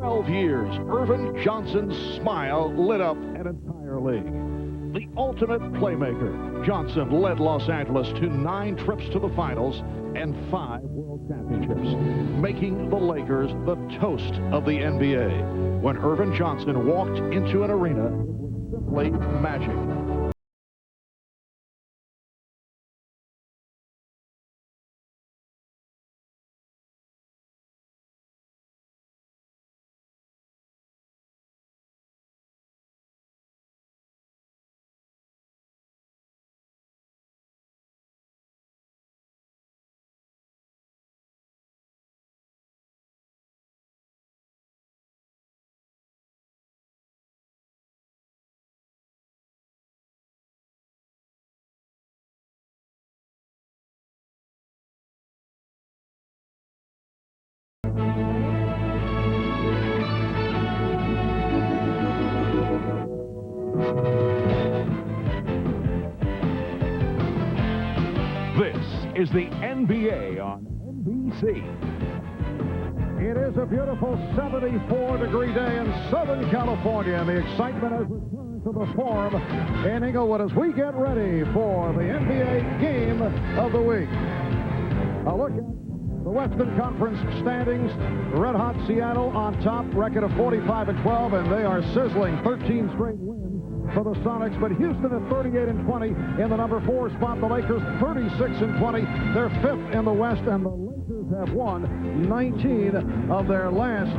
12 years, Irvin Johnson's smile lit up an entire league. The ultimate playmaker, Johnson led Los Angeles to 9 trips to the finals and 5 world championships, making the Lakers the toast of the NBA. When Irvin Johnson walked into an arena, it was simply magic. This is the NBA on NBC. It is a beautiful 74-degree day in Southern California, and the excitement has returned to the Forum in Inglewood as we get ready for the NBA Game of the Week. A look at the Western Conference standings. Red hot Seattle on top, record of 45-12, and they are sizzling. 13 straight wins for the Sonics, but Houston at 38-20 in the number 4 spot. The Lakers 36-20. They're 5th in the West, and the Lakers have won 19 of their last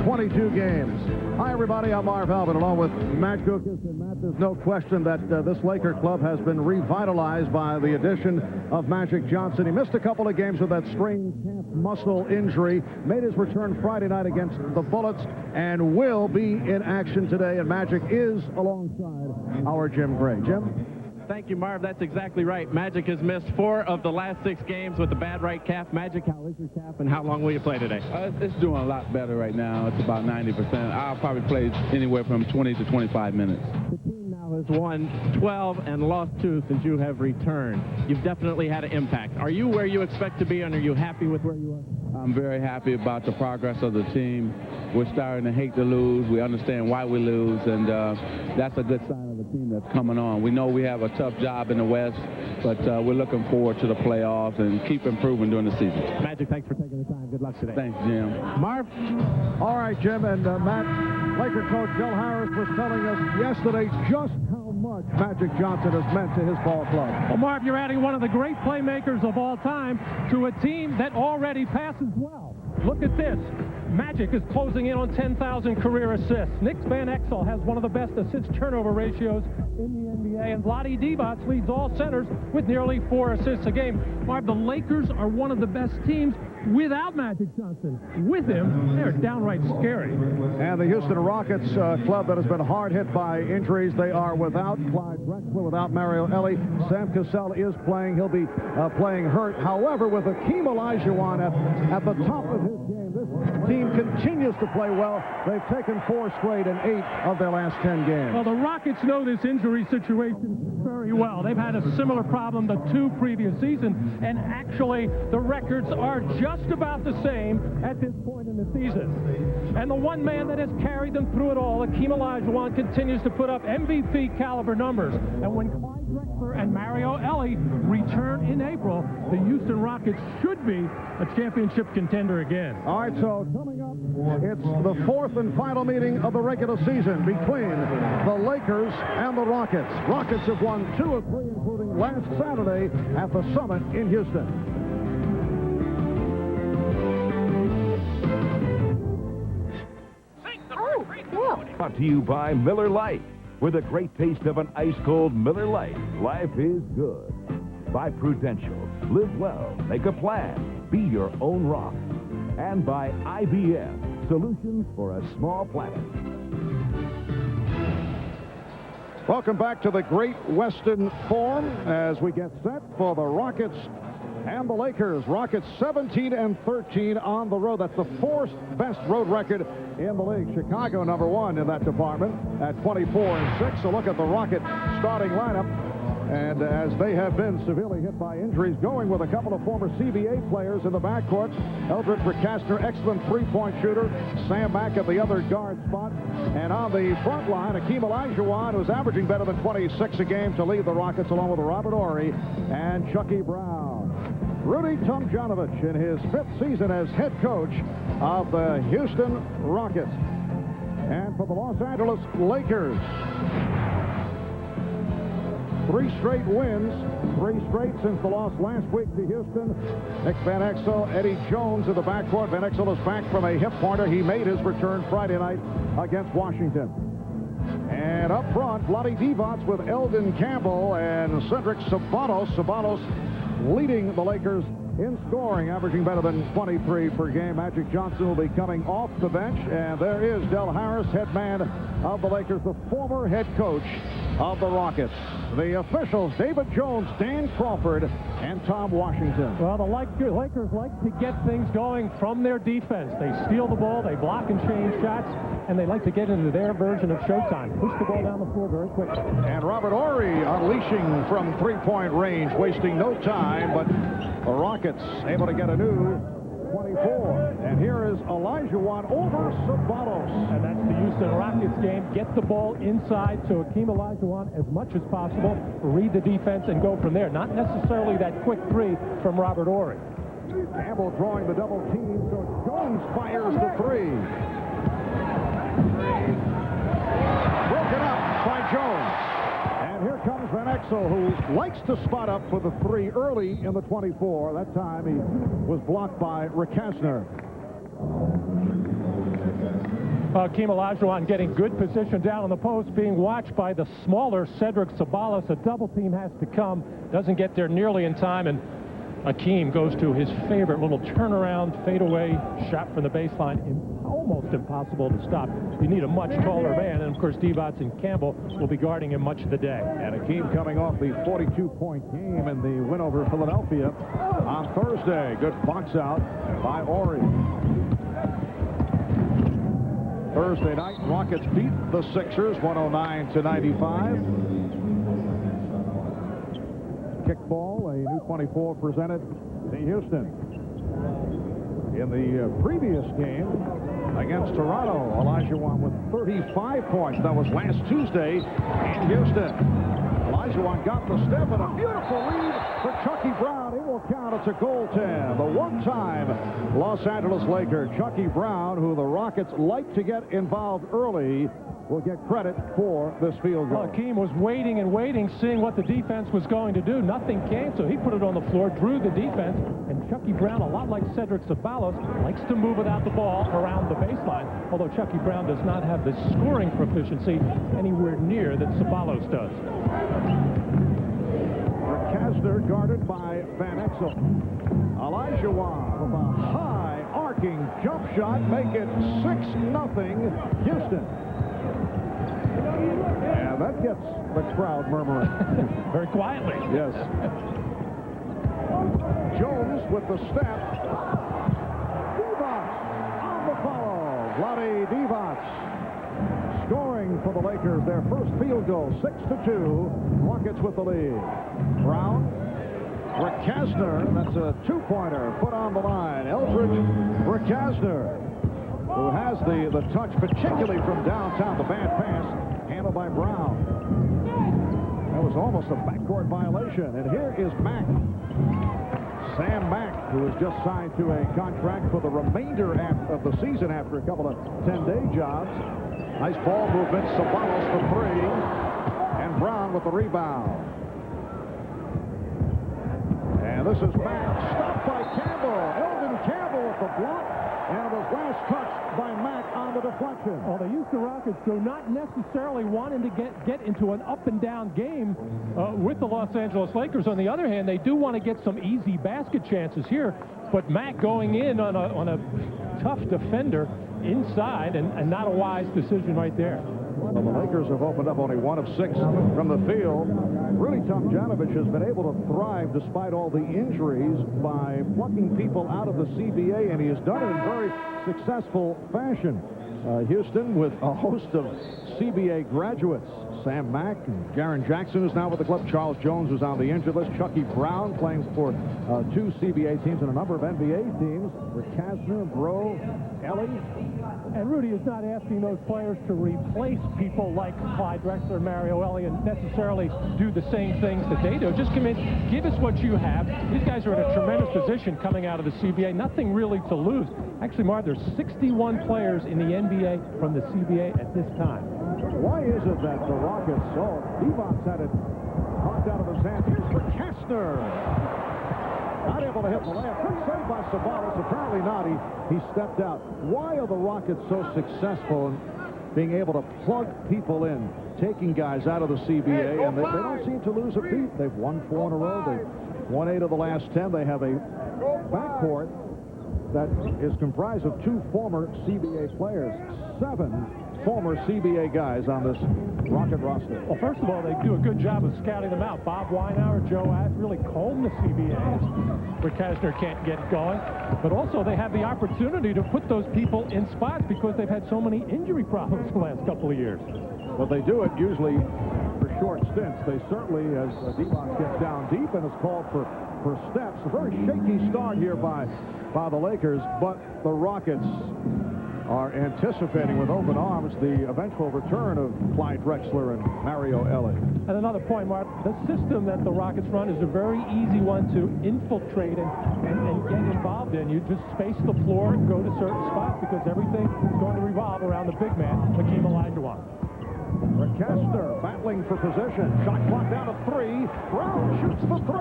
22 games. Hi, everybody. I'm Marv Albin, along with Matt Gukas. And Matt, there's no question that this Laker club has been revitalized by the addition of Magic Johnson. He missed a couple of games with that strained calf muscle injury, made his return Friday night against the Bullets, and will be in action today. And Magic is alongside our Jim Gray. Jim? Thank you, Marv. That's exactly right. Magic has missed 4 of the last 6 games with the bad right calf. Magic, how is your calf, and how long will you play today? It's doing a lot better right now. It's about 90%. I'll probably play anywhere from 20 to 25 minutes. The team now has won 12 and lost 2 since you have returned. You've definitely had an impact. Are you where you expect to be, and are you happy with where you are? I'm very happy about the progress of the team. We're starting to hate to lose. We understand why we lose, and that's a good sign of the team that's coming on. We know we have a tough job in the West, but we're looking forward to the playoffs and keep improving during the season. Magic, thanks for taking the time. Good luck today. Thanks, Jim. Marv? All right, Jim, and Matt, Laker coach Joe Harris was telling us yesterday just how much Magic Johnson has meant to his ball club. Well, Marv, you're adding one of the great playmakers of all time to a team that already passes well. Look at this. Magic is closing in on 10,000 career assists. Nick Van Exel has one of the best assist-turnover ratios in the NBA, and Vlade Divac leads all centers with nearly 4 assists a game. Marv, the Lakers are one of the best teams without Magic Johnson. With him, they're downright scary. And the Houston Rockets club that has been hard hit by injuries, they are without Clyde Drexler, without Mario Elie. Sam Cassell is playing. He'll be playing hurt. However, with Hakeem Olajuwon at the top of his game, this team continues to play well. They've taken 4 straight in 8 of their last 10 games. Well, the Rockets know this injury situation very well. They've had a similar problem the 2 previous seasons, and actually the records are just about the same at this point in the season. And the one man that has carried them through it all, Hakeem Olajuwon, continues to put up MVP caliber numbers. And when Clyde Drexler and Mario Elie return in April, the Houston Rockets should be a championship contender again. All right, so coming up, it's the 4th and final meeting of the regular season between the Lakers and the Rockets. Rockets have won 2 of 3, including last Saturday at the Summit in Houston. Brought to you by Miller Lite. With a great taste of an ice-cold Miller Lite, life is good. By Prudential. Live well. Make a plan. Be your own rock. And by IBM. Solutions for a small planet. Welcome back to the Great Western Forum as we get set for the Rockets and the Lakers. Rockets 17-13 on the road. That's the 4th best road record in the league. Chicago number 1 in that department at 24-6. So look at the Rocket starting lineup. And as they have been severely hit by injuries, going with a couple of former CBA players in the backcourt. Eldridge Verkastner, excellent three-point shooter. Sam Mack at the other guard spot. And on the front line, Hakeem Olajuwon, who's averaging better than 26 a game to lead the Rockets, along with Robert Horry and Chucky Brown. Rudy Tomjanovich in his 5th season as head coach of the Houston Rockets. And for the Los Angeles Lakers, 3 straight wins, 3 straight since the loss last week to Houston. Nick Van Exel, Eddie Jones in the backcourt. Van Exel is back from a hip pointer. He made his return Friday night against Washington. And up front, Vlade Divac with Eldon Campbell and Cedric Ceballos. Ceballos leading the Lakers in scoring, averaging better than 23 per game. Magic Johnson will be coming off the bench. And there is Del Harris, head man of the Lakers, the former head coach of the Rockets. The officials, David Jones, Dan Crawford, and Tom Washington. Well, the Lakers like to get things going from their defense. They steal the ball, they block and change shots, and they like to get into their version of showtime. Push the ball down the floor very quickly. And Robert Horry unleashing from three-point range, wasting no time, but the Rockets able to get a new 24. And here is Olajuwon over Ceballos. And that's the Houston Rockets game. Get the ball inside to Hakeem Olajuwon as much as possible. Read the defense and go from there. Not necessarily that quick three from Robert Horry. Campbell drawing the double team, so Jones fires the three. Broken up by Jones. And here comes Van Exel, who likes to spot up for the three early in the 24. That time he was blocked by Verkastner. Hakeem Olajuwon getting good position down on the post, being watched by the smaller Cedric Ceballos. A double team has to come. Doesn't get there nearly in time, and Hakeem goes to his favorite little turnaround, fadeaway shot from the baseline. Almost impossible to stop. You need a much taller man, and of course Divac and Campbell will be guarding him much of the day. And Hakeem coming off the 42-point game in the win over Philadelphia on Thursday. Good box out by Horry. Thursday night, Rockets beat the Sixers 109-95. Kickball, a new 24 presented to Houston. In the previous game against Toronto, Olajuwon with 35 points. That was last Tuesday in Houston. Olajuwon got the step and a beautiful lead for Chucky Brown. It will count. It's a goaltend. The one-time Los Angeles Laker, Chucky Brown, who the Rockets like to get involved early, will get credit for this field goal. Well, Hakeem was waiting and waiting, seeing what the defense was going to do. Nothing came, so he put it on the floor, drew the defense, and Chucky Brown, a lot like Cedric Ceballos, likes to move without the ball around the baseline, although Chucky Brown does not have the scoring proficiency anywhere near that Ceballos does. Verkastner guarded by Van Exel. Olajuwon with a high arcing jump shot, make it 6-0 Houston. And that gets the crowd murmuring. Very quietly. Yes. Jones with the step. Divac on the follow. Vlade Divac scoring for the Lakers. Their first field goal, 6-2. Rockets with the lead. Brown. Verkastner, that's a two-pointer, put on the line. Eldridge Verkastner, who has the touch, particularly from downtown. The bad pass handled by Brown. That was almost a backcourt violation. And here is Mack. Sam Mack, who has just signed to a contract for the remainder of the season after a couple of 10-day jobs. Nice ball movement. Ceballos for three. And Brown with the rebound. And this is Mack, stopped by Campbell. Eldon Campbell with the block. And it was last touched by Mack on the deflection. Well, the Houston Rockets do not necessarily wanting to get into an up-and-down game with the Los Angeles Lakers. On the other hand, they do want to get some easy basket chances here. But Mack going in on a tough defender inside, and not a wise decision right there. Well, the Lakers have opened up only 1 of 6 from the field. Rudy Tomjanovich has been able to thrive despite all the injuries by plucking people out of the CBA, and he has done it in very successful fashion. Houston with a host of CBA graduates. Sam Mack and Jaren Jackson is now with the club. Charles Jones was on the injured list. Chucky Brown playing for 2 CBA teams and a number of NBA teams. Rick Kasner, Bro, Ellie. And Rudy is not asking those players to replace people like Clyde Drexler, Mario Elliott, and necessarily do the same things that they do. Just come in, give us what you have. These guys are in a tremendous position coming out of the CBA. Nothing really to lose. Actually, Mark, there's 61 players in the NBA from the CBA at this time. Why is it that the Rockets, Devon's had it knocked out of his hand. Here's for Kastner. Not able to hit the layup. Good save by Sabalos. Apparently not. He stepped out. Why are the Rockets so successful in being able to plug people in, taking guys out of the CBA, and they don't seem to lose a beat? They've won 4 in a row. They've won 8 of the last 10. They have a backcourt that is comprised of 2 former CBA players. 7 former CBA guys on this Rocket roster. Well, first of all, they do a good job of scouting them out. Bob Weinauer, Joe Ash, really cold in the CBA, where Kasner can't get going. But also, they have the opportunity to put those people in spots because they've had so many injury problems the last couple of years. But they do it usually for short stints. They certainly, as Devon gets down deep and is called for steps. A very shaky start here by the Lakers, but the Rockets are anticipating with open arms the eventual return of Clyde Drexler and Mario Elliott. And another point, Mark, the system that the Rockets run is a very easy one to infiltrate and get involved in. You just space the floor and go to certain spots because everything is going to revolve around the big man, Hakeem Olajuwon. Rick Kasner battling for position. Shot clock down to 3. Brown shoots the 3.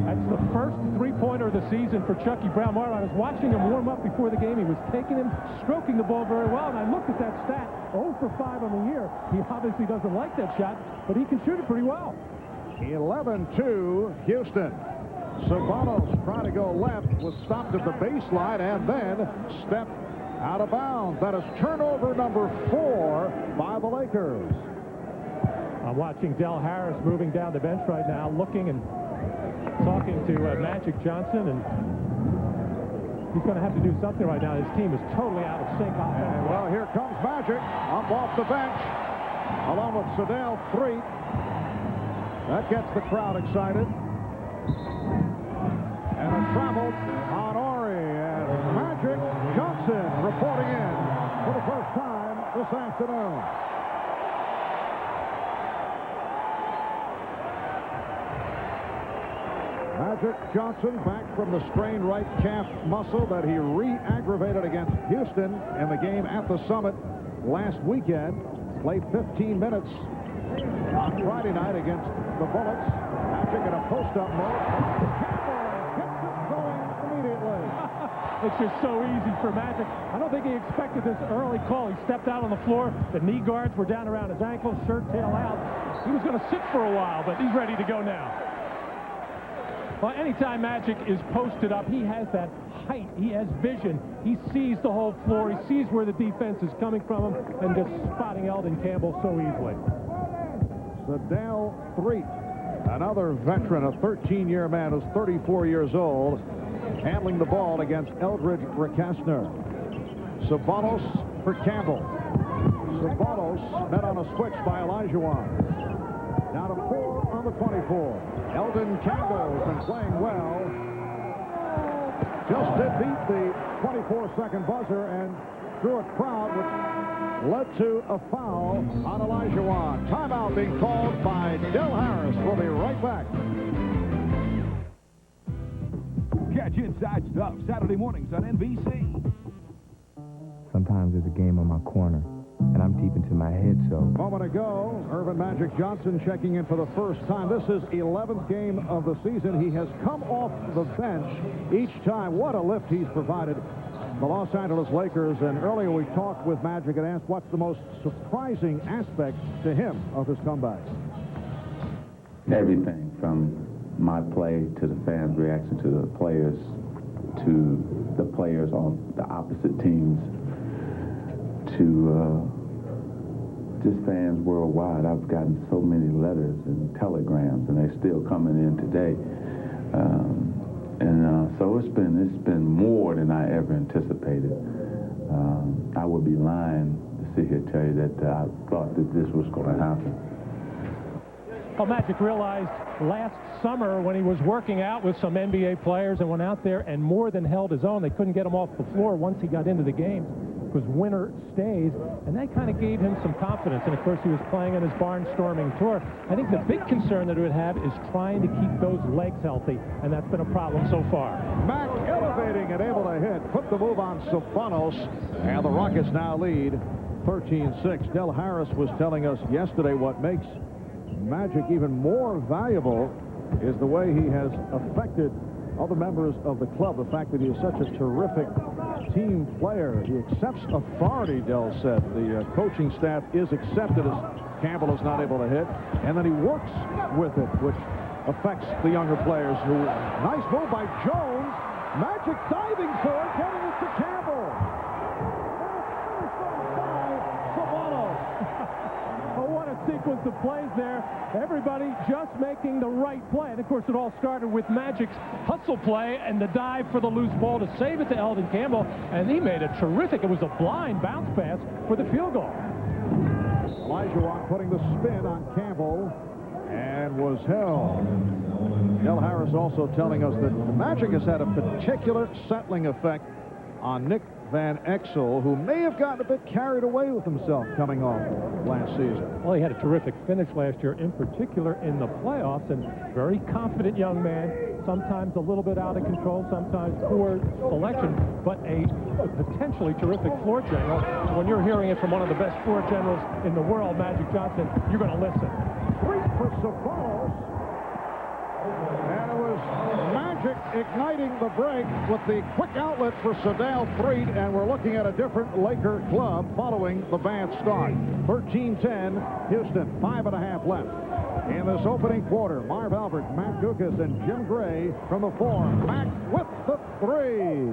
That's the first three-pointer of the season for Chucky Brown. Mark, I was watching him warm up before the game. He was taking him, stroking the ball very well, and I looked at that stat, 0 for 5 on the year. He obviously doesn't like that shot, but he can shoot it pretty well. 11-2, Houston. Sabanos trying to go left, was stopped at the baseline, and then stepped out of bounds. That is turnover number 4 by the Lakers. I'm watching Del Harris moving down the bench right now, looking and talking to Magic Johnson, and he's going to have to do something right now. His team is totally out of sync. And, well, here comes Magic up off the bench, along with Sedale 3. That gets the crowd excited. And a travel on Ori, and Magic Johnson reporting in for the first time this afternoon. Magic Johnson back from the strained right calf muscle that he re-aggravated against Houston in the game at the Summit last weekend. Played 15 minutes on Friday night against the Bullets. Magic in a post-up mode. Campbell gets it going immediately. It's just so easy for Magic. I don't think he expected this early call. He stepped out on the floor. The knee guards were down around his ankles, shirt tail out. He was going to sit for a while, but he's ready to go now. Well, anytime Magic is posted up, he has that height. He has vision. He sees the whole floor. He sees where the defense is coming from him, and just spotting Eldon Campbell so easily. Sedale 3. Another veteran, a 13-year man who's 34 years old, handling the ball against Eldridge Rakasner. Sabalos for Campbell. Sabalos met on a switch by Olajuwon. Down to 4 on the 24. Eldon Campbell has been playing well. Just did beat the 24-second buzzer and drew a crowd, which led to a foul on Olajuwon. Timeout being called by Del Harris. We'll be right back. Catch Inside Stuff Saturday mornings on NBC. Sometimes there's a game on my corner, and I'm deep into my head, so... A moment ago, Earvin Magic Johnson checking in for the first time. This is 11th game of the season. He has come off the bench each time. What a lift he's provided the Los Angeles Lakers. And earlier we talked with Magic and asked what's the most surprising aspect to him of his comeback. Everything from my play to the fans' reaction to the players on the opposite teams to just fans worldwide. I've gotten so many letters and telegrams, and they're still coming in today. So it's been more than I ever anticipated. I would be lying to sit here and tell you that I thought that this was going to happen. Well, Magic realized last summer when he was working out with some NBA players and went out there and more than held his own. They couldn't get him off the floor once he got into the game. It was winner stays, and that kind of gave him some confidence. And, of course, he was playing on his barnstorming tour. I think the big concern that he would have is trying to keep those legs healthy, and that's been a problem so far. Mack elevating and able to hit. Put the move on Sabonis, and the Rockets now lead 13-6. Del Harris was telling us yesterday what makes Magic even more valuable is the way he has affected other members of the club. The fact that he is such a terrific team player. He accepts authority, Del said. The coaching staff is accepted as Campbell is not able to hit, and then he works with it, which affects the younger players. Who nice move by Jones. Magic diving for it, getting it to Campbell. Sequence of plays there, everybody just making the right play. And of course it all started with Magic's hustle play and the dive for the loose ball to save it to Eldon Campbell, and he made a terrific, it was a blind bounce pass for the field goal. Olajuwon putting the spin on Campbell and was held. Del Harris also telling us that the Magic has had a particular settling effect on Nick Van Exel, who may have gotten a bit carried away with himself coming off last season. Well, he had a terrific finish last year, in particular in the playoffs, and very confident young man, sometimes a little bit out of control, sometimes poor selection, but a potentially terrific floor general. So when you're hearing it from one of the best floor generals in the world, Magic Johnson, you're going to listen. Three for Sabonis, and it was Magic igniting the break with the quick outlet for Sadal Freed, and we're looking at a different Laker club following the bad start. 13-10, Houston, 5.5 left. In this opening quarter, Marv Albert, Matt Dukas, and Jim Gray from the four. Mack with the three.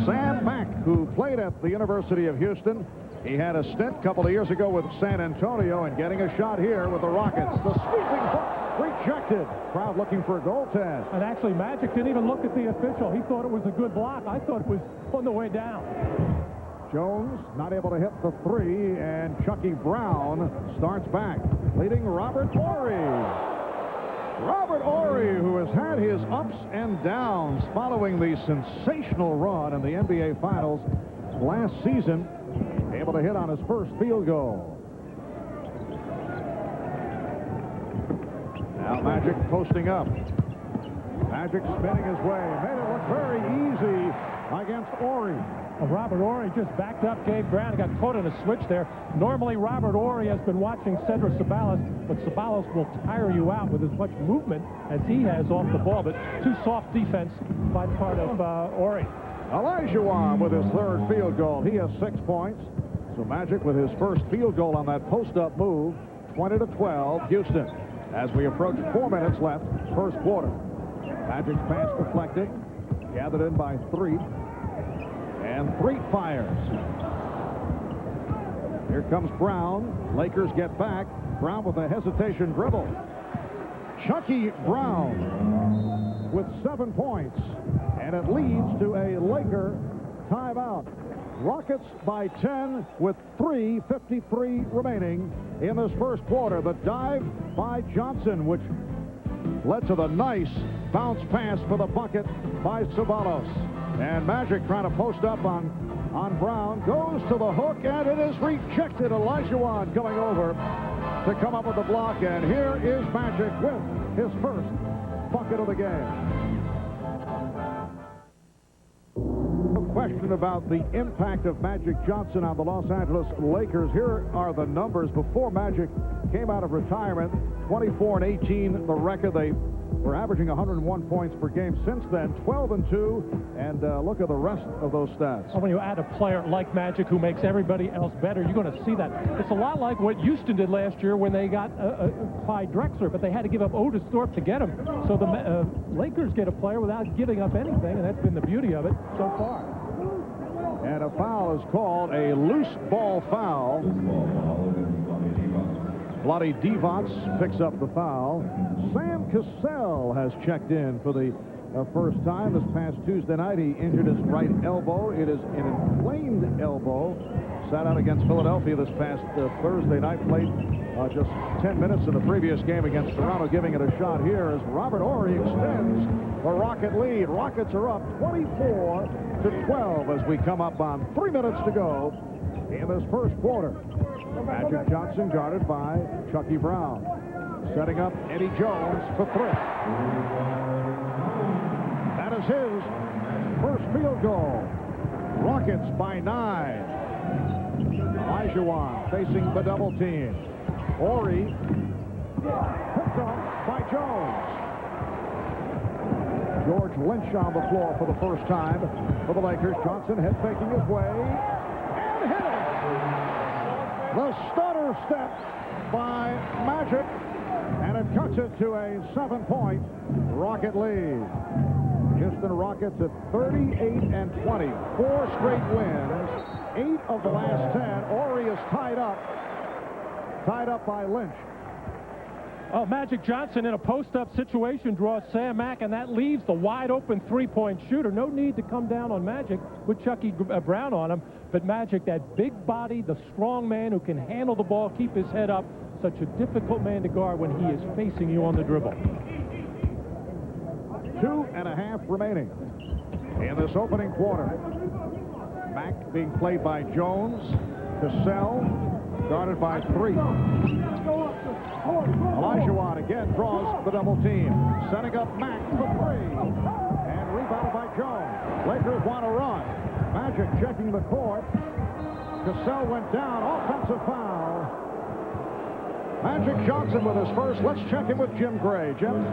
Sam Mack, who played at the University of Houston. He had a stint a couple of years ago with San Antonio and getting a shot here with the Rockets. The sweeping hook rejected. Crowd looking for a goal test. And actually, Magic didn't even look at the official. He thought it was a good block. I thought it was on the way down. Jones not able to hit the three, and Chucky Brown starts back, leading Robert Horry. Robert Horry, who has had his ups and downs following the sensational run in the NBA Finals last season, able to hit on his first field goal. Now Magic posting up. Magic spinning his way. Made it look very easy against Horry. Robert Horry just backed up Gabe Brown. Got caught in a switch there. Normally, Robert Horry has been watching Cedric Sabalas, but Sabalas will tire you out with as much movement as he has off the ball. But too soft defense by part of Horry. Olajuwon with his third field goal. He has 6 points. So Magic with his first field goal on that post-up move. 20-12, Houston. As we approach 4 minutes left, first quarter. Magic's pass deflected. Gathered in by Threet. And Threet fires. Here comes Brown. Lakers get back. Brown with a hesitation dribble. Chucky Brown with 7 points. And it leads to a Laker timeout. Rockets by 10 with 3:53 remaining in this first quarter. The dive by Johnson, which led to the nice bounce pass for the bucket by Sabalos. And Magic trying to post up on Brown. Goes to the hook, and it is rejected. Olajuwon coming over to come up with the block. And here is Magic with his first bucket of the game. Question about the impact of Magic Johnson on the Los Angeles Lakers. Here are the numbers before Magic came out of retirement. 24-18 the record. They were averaging 101 points per game. Since then, 12-2, and look at the rest of those stats. When you add a player like Magic who makes everybody else better, you're going to see that. It's a lot like what Houston did last year when they got Clyde Drexler, but they had to give up Otis Thorpe to get him. So the Lakers get a player without giving up anything, and that's been the beauty of it so far. And a foul is called, a loose ball foul. Vlade Divac picks up the foul. Sam Cassell has checked in for the first time. This past Tuesday night, he injured his right elbow. It is an inflamed elbow. Sat out against Philadelphia this past Thursday night. Played just 10 minutes in the previous game against Toronto, giving it a shot here as Robert Horry extends the Rocket lead. Rockets are up 24-12 as we come up on 3 minutes to go in this first quarter. Magic Johnson guarded by Chucky Brown. Setting up Eddie Jones for three. That is his first field goal. Rockets by 9. Olajuwon facing the double team. Horry picked off by Jones. George Lynch on the floor for the first time for the Lakers. Johnson head faking his way and hit it. The stutter step by Magic, and it cuts it to a 7-point Rocket lead. Houston Rockets at 38-20. 4 straight wins. 8 of the last 10. Horry is tied up by Lynch. Oh, Magic Johnson in a post-up situation draws Sam Mack, and that leaves the wide-open three-point shooter. No need to come down on Magic with Chucky Brown on him, but Magic, that big body, the strong man who can handle the ball, keep his head up, such a difficult man to guard when he is facing you on the dribble. 2.5 remaining in this opening quarter. Mack being played by Jones. Cassell guarded by 3. Olajuwon again draws the double team. Setting up Mack for 3. And rebounded by Jones. Lakers want to run. Magic checking the court. Cassell went down. Offensive foul. Magic Johnson with his first. Let's check in with Jim Gray. Jim?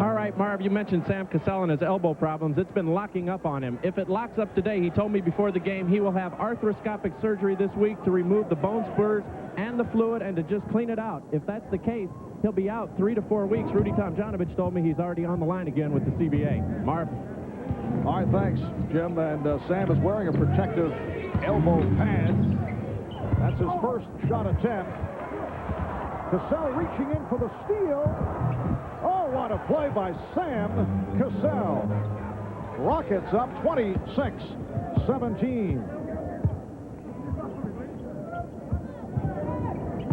All right, Marv, you mentioned Sam Cassell and his elbow problems. It's been locking up on him. If it locks up today, he told me before the game he will have arthroscopic surgery this week to remove the bone spurs and the fluid and to just clean it out. If that's the case, he'll be out 3 to 4 weeks. Rudy Tomjanovich told me he's already on the line again with the CBA. Marv? All right, thanks, Jim. And Sam is wearing a protective elbow pad. That's his first shot attempt. Cassell reaching in for the steal. Oh, what a play by Sam Cassell. Rockets up 26-17.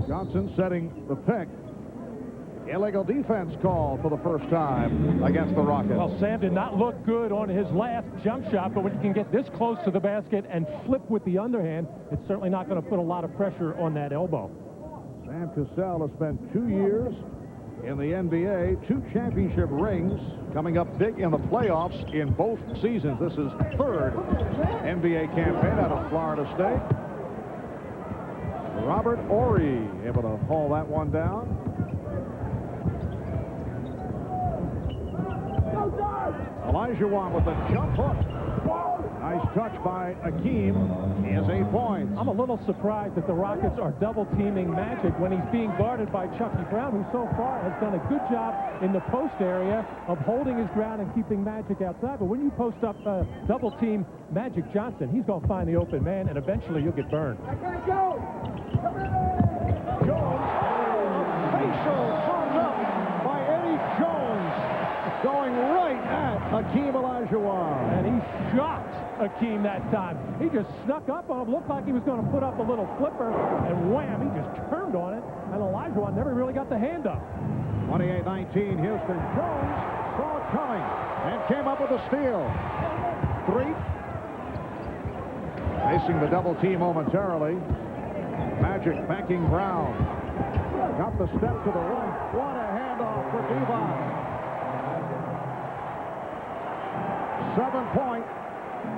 Johnson setting the pick. Illegal defense call for the first time against the Rockets. Well, Sam did not look good on his last jump shot, but when you can get this close to the basket and flip with the underhand, it's certainly not going to put a lot of pressure on that elbow. Sam Cassell has spent 2 years in the NBA, 2 championship rings, coming up big in the playoffs in both seasons. This is 3rd NBA campaign out of Florida State. Robert Horry able to haul that one down. Olajuwon with a jump hook. Nice touch by Hakeem. He has 8 points. I'm a little surprised that the Rockets are double-teaming Magic when he's being guarded by Chucky Brown, who so far has done a good job in the post area of holding his ground and keeping Magic outside. But when you post up double-team Magic Johnson, he's going to find the open man, and eventually you'll get burned. Jones. Facial thumbs up by Eddie Jones. Going right at Hakeem Olajuwon. And he shocked Hakeem that time. He just snuck up on him. Looked like he was going to put up a little flipper, and wham, he just turned on it. And Olajuwon never really got the hand up. 28-19, Houston. Jones saw it coming and came up with a steal. 3. Facing the double team momentarily. Magic backing Brown. Got the step to the rim. What a handoff for Devon. 7-point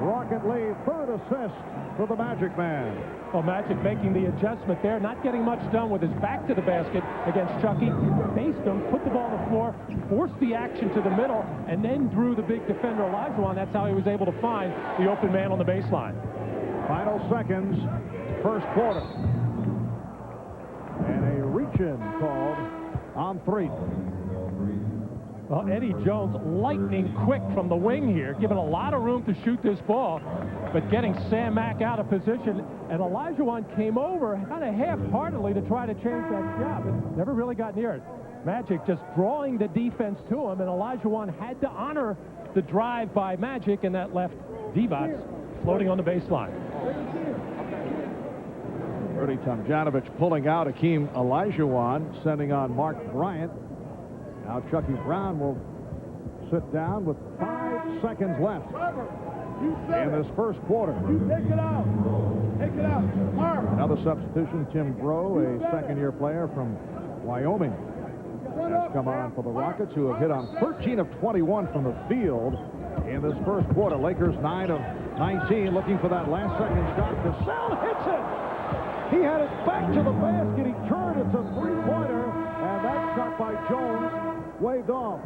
Rocket lead. 3rd assist for the Magic man. Well, Magic making the adjustment there, not getting much done with his back to the basket against Chucky. Faced him, put the ball on the floor, forced the action to the middle, and then drew the big defender Olajuwon. That's how he was able to find the open man on the baseline. Final seconds, first quarter. And a reach-in called on 3. Well, Eddie Jones lightning quick from the wing here, given a lot of room to shoot this ball, but getting Sam Mack out of position. And Olajuwon came over kind of half-heartedly to try to change that shot, but never really got near it. Magic just drawing the defense to him, and Olajuwon had to honor the drive by Magic, and that left Divac floating on the baseline. Rudy Tomjanovich pulling out Hakeem Olajuwon, sending on Mark Bryant. Now Chucky Brown will sit down with 5 seconds left in this first quarter. Take it out. Take it out. Another substitution, Tim Breaux, a second-year player from Wyoming, has come on for the Rockets, who have hit on 13 of 21 from the field in this first quarter. Lakers 9 of 19, looking for that last-second shot. Cassell hits it. He had it back to the basket. He turned. It's a three-pointer, and that shot by Jones waved off.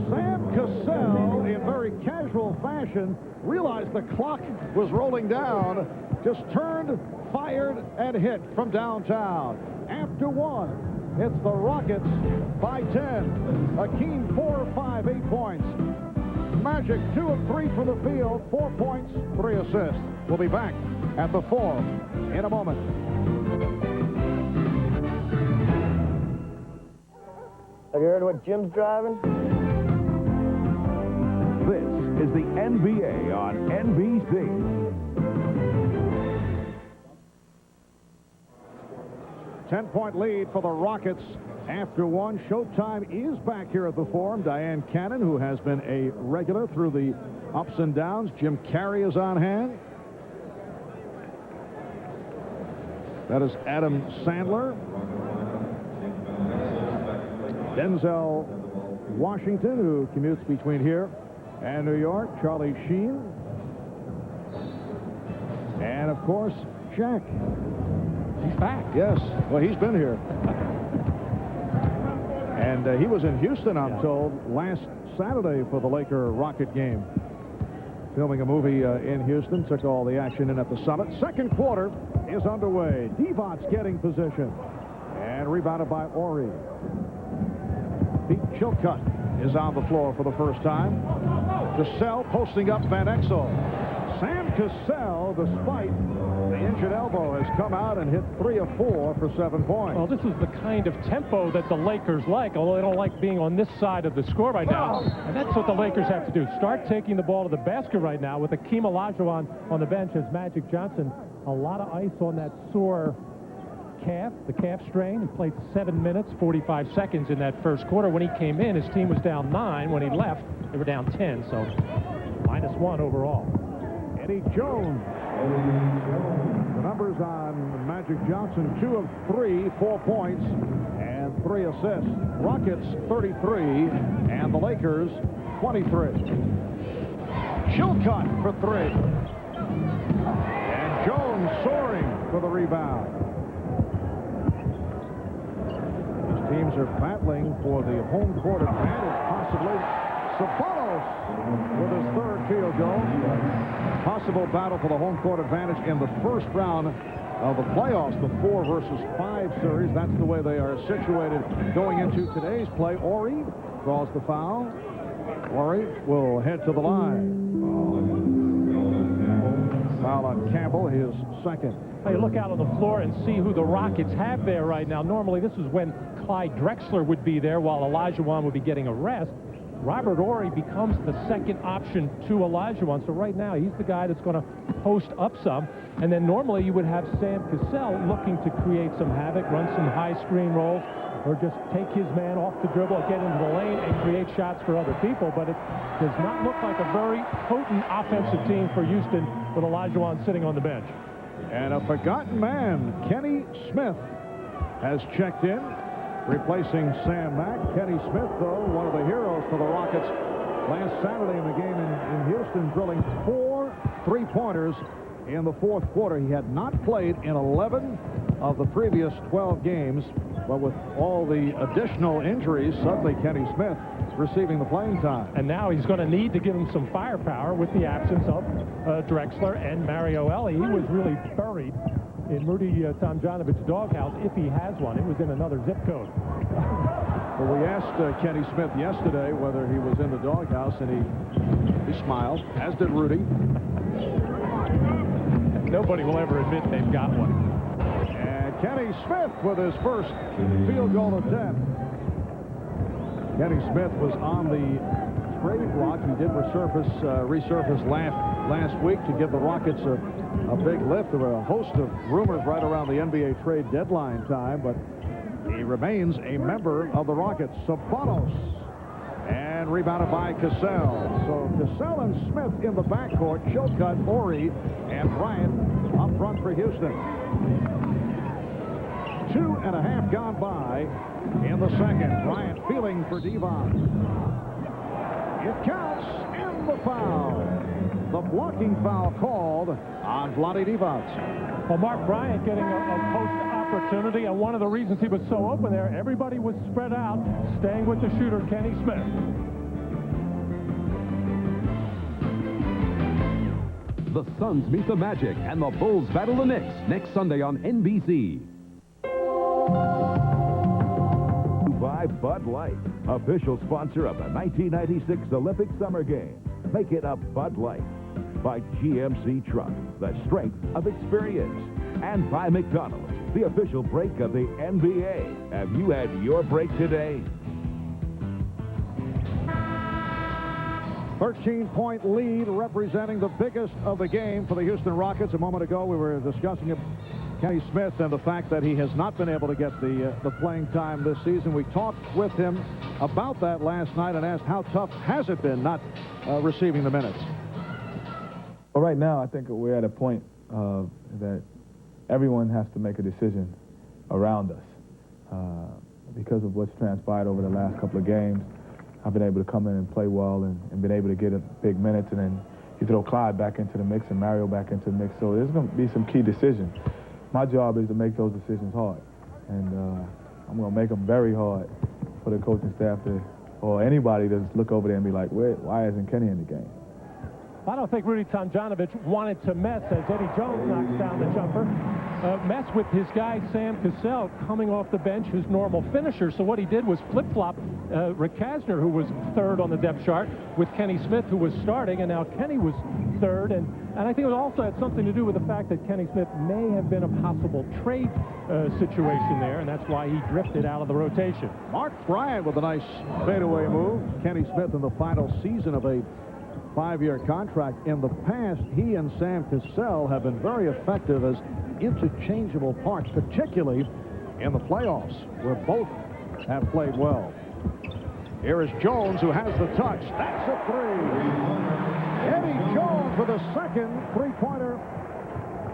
Sam Cassell, in very casual fashion, realized the clock was rolling down, just turned, fired, and hit from downtown. After one, it's the Rockets by 10. Hakeem 4 of 5, 8 points. Magic 2 of 3 from the field, 4 points, 3 assists. We'll be back at the Forum in a moment. Have you heard what Jim's driving? This is the NBA on NBC. 10-point lead for the Rockets after one. Showtime is back here at the Forum. Diane Cannon, who has been a regular through the ups and downs. Jim Carrey is on hand. That is Adam Sandler. Denzel Washington, who commutes between here and New York. Charlie Sheen. And, of course, Shaq. He's back. Yes. Well, he's been here. And he was in Houston, I'm told, last Saturday for the Laker-Rocket game. Filming a movie in Houston. Took all the action in at the Summit. Second quarter is underway. Divac getting position. And rebounded by Ori. Pete Chilcutt is on the floor for the first time. Cassell posting up Van Exel. Sam Cassell, despite the injured elbow, has come out and hit 3 of 4 for 7 points. Well, this is the kind of tempo that the Lakers like, although they don't like being on this side of the score right now. And that's what the Lakers have to do. Start taking the ball to the basket right now with Hakeem Olajuwon on the bench as Magic Johnson. A lot of ice on that sore calf, the calf strain. He played 7 minutes, 45 seconds in that first quarter. When he came in, his team was down 9. When he left, they were down 10, so -1 overall. Eddie Jones. The numbers on Magic Johnson: 2 of 3, 4 points, and 3 assists. Rockets 33, and the Lakers 23. Chilcutt for 3. And Jones soaring for the rebound. These teams are battling for the home court advantage, possibly. Sabonis with his 3rd field goal. Possible battle for the home court advantage in the first round of the playoffs, the 4 versus 5 series. That's the way they are situated going into today's play. Ori draws the foul. Ori will head to the line. Foul on Campbell, his 2nd. Hey, look out on the floor and see who the Rockets have there right now. Normally, this is when Clyde Drexler would be there while Olajuwon would be getting a rest. Robert Horry becomes the second option to Olajuwon. So right now, he's the guy that's going to post up some. And then normally you would have Sam Cassell looking to create some havoc, run some high screen rolls, or just take his man off the dribble, get into the lane, and create shots for other people. But it does not look like a very potent offensive team for Houston with Olajuwon sitting on the bench. And a forgotten man, Kenny Smith, has checked in, replacing Sam Mack. Kenny Smith, though, one of the heroes for the Rockets last Saturday in the game in Houston, drilling 4 3-pointers in the 4th quarter. He had not played in 11 of the previous 12 games, but with all the additional injuries, suddenly Kenny Smith receiving the playing time. And now he's going to need to give him some firepower with the absence of Drexler and Mario Elie. He was really buried in Rudy Tomjanovich's doghouse, if he has one. It was in another zip code. Well, we asked Kenny Smith yesterday whether he was in the doghouse, and he smiled, as did Rudy. Nobody will ever admit they've got one. And Kenny Smith with his first field goal attempt. Kenny Smith was on the Brady blocked. He did resurface last week to give the Rockets a big lift. There were a host of rumors right around the NBA trade deadline time, but he remains a member of the Rockets. Sabonis, and rebounded by Cassell. So Cassell and Smith in the backcourt. Chilcutt, Ori, and Bryant up front for Houston. 2.5 gone by in the second. Bryant feeling for Devon. It counts, and the foul. The blocking foul called on Vlade Divac. Well, Mark Bryant getting a post opportunity, and one of the reasons he was so open there, everybody was spread out, staying with the shooter, Kenny Smith. The Suns meet the Magic, and the Bulls battle the Knicks next Sunday on NBC. By Bud Light, official sponsor of the 1996 Olympic Summer Games. Make it a Bud Light. By GMC Truck, the strength of experience. And by McDonald's, the official break of the NBA. Have you had your break today? 13-point lead, representing the biggest of the game for the Houston Rockets. A moment ago, we were discussing Kenny Smith and the fact that he has not been able to get the playing time this season. We talked with him about that last night and asked how tough has it been not receiving the minutes. Well, right now, I think we're at a point that everyone has to make a decision around us. Because of what's transpired over the last couple of games, I've been able to come in and play well and been able to get a big minutes, and then you throw Clyde back into the mix and Mario back into the mix. So there's going to be some key decisions. My job is to make those decisions hard, and I'm going to make them very hard for the coaching staff or anybody to look over there and be like, why isn't Kenny in the game? I don't think Rudy Tomjanovich wanted to mess as Eddie Jones knocks down the jumper. Mess with his guy, Sam Cassell, coming off the bench, his normal finisher. So what he did was flip-flop Rick Kasner, who was third on the depth chart, with Kenny Smith, who was starting, and now Kenny was third. And I think it also had something to do with the fact that Kenny Smith may have been a possible trade situation there, and that's why he drifted out of the rotation. Mark Bryant with a nice fadeaway move. Kenny Smith in the final season of a 5-year contract. In the past, he and Sam Cassell have been very effective as interchangeable parts, particularly in the playoffs, where both have played well. Here is Jones, who has the touch. That's a three. Eddie Jones with a second three-pointer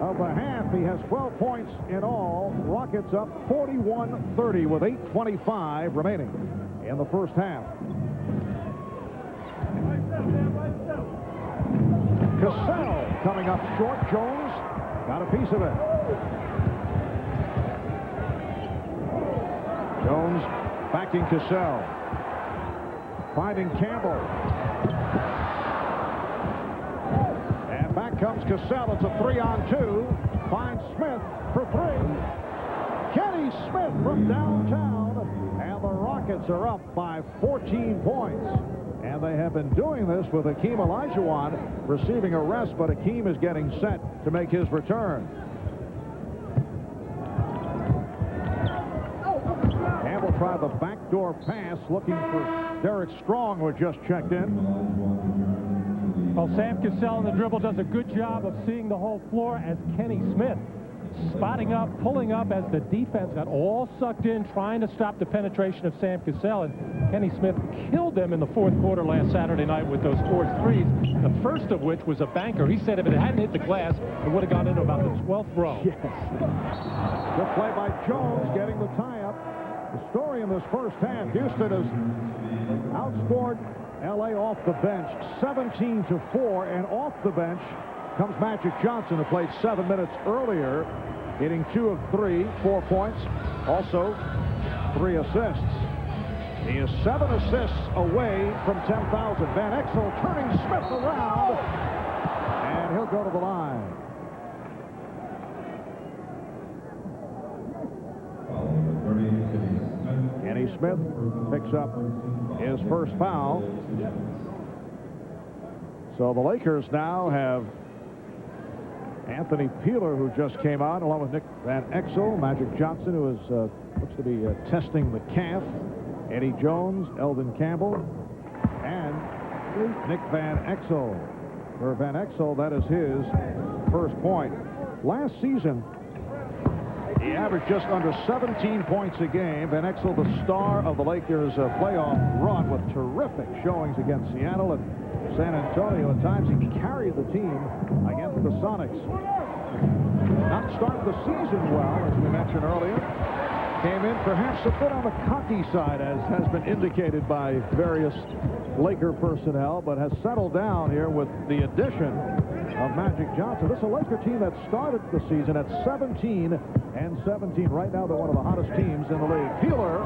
of the half. He has 12 points in all. Rockets up 41-30 with 8:25 remaining in the first half. Cassell coming up short. Jones got a piece of it. Jones backing Cassell. Finding Campbell. And back comes Cassell. It's a 3-on-2. Finds Smith for three. Kenny Smith from downtown. And the Rockets are up by 14 points. And they have been doing this with Hakeem Olajuwon receiving a rest, but Hakeem is getting set to make his return. Campbell tried the backdoor pass, looking for Derek Strong, who had just checked in. Well, Sam Cassell in the dribble does a good job of seeing the whole floor as Kenny Smith spotting up, pulling up as the defense got all sucked in, trying to stop the penetration of Sam Cassell. And Kenny Smith killed them in the fourth quarter last Saturday night with those forced threes, the first of which was a banker. He said if it hadn't hit the glass, it would have gone into about the 12th row. Yes. Good play by Jones, getting the tie-up. The story in this first half, Houston has outscored L.A. off the bench 17-4, and off the bench comes Magic Johnson, who played 7 minutes earlier, hitting 2 of 3, 4 points, also 3 assists. He is 7 assists away from 10,000. Van Exel turning Smith around, and he'll go to the line. Kenny Smith picks up his first foul. So the Lakers now have Anthony Peeler, who just came out, along with Nick Van Exel, Magic Johnson, who is looks to be testing the calf, Eddie Jones, Eldon Campbell, and Nick Van Exel. For Van Exel, that is his first point. Last season, he averaged just under 17 points a game. Van Exel, the star of the Lakers' playoff run with terrific showings against Seattle and San Antonio. At times, he carried the team against the Sonics. Not start the season well, as we mentioned earlier. Came in perhaps a bit on the cocky side, as has been indicated by various Laker personnel, but has settled down here with the addition of Magic Johnson. This is a Laker team that started the season at 17-17. Right now, they're one of the hottest teams in the league. Peeler,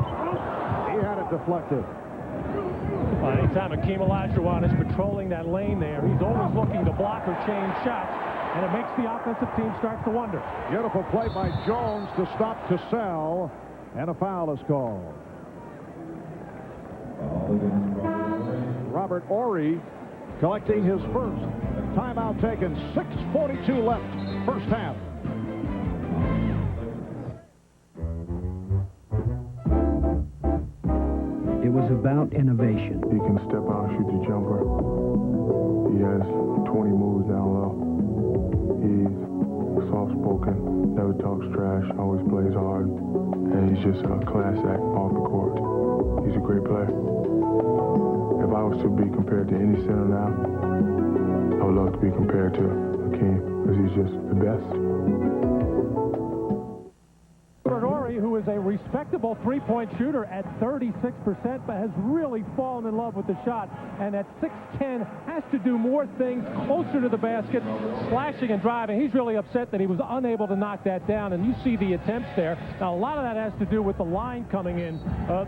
he had it deflected. Well, anytime Hakeem Olajuwon is patrolling that lane there, he's always looking to block or change shots, and it makes the offensive team start to wonder. Beautiful play by Jones to stop Cassell, and a foul is called. Robert Horry collecting his first. Timeout taken. 6:42 left, first half. It was about innovation. He can step out and shoot the jumper. He has 20 moves down low. He's soft-spoken, never talks trash, always plays hard, and he's just a class act off the court. He's a great player. If I was to be compared to any center now, I would love to be compared to Hakeem, because he's just the best. Who is a respectable three-point shooter at 36%, but has really fallen in love with the shot. And at 6'10", has to do more things closer to the basket, slashing and driving. He's really upset that he was unable to knock that down, and you see the attempts there. Now, a lot of that has to do with the line coming in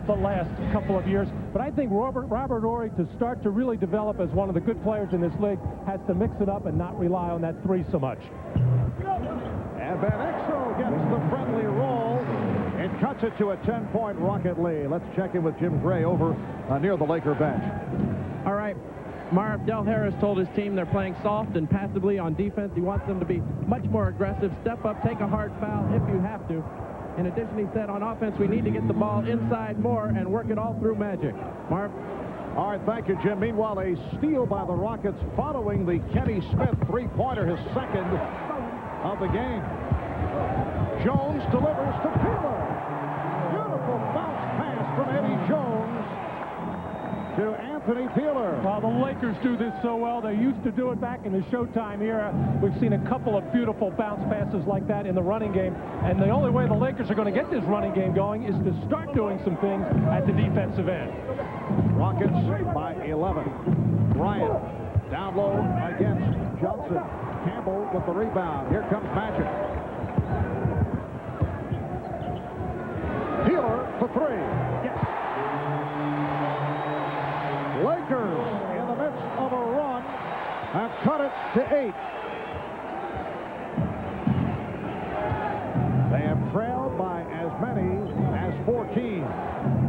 the last couple of years. But I think Robert Horry, to start to really develop as one of the good players in this league, has to mix it up and not rely on that three so much. And Van Exel gets the friendly roll and cuts it to a 10-point Rocket lead. Let's check in with Jim Gray over near the Laker bench. All right. Marv, Del Harris told his team they're playing soft and passively on defense. He wants them to be much more aggressive, step up, take a hard foul if you have to. In addition, he said on offense, we need to get the ball inside more and work it all through Magic. Marv? All right, thank you, Jim. Meanwhile, a steal by the Rockets following the Kenny Smith three-pointer, his second of the game. Jones delivers to Peeler. Beautiful bounce pass from Eddie Jones to Anthony Peeler. Well, the Lakers do this so well. They used to do it back in the Showtime era. We've seen a couple of beautiful bounce passes like that in the running game. And the only way the Lakers are going to get this running game going is to start doing some things at the defensive end. Rockets by 11. Bryant down low against Johnson. Campbell with the rebound. Here comes Magic. Peeler for three. Yes. Lakers, in the midst of a run, have cut it to 8. They have trailed by as many as 14.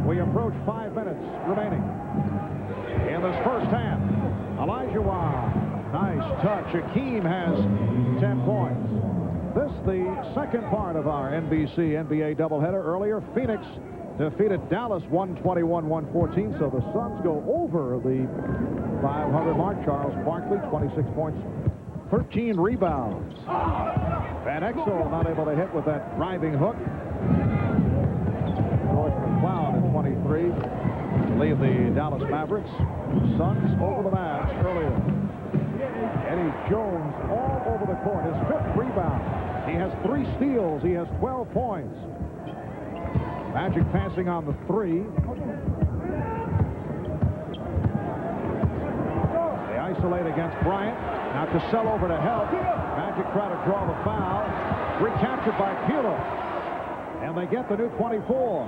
We approach 5 minutes remaining in this first half. Olajuwon. Nice touch. Hakeem has 10 points. This the second part of our NBC-NBA doubleheader. Earlier, Phoenix defeated Dallas 121-114, so the Suns go over the 500 mark. Charles Barkley, 26 points, 13 rebounds. Van Exel not able to hit with that driving hook. George McCloud at 23 leave the Dallas Mavericks. Suns over the Mavs earlier. Eddie Jones all over the court. His 5th rebound. He has 3 steals. He has 12 points. Magic passing on the 3. They isolate against Bryant. Now Cassell over to help. Magic try to draw the foul. Recaptured by Peeler. And they get the new 24.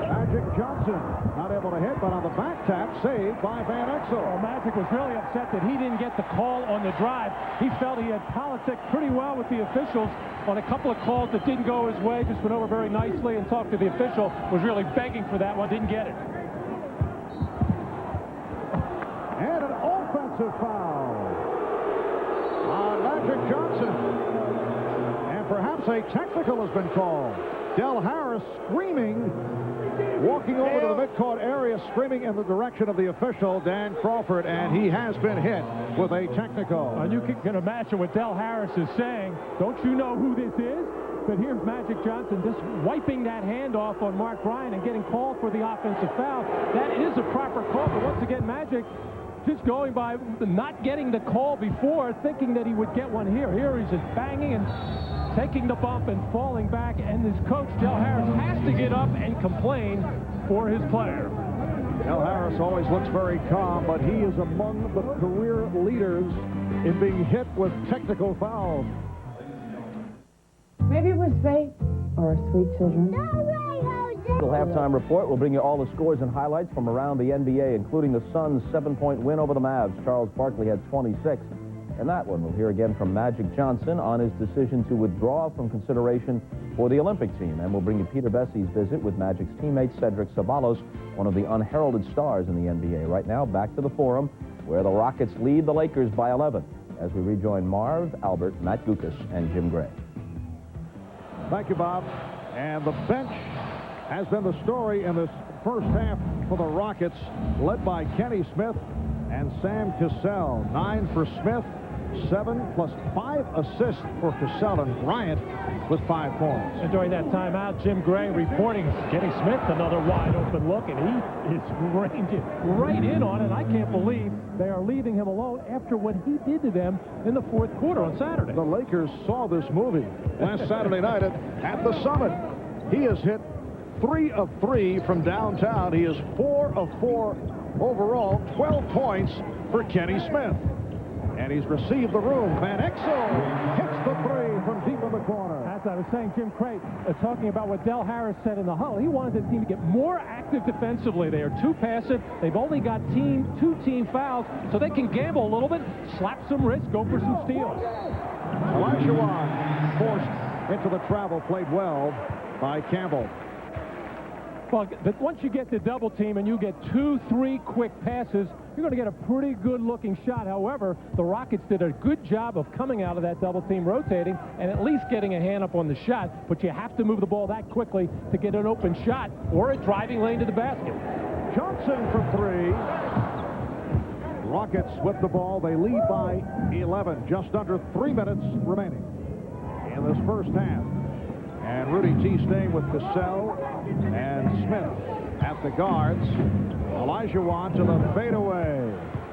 Magic Johnson not able to hit, but on the back tap, saved by Van Exel. Well, Magic was really upset that he didn't get the call on the drive. He felt he had politicked pretty well with the officials on a couple of calls that didn't go his way. Just went over very nicely and talked to the official. Was really begging for that one. Didn't get it. And an offensive foul on Magic Johnson. And perhaps a technical has been called. Del Harris screaming, walking over to the midcourt area, screaming in the direction of the official, Dan Crawford, and he has been hit with a technical. And you can imagine what Del Harris is saying. Don't you know who this is? But here's Magic Johnson just wiping that hand off on Mark Bryant and getting called for the offensive foul. That is a proper call, but once again, Magic just going by not getting the call before, thinking that he would get one here. Here he's just banging and taking the bump and falling back, and his coach, Del Harris, has to get up and complain for his player. Del Harris always looks very calm, but he is among the career leaders in being hit with technical fouls. Maybe it was fate or sweet children. The halftime report will bring you all the scores and highlights from around the NBA, including the Suns' 7-point win over the Mavs. Charles Barkley had 26. And that one, we'll hear again from Magic Johnson on his decision to withdraw from consideration for the Olympic team. And we'll bring you Peter Bessie's visit with Magic's teammate Cedric Ceballos, one of the unheralded stars in the NBA. Right now, back to the Forum, where the Rockets lead the Lakers by 11, as we rejoin Marv, Albert, Matt Gukas, and Jim Gray. Thank you, Bob. And the bench has been the story in this first half for the Rockets, led by Kenny Smith and Sam Cassell. 9 for Smith, 7 plus 5 assists for Cassell, and Bryant with 5 points. And during that timeout, Jim Gray reporting Kenny Smith another wide open look, and he is ranging right in on it. I can't believe they are leaving him alone after what he did to them in the fourth quarter on Saturday. The Lakers saw this movie last Saturday night at the Summit. He has hit 3 of 3 from downtown. He is 4 of 4 overall, 12 points for Kenny Smith. And he's received the room. Van Exel hits the 3 from deep in the corner. As I was saying, Jim Craig talking about what Del Harris said in the huddle. He wanted the team to get more active defensively. They are too passive. They've only got 2 team fouls, so they can gamble a little bit, slap some wrists, go for some steals. Olajuwon forced into the travel, played well by Campbell. Well, but once you get the double team and you get 2-3 quick passes, you're going to get a pretty good-looking shot. However, the Rockets did a good job of coming out of that double team, rotating, and at least getting a hand up on the shot. But you have to move the ball that quickly to get an open shot or a driving lane to the basket. Johnson for 3. Rockets with the ball. They lead by 11. Just under 3 minutes remaining in this first half. And Rudy T staying with Cassell and Smith at the guards. Olajuwon to the fadeaway.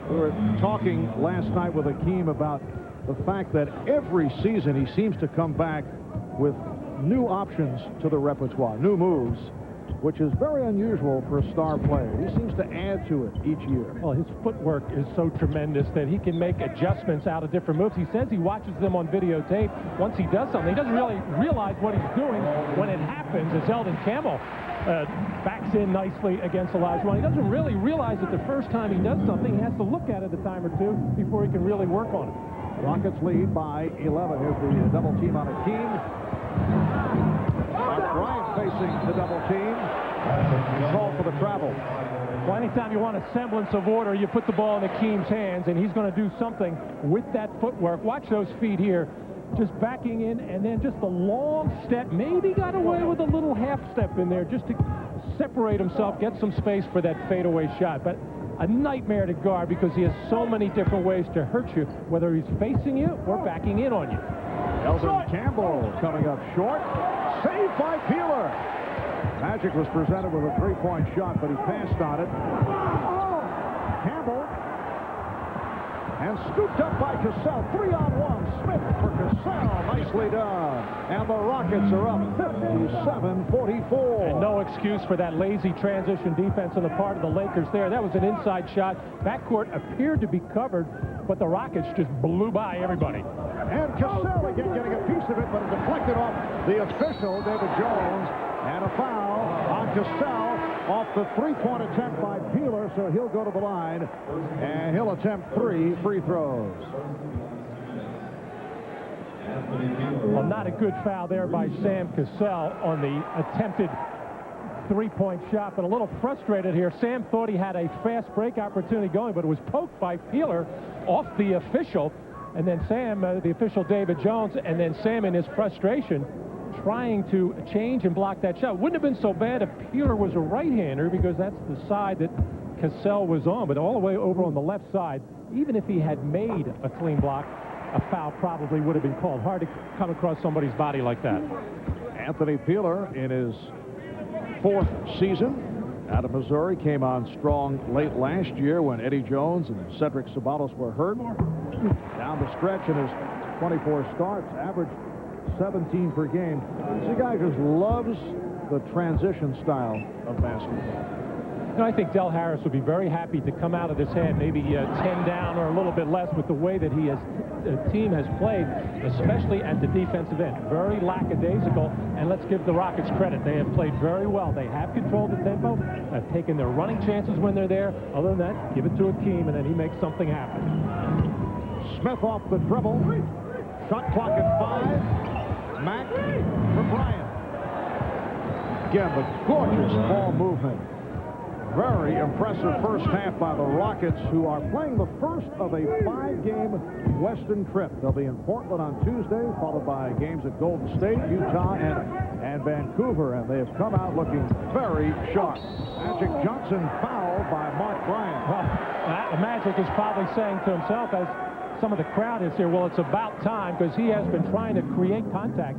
We were talking last night with Hakeem about the fact that every season he seems to come back with new options to the repertoire, new moves, which is very unusual for a star player. He seems to add to it each year. Well, his footwork is so tremendous that he can make adjustments out of different moves. He says he watches them on videotape. Once he does something, he doesn't really realize what he's doing when it happens. As Eldon Campbell backs in nicely against Olajuwon, he doesn't really realize that the first time he does something, he has to look at it a time or two before he can really work on it. Rockets lead by 11. Here's the double team on Hakeem. Bryant facing the double team. Call for the travel. Well, anytime you want a semblance of order, you put the ball in Hakeem's hands, and he's going to do something with that footwork. Watch those feet here. Just backing in, and then just a long step. Maybe got away with a little half step in there just to separate himself, get some space for that fadeaway shot. But a nightmare to guard because he has so many different ways to hurt you, whether he's facing you or backing in on you. Eldon Campbell coming up short. Saved by Peeler. Magic was presented with a 3-point shot, but he passed on it. Campbell. And scooped up by Cassell. 3-on-1. Smith for Cassell. Nicely done. And the Rockets are up 57-44. And no excuse for that lazy transition defense on the part of the Lakers there. That was an inside shot. Backcourt appeared to be covered, but the Rockets just blew by everybody. And Cassell again getting a piece of it, but it deflected off the official, David Jones. And a foul on Cassell off the 3-point attempt by Peeler, so he'll go to the line, and he'll attempt 3 free throws. Well, not a good foul there by Sam Cassell on the attempted 3-point shot, but a little frustrated here. Sam thought he had a fast break opportunity going, but it was poked by Peeler off the official, and then Sam, the official David Jones, and then Sam in his frustration trying to change and block that shot. Wouldn't have been so bad if Peeler was a right-hander, because that's the side that Cassell was on, but all the way over on the left side, even if he had made a clean block, a foul probably would have been called. Hard to come across somebody's body like that. Anthony Peeler, in his 4th season out of Missouri, came on strong late last year when Eddie Jones and Cedric Ceballos were hurt. Down the stretch in his 24 starts, averaged 17 per game. This guy just loves the transition style of basketball. And I think Del Harris would be very happy to come out of this head, maybe 10 down or a little bit less, with the way that the team has played, especially at the defensive end. Very lackadaisical, and let's give the Rockets credit. They have played very well. They have controlled the tempo, have taken their running chances when they're there. Other than that, give it to Hakeem, and then he makes something happen. Smith off the dribble. Shot clock at 5. Mack for Bryant. Again, the gorgeous ball movement. Very impressive first half by the Rockets, who are playing the first of a 5-game Western trip. They'll be in Portland on Tuesday, followed by games at Golden State, Utah, and Vancouver. And they have come out looking very sharp. Magic Johnson fouled by Mark Bryant. Well, Magic is probably saying to himself, as some of the crowd is here, well, it's about time, because he has been trying to create contact.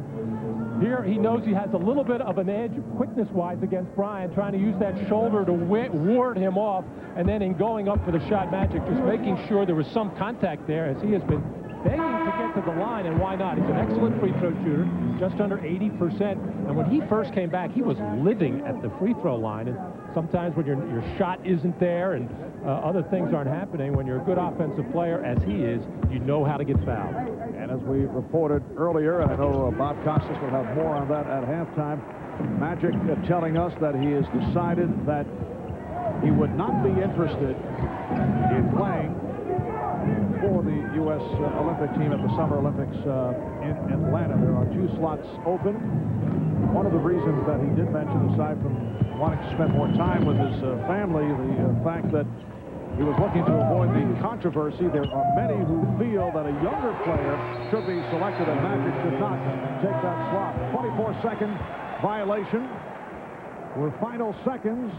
Here, he knows he has a little bit of an edge, quickness-wise, against Bryant, trying to use that shoulder to ward him off, and then in going up for the shot, Magic just making sure there was some contact there, as he has been begging to get to the line, and why not? He's an excellent free throw shooter, just under 80%, and when he first came back, he was living at the free throw line, and sometimes when your shot isn't there and other things aren't happening, when you're a good offensive player, as he is, you know how to get fouled. And as we reported earlier, and I know Bob Costas will have more on that at halftime, Magic telling us that he has decided that he would not be interested in playing for the U.S. Olympic team at the Summer Olympics in Atlanta. There are 2 slots open. One of the reasons that he did mention, aside from wanting to spend more time with his family, the fact that he was looking to avoid the controversy. There are many who feel that a younger player should be selected, and Magic should not take that slot. 24-second violation. We're final seconds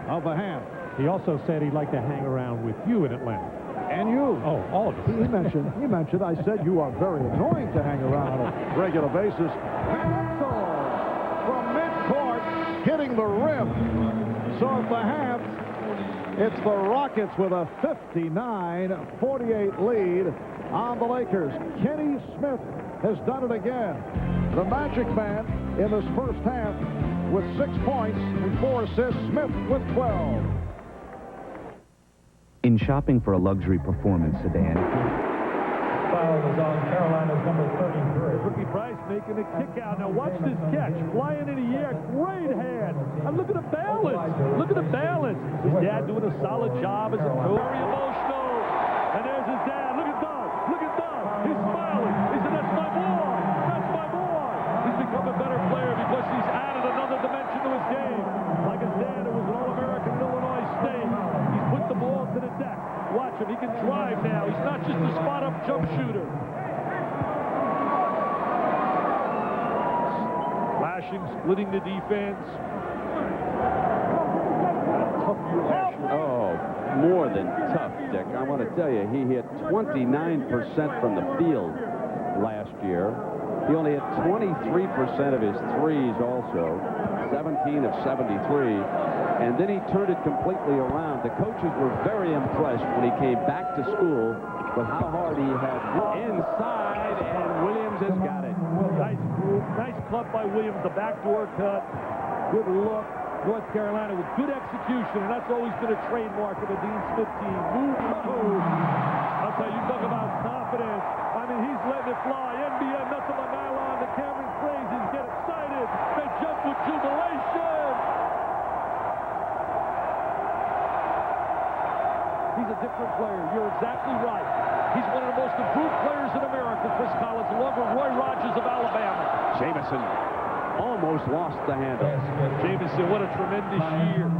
of the half. He also said he'd like to hang around with you in Atlanta. And you. Oh, all of us. He mentioned, I said you are very annoying to hang around on a regular basis. Exel from midcourt hitting the rim. So at the half, it's the Rockets with a 59-48 lead on the Lakers. Kenny Smith has done it again. The Magic Man in this first half with 6 points and 4 assists. Smith with 12. In shopping for a luxury performance sedan, Foul is on Carolina's number 33. Ricky Price making a kick out. Now watch this catch. Flying in the air. Great hand. And look at the balance. Look at the balance. His dad doing a solid job as a coach. Very emotional. And there's his dad. Look at Doug. Look at Doug. He's smiling. He said, that's my boy. That's my boy. He's become a better player because he's added another dimension to his game. Like his dad, who was an All-American in Illinois State. He's put the ball to the deck. Watch him. He can drive now. He's not just a spot-up jump shooter. Flashing, splitting the defense. Tough year last year. Oh, more than tough, Dick. I want to tell you, he hit 29% from the field last year. He only hit 23% of his threes also, 17 of 73. And then he turned it completely around. The coaches were very impressed when he came back to school with how hard he had inside, and Williams has got it. Nice club by Williams, the backdoor cut. Good look. North Carolina with good execution, and that's always been a trademark of the Dean Smith team. Move. That's how you talk about confidence. I mean, he's letting it fly. NBA, nothing but nylon. The Cameron phrases get excited. They jump with jubilation. He's a different player. You're exactly right. He's one of the most improved players in America, Chris Collins, along with Roy Rogers of Alabama. Jamison almost lost the handle. Jamison, what a tremendous year.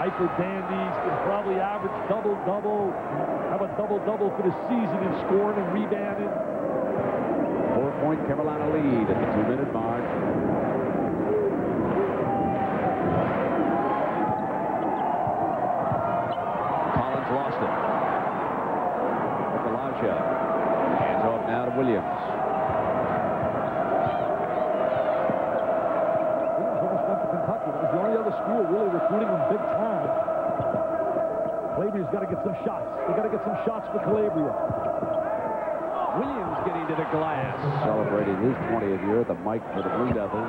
Diaper dandies can probably average double-double. Have a double-double for the season in scoring and rebounding. 4 7-point Carolina lead at the 2-minute mark. Collins lost it. Olajuwon hands off now to Williams. The only other school really recruiting him big time. Calabria's got to get some shots. They got to get some shots for Calabria. Williams getting to the glass. Celebrating his 20th year at the mic for the Blue Devils.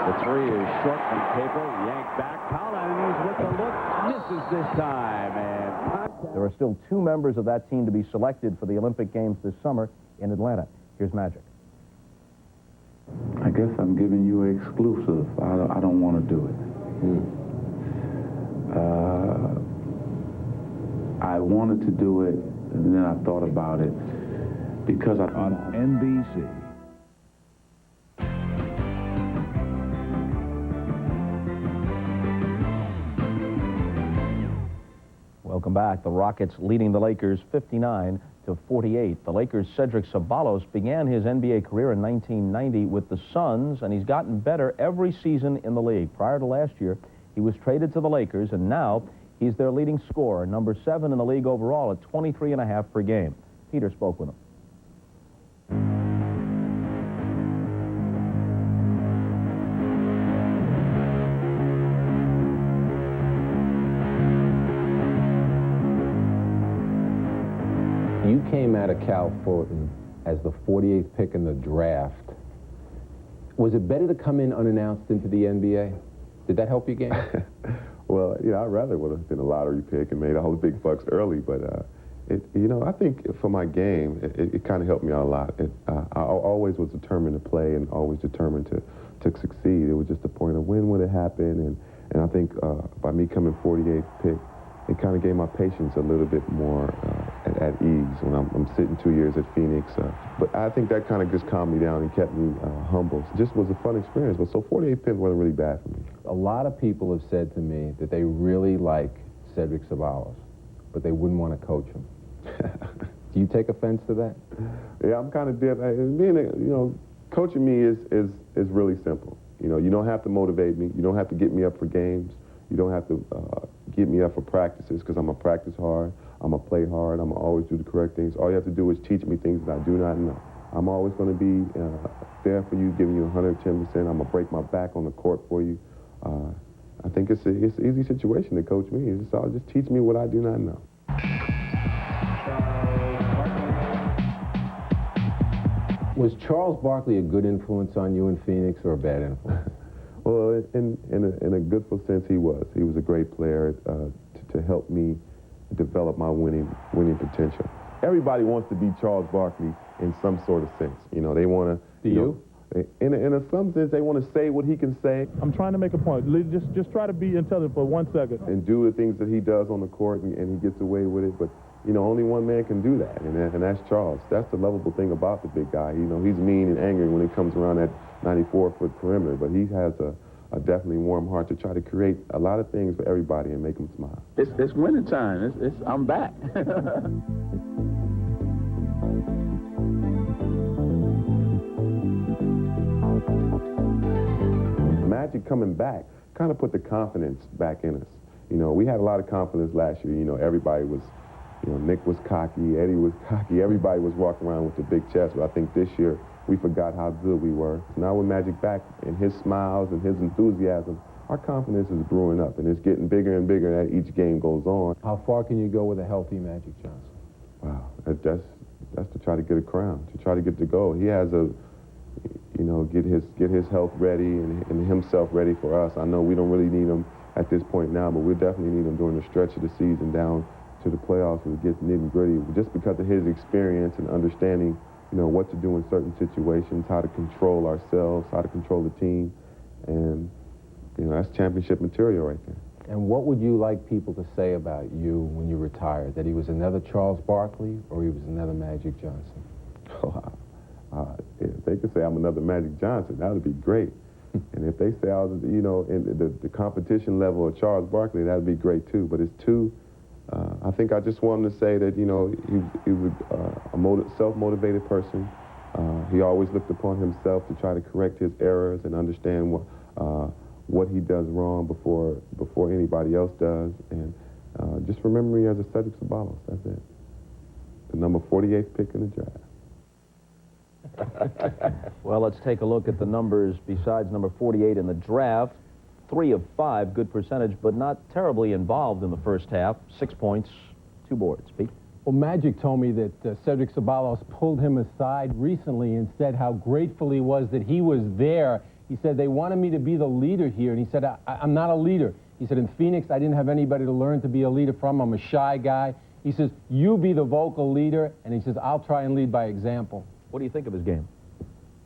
The three is short from Capel. Yanked back. Collins with the look. Misses this time. And there are still 2 members of that team to be selected for the Olympic Games this summer in Atlanta. Here's Magic. I guess I'm giving you an exclusive. I don't want to do it. I wanted to do it, and then I thought about it because on NBC. Welcome back. The Rockets leading the Lakers 59-48. The Lakers' Cedric Ceballos began his NBA career in 1990 with the Suns, and he's gotten better every season in the league. Prior to last year, he was traded to the Lakers, and now he's their leading scorer, number 7 in the league overall at 23.5 per game. Peter spoke with him. You came out of Cal Fulton as the 48th pick in the draft. Was it better to come in unannounced into the NBA? Did that help your game? Well, you know, I'd rather would have been a lottery pick and made all the big bucks early, but you know, I think for my game, it kind of helped me out a lot. I always was determined to play and always determined to succeed. It was just a point of when would it happen, and I think by me coming 48th pick, it kind of gave my patience a little bit more at ease when I'm sitting 2 years at Phoenix. But I think that kind of just calmed me down and kept me humble. It just was a fun experience. But so 48 pick wasn't really bad for me. A lot of people have said to me that they really like Cedric Ceballos, but they wouldn't want to coach him. Do you take offense to that? Yeah, I'm kind of different. You know, coaching me is really simple. You know, you don't have to motivate me. You don't have to get me up for games. You don't have to get me up for practices because I'm going to practice hard. I'm going to play hard. I'm going to always do the correct things. All you have to do is teach me things that I do not know. I'm always going to be there for you, giving you 110%. I'm going to break my back on the court for you. I think it's an easy situation to coach me. It's all just teach me what I do not know. Was Charles Barkley a good influence on you in Phoenix or a bad influence? Well, in a good sense, he was. He was a great player to help me develop my winning potential. Everybody wants to be Charles Barkley in some sort of sense. You know, they want to. Do you? In some sense, they want to say what he can say. I'm trying to make a point. Just try to be intelligent for 1 second. And do the things that he does on the court, and he gets away with it. But, you know, only one man can do that, and that's Charles. That's the lovable thing about the big guy. You know, he's mean and angry when he comes around that 94-foot perimeter, but he has a definitely warm heart to try to create a lot of things for everybody and make them smile. It's winning time. I'm back. Magic coming back kind of put the confidence back in us. You know, we had a lot of confidence last year. You know, everybody was, you know, Nick was cocky, Eddie was cocky, everybody was walking around with the big chest. But I think this year we forgot how good we were. Now with Magic back and his smiles and his enthusiasm, our confidence is brewing up, and it's getting bigger and bigger as each game goes on. How far can you go with a healthy Magic Johnson? Wow, that's to try to get a crown, to try to get the goal. He has a, you know, get his health ready and himself ready for us. I know we don't really need him at this point now, but we definitely need him during the stretch of the season down to the playoffs when it gets nitty-gritty, just because of his experience and understanding, you know, what to do in certain situations, how to control ourselves, how to control the team, and, you know, that's championship material right there. And what would you like people to say about you when you retired? That he was another Charles Barkley or he was another Magic Johnson? If they could say I'm another Magic Johnson, that would be great. And if they say I was, you know, in the competition level of Charles Barkley, that would be great too. But it's too, I think I just want him to say that, you know, he was a self-motivated person, He always looked upon himself to try to correct his errors and understand what he does wrong before anybody else does. And just remember me as a Cedric Ceballos. That's it. The number 48th pick in the draft. Well, let's take a look at the numbers besides number 48 in the draft. 3 of 5, good percentage, but not terribly involved in the first half. 6 points, 2 boards. Pete? Well, Magic told me that Cedric Ceballos pulled him aside recently and said how grateful he was that he was there. He said, they wanted me to be the leader here, and he said, I'm not a leader. He said, in Phoenix, I didn't have anybody to learn to be a leader from. I'm a shy guy. He says, you be the vocal leader, and he says, I'll try and lead by example. What do you think of his game?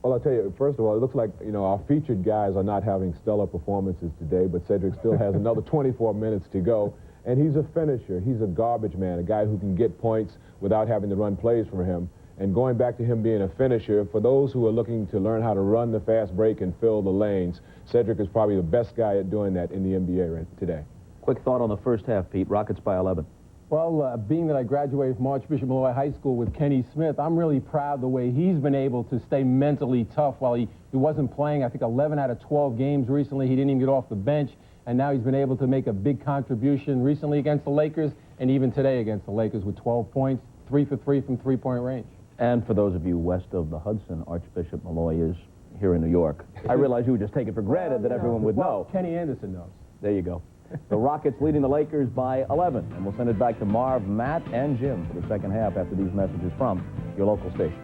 Well, I'll tell you, first of all, it looks like, our featured guys are not having stellar performances today, but Cedric still has another 24 minutes to go. And he's a finisher. He's a garbage man, a guy who can get points without having to run plays for him. And going back to him being a finisher, for those who are looking to learn how to run the fast break and fill the lanes, Cedric is probably the best guy at doing that in the NBA today. Quick thought on the first half, Pete. Rockets by 11. Well, being that I graduated from Archbishop Malloy High School with Kenny Smith, I'm really proud the way he's been able to stay mentally tough while he wasn't playing. I think 11 out of 12 games recently. He didn't even get off the bench, and now he's been able to make a big contribution recently against the Lakers and even today against the Lakers with 12 points, 3 for 3 from three-point range. And for those of you west of the Hudson, Archbishop Malloy is here in New York. I realize you would just take it for granted that everyone would know. Kenny Anderson knows. There you go. The Rockets leading the Lakers by 11. And we'll send it back to Marv, Matt, and Jim for the second half after these messages from your local station.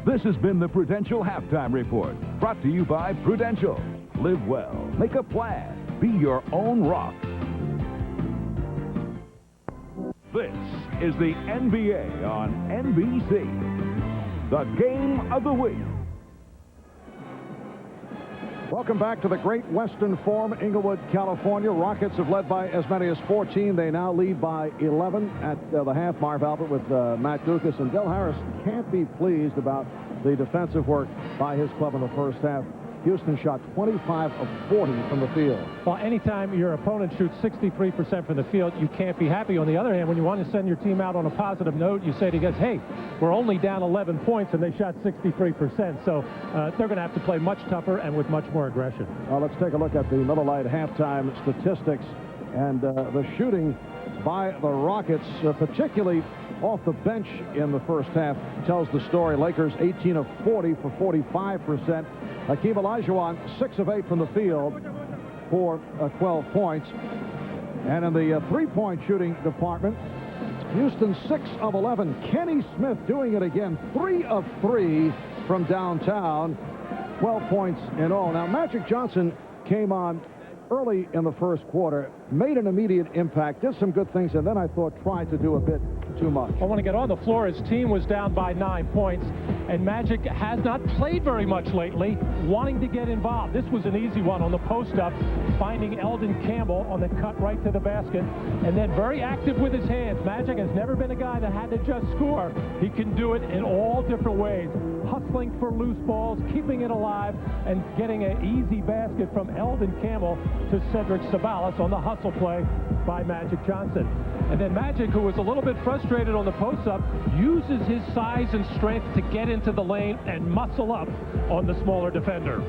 This has been the Prudential Halftime Report, brought to you by Prudential. Live well, make a plan, be your own rock. This is the NBA on NBC. The Game of the Week. Welcome back to the Great Western Forum, Inglewood, California. Rockets have led by as many as 14. They now lead by 11 at the half. Marv Albert with Matt Dukas. And Del Harris can't be pleased about the defensive work by his club in the first half. Houston shot 25 of 40 from the field. Well, anytime your opponent shoots 63% from the field, you can't be happy. On the other hand, when you want to send your team out on a positive note, you say to guys, hey, we're only down 11 points, and they shot 63%. So they're going to have to play much tougher and with much more aggression. Let's take a look at the Miller Lite halftime statistics. And the shooting by the Rockets, particularly off the bench in the first half, tells the story. Lakers 18 of 40 for 45%. Hakeem Olajuwon 6 of 8 from the field for 12 points. And in the three-point shooting department, Houston 6 of 11. Kenny Smith doing it again, 3 of 3 from downtown, 12 points in all. Now, Magic Johnson came on early in the first quarter, made an immediate impact, did some good things, and then I thought tried to do a bit too much. Well, when he got on the floor, his team was down by 9 points, and Magic has not played very much lately, wanting to get involved. This was an easy one on the post-up, finding Eldon Campbell on the cut right to the basket, and then very active with his hands. Magic has never been a guy that had to just score. He can do it in all different ways, hustling for loose balls, keeping it alive, and getting an easy basket from Eldon Campbell to Cedric Ceballos on the hustle play by Magic Johnson. And then Magic, who was a little bit frustrated on the post-up, uses his size and strength to get into the lane and muscle up on the smaller defender.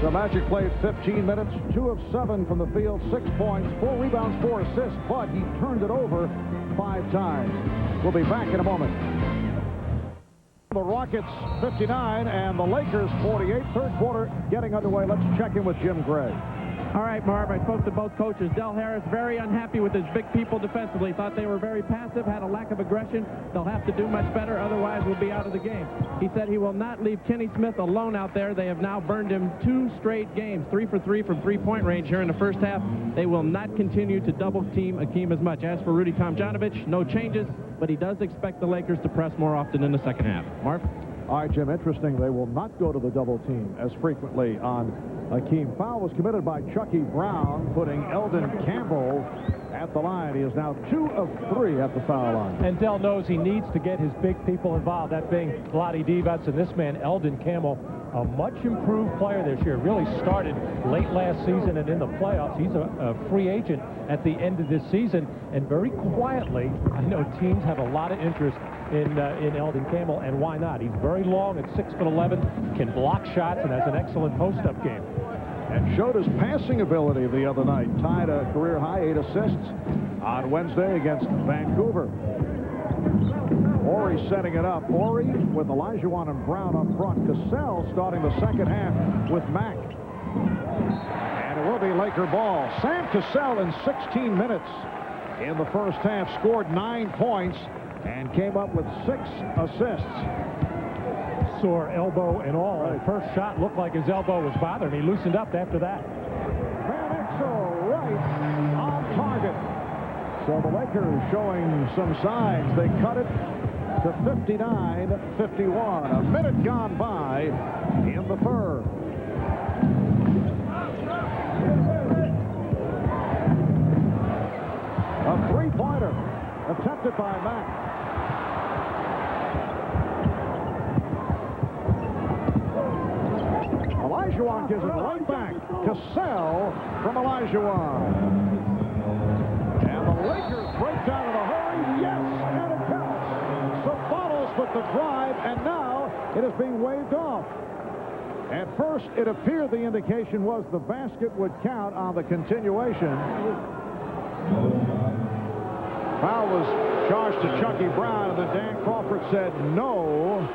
So Magic played 15 minutes, 2 of 7 from the field, 6 points, 4 rebounds, 4 assists, but he turned it over 5 times. We'll be back in a moment. The Rockets 59 and the Lakers 48. Third quarter getting underway. Let's check in with Jim Gray. All right, Marv, I spoke to both coaches. Del Harris very unhappy with his big people defensively. Thought they were very passive, had a lack of aggression. They'll have to do much better, otherwise we'll be out of the game. He said he will not leave Kenny Smith alone out there. They have now burned him 2 straight games, 3 for 3 from three-point range here in the first half. They will not continue to double-team Hakeem as much. As for Rudy Tomjanovich, no changes, but he does expect the Lakers to press more often in the second half. Marv? All right, Jim, interesting. They will not go to the double team as frequently on Hakeem. Foul was committed by Chucky Brown, putting Eldon Campbell at the line. He is now 2 of 3 at the foul line. And Del knows he needs to get his big people involved, that being Vlade Divac and this man, Eldon Campbell, a much improved player this year. Really started late last season and in the playoffs. He's a free agent at the end of this season. And very quietly, I know teams have a lot of interest in Eldon Campbell, and why not? He's very long at 6'11", can block shots, and has an excellent post-up game. And showed his passing ability the other night. Tied a career high 8 assists on Wednesday against Vancouver. Horry setting it up. Horry with Olajuwon and Brown up front. Cassell starting the second half with Mack. And it will be Laker ball. Sam Cassell in 16 minutes in the first half scored 9 points and came up with 6 assists. Sore elbow and all. Right. The first shot looked like his elbow was bothering. He loosened up after that. Van Exel right on target. So the Lakers showing some signs. They cut it to 59-51. A minute gone by in the third. A three-pointer attempted by Mack. Olajuwon gives it right back. Cassell from Olajuwon. And the Lakers break down in a hurry. Yes, and it counts. Sabalos with the drive, and now it is being waved off. At first, it appeared the indication was the basket would count on the continuation. Foul was charged to Chucky Brown, and then Dan Crawford said no.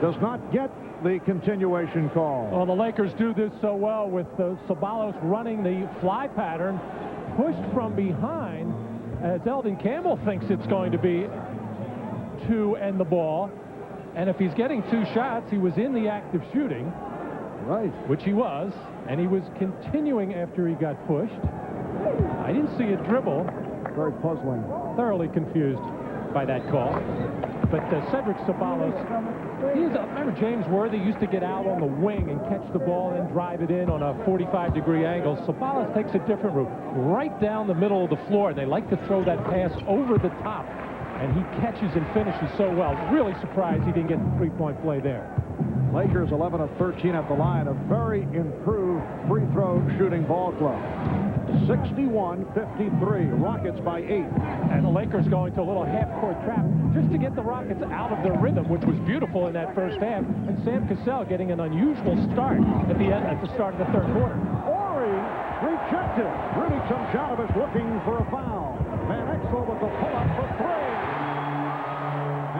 Does not get the continuation call. Well, the Lakers do this so well with Sabalos running the fly pattern, pushed from behind, as Eldon Campbell thinks it's going to be to end the ball. And if he's getting 2 shots, he was in the act of shooting. Right. Which he was, and he was continuing after he got pushed. I didn't see a dribble. Very puzzling. Thoroughly confused by that call. But Cedric Sabalos, remember James Worthy used to get out on the wing and catch the ball and drive it in on a 45-degree angle. Sabalos takes a different route, right down the middle of the floor, and they like to throw that pass over the top. And he catches and finishes so well. Really surprised he didn't get the three-point play there. Lakers 11 of 13 at the line. A very improved free throw shooting ball club. 61-53. Rockets by 8. And the Lakers going to a little half-court trap just to get the Rockets out of their rhythm, which was beautiful in that first half. And Sam Cassell getting an unusual start at the start of the third quarter. Horry rejected. Rudy Tomjanovich looking for a foul. Van Exel with the pull-up for 3.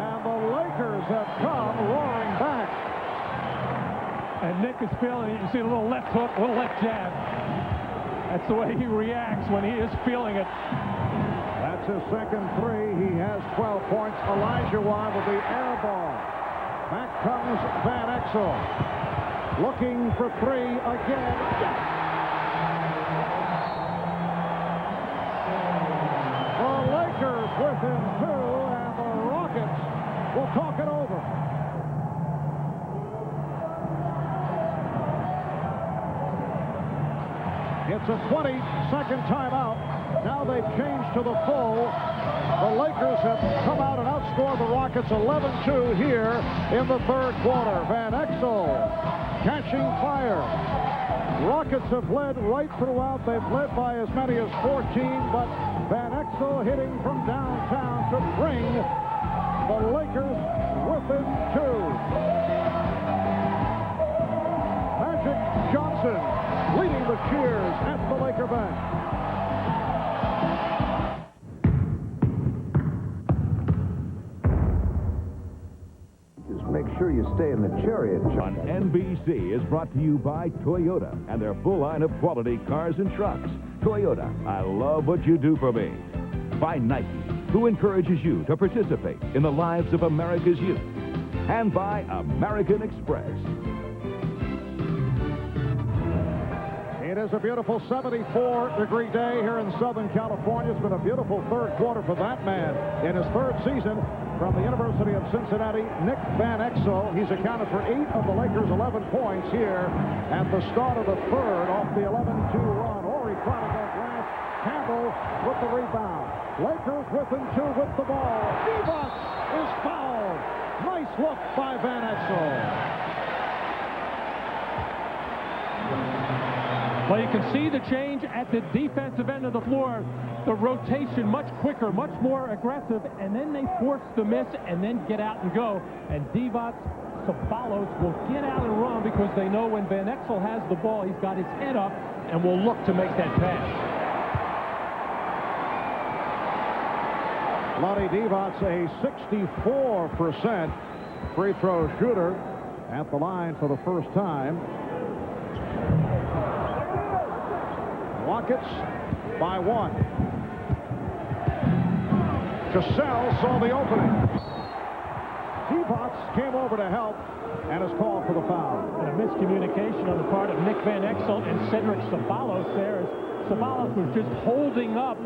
And the Lakers have come roaring back. And Nick is feeling it. You see a little left hook, a little left jab. That's the way he reacts when he is feeling it. That's his second 3. He has 12 points. Olajuwon with the air ball. Back comes Van Exel. Looking for 3 again. Yes! The Lakers within 2, and the Rockets will talk it over. It's a 20-second timeout. Now they've changed to the full. The Lakers have come out and outscored the Rockets 11-2 here in the third quarter. Van Exel catching fire. Rockets have led right throughout. They've led by as many as 14, but Van Exel hitting from downtown to bring the Lakers within 2. Magic Johnson leading the cheers at the Laker bench. Just make sure you stay in the chariot. On NBC is brought to you by Toyota and their full line of quality cars and trucks. Toyota, I love what you do for me. By Nike, who encourages you to participate in the lives of America's youth. And by American Express. It is a beautiful 74-degree day here in Southern California. It's been a beautiful third quarter for that man in his third season from the University of Cincinnati, Nick Van Exel. He's accounted for 8 of the Lakers' 11 points here at the start of the third off the 11-2 run. Horry trying to go glass. Campbell with the rebound. Lakers within 2 with the ball. Divac is fouled. Nice look by Van Exel. Well, you can see the change at the defensive end of the floor. The rotation much quicker, much more aggressive, and then they force the miss and then get out and go. And Divac Sabalos will get out and run because they know when Van Exel has the ball, he's got his head up and will look to make that pass. Vlade Divac, a 64% free throw shooter at the line for the first time. Rockets by 1. Cassell saw the opening. Divac came over to help and is called for the foul. And a miscommunication on the part of Nick Van Exel and Cedric Sabalos there, as Sabalos was just holding up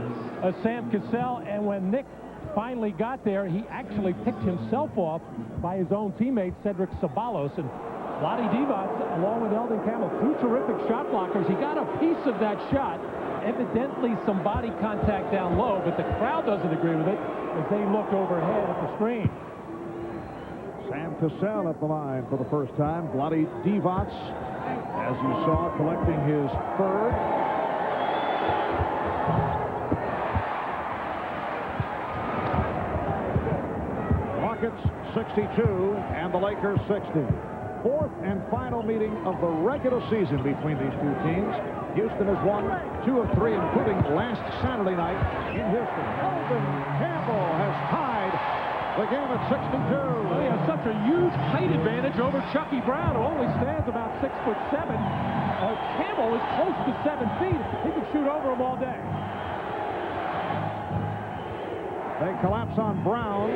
Sam Cassell, and when Nick finally got there, he actually picked himself off by his own teammate Cedric Sabalos. And Vlade Divac, along with Eldon Campbell, 2 terrific shot blockers. He got a piece of that shot. Evidently some body contact down low, but the crowd doesn't agree with it as they look overhead at the screen. Sam Cassell at the line for the first time. Vlade Divac, as you saw, collecting his third. Rockets 62 and the Lakers 60. Fourth and final meeting of the regular season between these two teams. Houston has won 2 of 3, including last Saturday night in Houston. Eldon Campbell has tied the game at 62. Well, he has such a huge height advantage over Chucky Brown, who only stands about 6'7". Campbell is close to 7 feet. He could shoot over him all day. They collapse on Brown.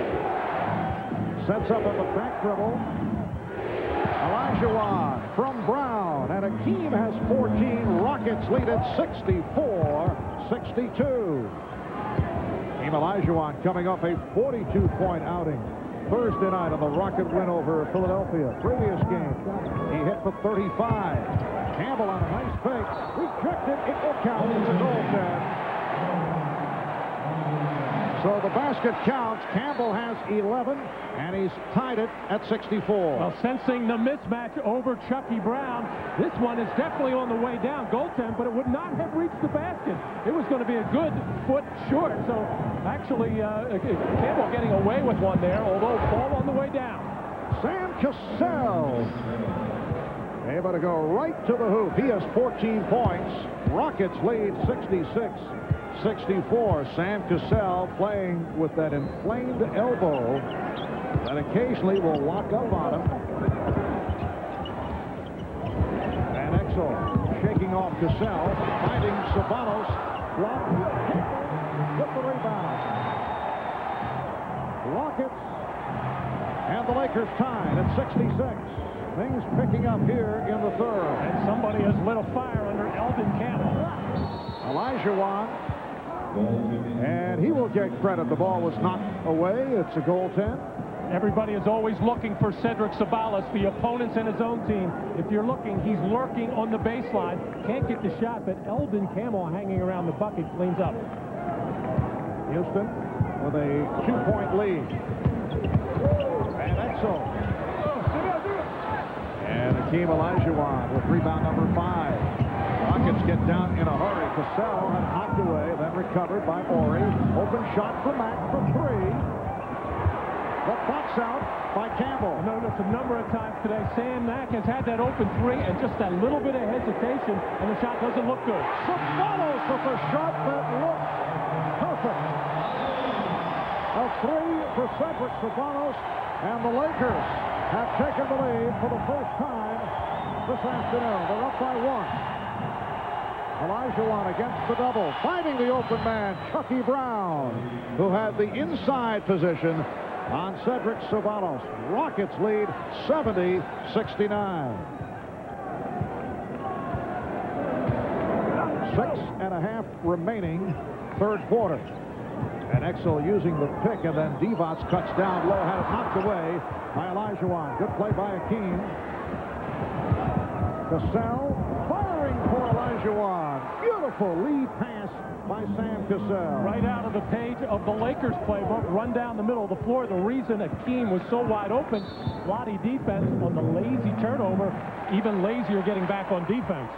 Sets up at the back dribble. Olajuwon from Brown, and Hakeem has 14. Rockets lead at 64-62. Hakeem Olajuwon coming off a 42-point outing Thursday night on the Rocket win over Philadelphia. Previous game, he hit for 35. Campbell on a nice fake. Rejected. It will count. It's a goal then. So the basket counts. Campbell has 11, and he's tied it at 64. Well, sensing the mismatch over Chucky Brown, this one is definitely on the way down. Goaltend, but it would not have reached the basket. It was going to be a good foot short. So actually, Campbell getting away with one there, although ball on the way down. Sam Cassell able to go right to the hoop. He has 14 points. Rockets lead 66-64. Sam Cassell playing with that inflamed elbow that occasionally will lock up on him. And Exel shaking off Cassell, finding Sabalos, blocked, with the rebound. Rockets and the Lakers tied at 66. Things picking up here in the third. And somebody has lit a fire under Eldon Campbell. Olajuwon. And he will get credit. The ball was knocked away. It's a goaltend. Everybody is always looking for Cedric Sabalos, the opponents in his own team. If you're looking, he's lurking on the baseline. Can't get the shot, but Eldon Campbell hanging around the bucket cleans up. Houston with a 2-point lead. And Exel. And Hakeem Olajuwon with rebound number 5. Rockets get down in a hurry. Cassell had knocked away, then recovered by Ori. Open shot for Mack for 3. The box out by Campbell. I noticed a number of times today, Sam Mack has had that open 3 and just that little bit of hesitation, and the shot doesn't look good. Sabalos with a shot that looks perfect. A 3 for Cedric Sabalos, and the Lakers have taken the lead for the first time this afternoon. They're up by 1. Olajuwon against the double, finding the open man, Chucky Brown, who had the inside position on Cedric Sabalos. Rockets lead 70-69. 6.5 remaining, third quarter. And Exel using the pick, and then Divac cuts down low, had it knocked away by Olajuwon. Good play by Hakeem. Cassell firing for Olajuwon. Beautiful lead pass by Sam Cassell. Right out of the page of the Lakers playbook, run down the middle of the floor. The reason Hakeem was so wide open, Vlade defense on the lazy turnover, even lazier getting back on defense.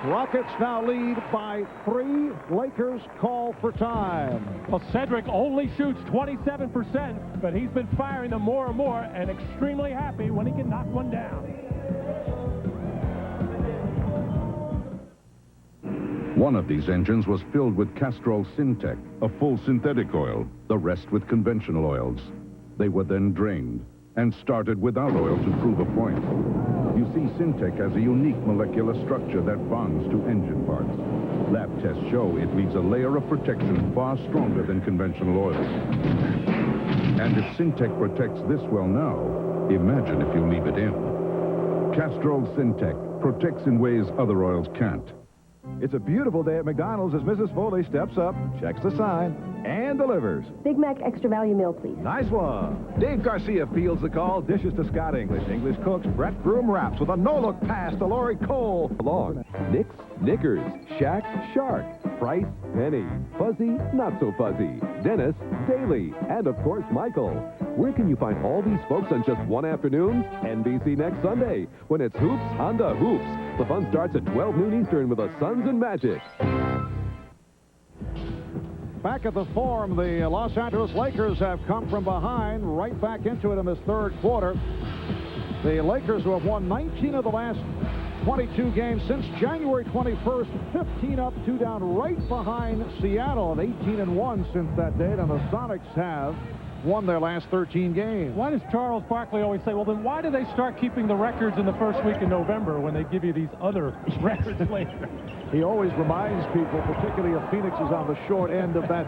Rockets now lead by 3. Lakers call for time. Well, Cedric only shoots 27%, but he's been firing them more and more and extremely happy when he can knock one down. One of these engines was filled with Castrol Syntec, a full synthetic oil, the rest with conventional oils. They were then drained and started without oil to prove a point. You see, Syntec has a unique molecular structure that bonds to engine parts. Lab tests show it leaves a layer of protection far stronger than conventional oils. And if Syntec protects this well now, imagine if you leave it in. Castrol Syntec protects in ways other oils can't. It's a beautiful day at McDonald's as Mrs. Foley steps up, checks the sign, and delivers. Big Mac extra value meal, please. Nice one. Dave Garcia fields the call, dishes to Scott English. English cooks, Brett Groom wraps with a no-look pass to Lori Cole. Along, Knicks, Knickers, Shaq, Shark, Price, Penny, Fuzzy, Not So Fuzzy, Dennis, Daly, and of course Michael. Where can you find all these folks on just one afternoon? NBC next Sunday, when it's Hoops, Honda Hoops. The fun starts at 12 noon Eastern with the Suns and Magic. Back at the Forum, the Los Angeles Lakers have come from behind, right back into it in this third quarter. The Lakers, who have won 19 of the last 22 games since January 21st, 15 up, 2 down, right behind Seattle, and 18-1 since that date, and the Sonics have won their last 13 games. Why does Charles Barkley always say, well, then why do they start keeping the records in the first week in November when they give you these other records later? He always reminds people, particularly if Phoenix is on the short end of that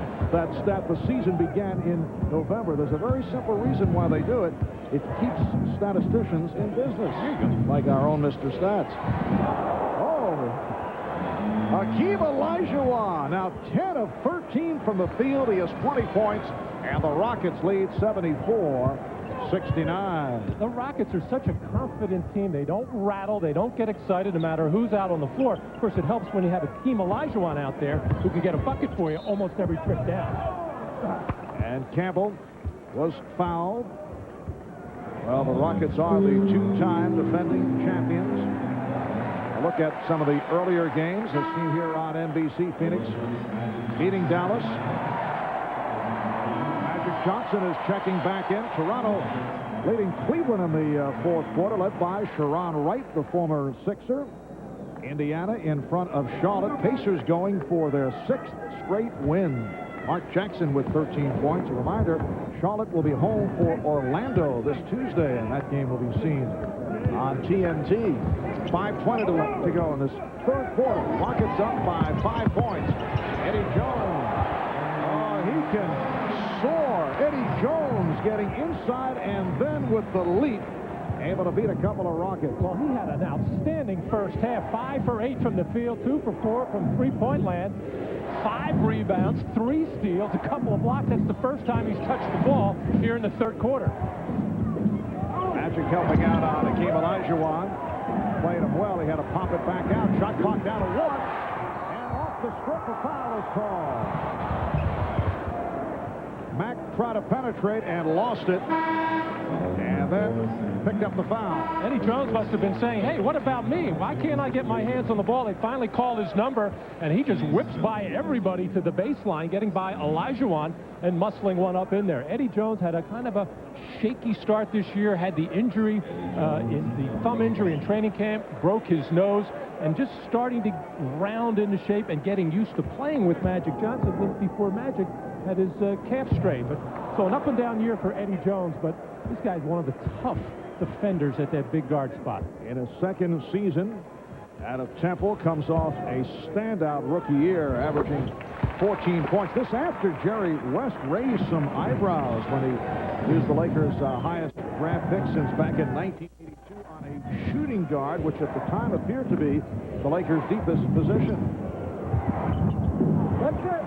stat. The season began in November. There's a very simple reason why they do it. It keeps statisticians in business, like our own Mr. Stats. Hakeem Olajuwon, now 10 of 13 from the field. He has 20 points, and the Rockets lead 74-69. The Rockets are such a confident team. They don't rattle. They don't get excited no matter who's out on the floor. Of course, it helps when you have Hakeem Olajuwon out there who can get a bucket for you almost every trip down. And Campbell was fouled. Well, the Rockets are the two-time defending champions. A look at some of the earlier games as seen here on NBC. Phoenix beating Dallas. Magic Johnson is checking back in. Toronto leading Cleveland in the fourth quarter, led by Sharon Wright, the former Sixer. Indiana in front of Charlotte. Pacers going for their 6th straight win. Mark Jackson with 13 points. A reminder, Charlotte will be home for Orlando this Tuesday, and that game will be seen on TNT. 5:20 to go in this third quarter. Rockets up by 5 points. Eddie Jones. He can soar. Eddie Jones getting inside and then with the leap, able to beat a couple of Rockets. Well, he had an outstanding first half. 5 for 8 from the field, 2 for 4 from three-point land. 5 rebounds, 3 steals, a couple of blocks. That's the first time he's touched the ball here in the third quarter. Magic helping out on Hakeem Olajuwon. Played him well. He had to pop it back out. Shot clock down to 1. And off the strip, a foul is called. Mack tried to penetrate and lost it. And then picked up the foul. Eddie Jones must have been saying, hey, what about me? Why can't I get my hands on the ball? They finally called his number, and he just whips by everybody to the baseline, getting by Olajuwon and muscling one up in there. Eddie Jones had a kind of a shaky start this year, had the injury, in the thumb injury in training camp, broke his nose, and just starting to round into shape and getting used to playing with Magic Johnson before Magic had his calf strain. But so an up and down year for Eddie Jones, but this guy's one of the tough defenders at that big guard spot. In his second season out of Temple, comes off a standout rookie year, averaging 14 points. This after Jerry West raised some eyebrows when he used the Lakers' highest draft pick since back in 1982 on a shooting guard, which at the time appeared to be the Lakers' deepest position. That's it.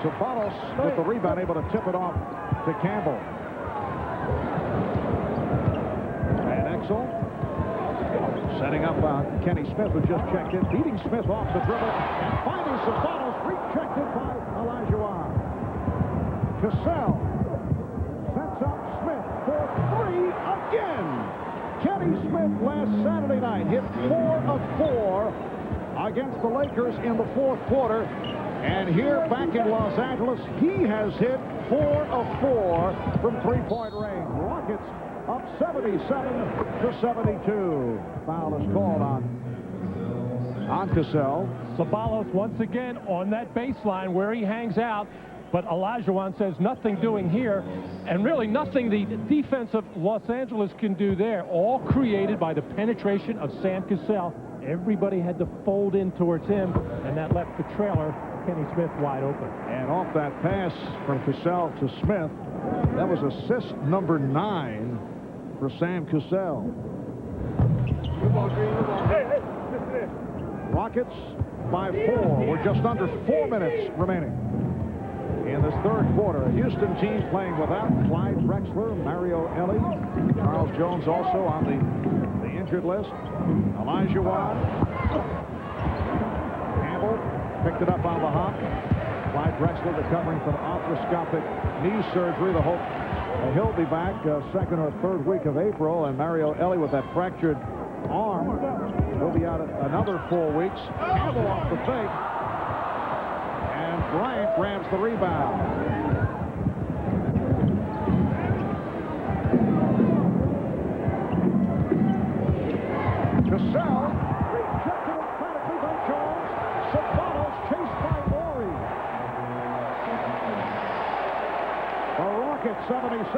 Sabanos with the rebound, able to tip it off to Campbell. And Exel setting up Kenny Smith, who just checked in, beating Smith off the dribble, and finding Sabanos, rejected by Olajuwon. Cassell sets up Smith for 3 again. Kenny Smith last Saturday night hit 4 of 4 against the Lakers in the fourth quarter. And here back in Los Angeles, he has hit 4 of 4 from three-point range. Rockets up 77-72. Foul is called on Cassell. Ceballos once again on that baseline where he hangs out. But Olajuwon says nothing doing here, and really nothing the defense of Los Angeles can do there. All created by the penetration of Sam Cassell. Everybody had to fold in towards him, and that left the trailer, Kenny Smith, wide open. And off that pass from Cassell to Smith, that was assist number 9 for Sam Cassell. Rockets by 4. We're just under 4 minutes remaining in this third quarter. Houston team playing without Clyde Drexler, Mario Elie, Charles Jones also on the injured list. Olajuwon. Campbell picked it up on the hop. Clyde Drexler recovering from arthroscopic knee surgery. The hope he'll be back second or third week of April. And Mario Elie with that fractured arm will be out another 4 weeks. Campbell off the fake. Bryant grabs the rebound. Cassell rejected emphatically by Jones. Ceballos chased by Morey. The Rockets 77.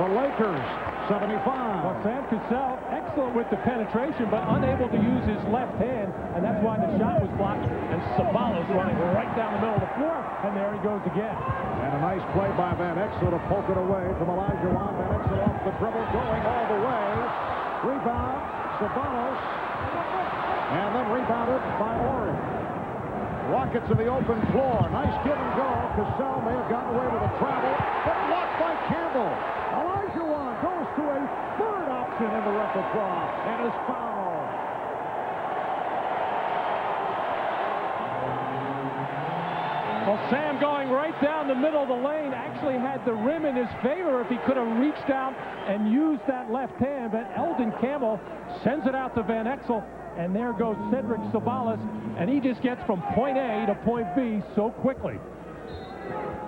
The Lakers 75. Well, Sam Cassell, excellent with the penetration, but unable to use his left hand, and that's why the shot was blocked. And Ceballos running right down the middle of the floor, and there he goes again. And a nice play by Van Exel to poke it away from Olajuwon. Van Exel off the dribble, going all the way. Rebound, Ceballos, and then rebounded by Morey. Rockets in the open floor. Nice give and go. Cassell may have gotten away with a travel, but blocked by Campbell. Olajuwon goes to a third option in the repertoire and is fouled. Well, Sam going right down the middle of the lane actually had the rim in his favor if he could have reached out and used that left hand, but Eldon Campbell sends it out to Van Exel, and there goes Cedric Ceballos, and he just gets from point A to point B so quickly.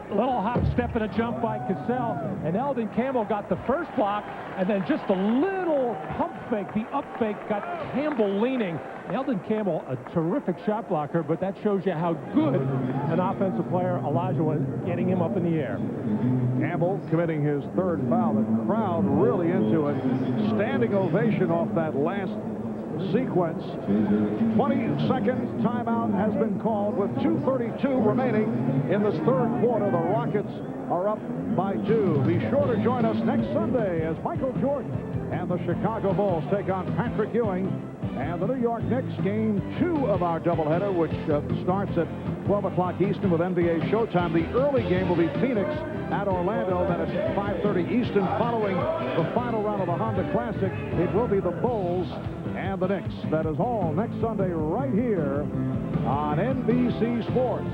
Little hop, step, and a jump by Cassell, and Eldon Campbell got the first block, and then just a little pump fake, the up fake, got Campbell leaning. Eldon Campbell, a terrific shot blocker, but that shows you how good an offensive player Olajuwon, getting him up in the air. Campbell committing his third foul. The crowd really into it. Standing ovation off that last sequence. 20-second timeout has been called with 2:32 remaining in this third quarter. The Rockets are up by 2. Be sure to join us next Sunday as Michael Jordan and the Chicago Bulls take on Patrick Ewing and the New York Knicks. Game 2 of our doubleheader, which starts at 12 o'clock Eastern with NBA Showtime. The early game will be Phoenix at Orlando. Then at 5:30 Eastern, following the final round of the Honda Classic, it will be the Bulls and the Knicks. That is all next Sunday right here on NBC Sports.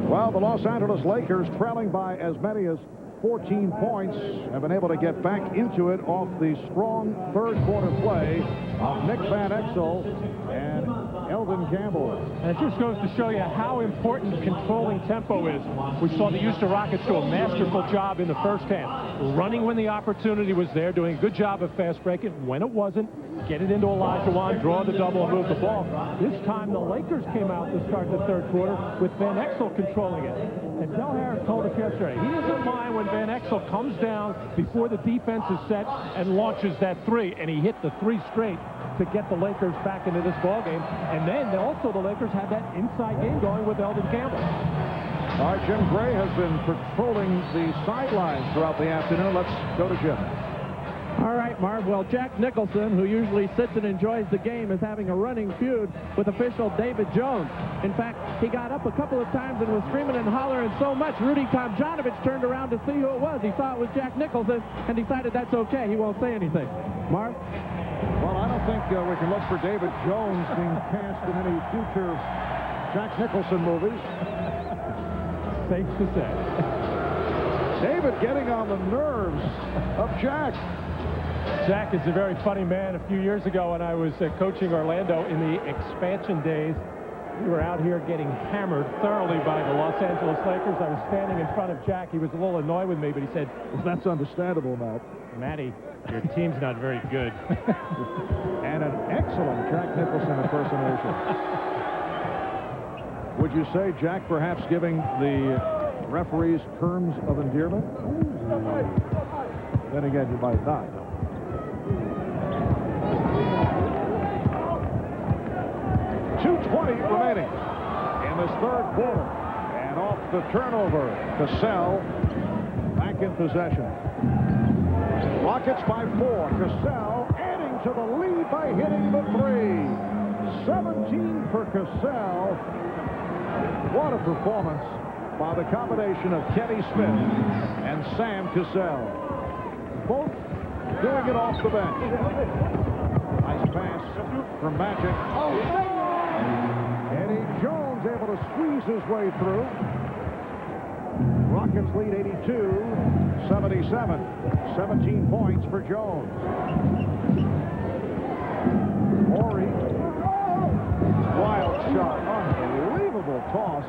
Well, the Los Angeles Lakers, trailing by as many as 14 points, have been able to get back into it off the strong third quarter play of Nick Van Exel and Eldon Campbell. And it just goes to show you how important controlling tempo is. We saw the Houston Rockets do a masterful job in the first half, running when the opportunity was there, doing a good job of fast breaking. When it wasn't, get it into Olajuwon, draw the double, and move the ball. This time the Lakers came out to start the third quarter with Van Exel controlling it. And Del Harris told us yesterday, he doesn't mind when Van Exel comes down before the defense is set and launches that three. And he hit the 3 straight to get the Lakers back into this ballgame. And then also the Lakers had that inside game going with Eldon Campbell. All right, Jim Gray has been patrolling the sidelines throughout the afternoon. Let's go to Jim. All right, Marv. Well, Jack Nicholson, who usually sits and enjoys the game, is having a running feud with official David Jones. In fact, he got up a couple of times and was screaming and hollering so much, Rudy Tomjanovich turned around to see who it was. He saw it was Jack Nicholson and decided that's okay. He won't say anything. Marv? Well, I don't think we can look for David Jones being cast in any future Jack Nicholson movies. Safe to say. David getting on the nerves of Jack. Jack is a very funny man. A few years ago when I was coaching Orlando in the expansion days, we were out here getting hammered thoroughly by the Los Angeles Lakers. I was standing in front of Jack. He was a little annoyed with me, but he said, "Well, that's understandable, Matt. Matty, your team's not very good." And an excellent Jack Nicholson impersonation. Would you say Jack perhaps giving the referees terms of endearment? Then again, you might not. .220 remaining in this third quarter. And off the turnover, Cassell back in possession. Rockets by 4. Cassell adding to the lead by hitting the 3. 17 for Cassell. What a performance by the combination of Kenny Smith and Sam Cassell. Both doing it off the bench. Nice pass from Magic. Eddie Jones able to squeeze his way through. Rockets lead 82-77. 17 points for Jones. Horry. Wild shot. Unbelievable toss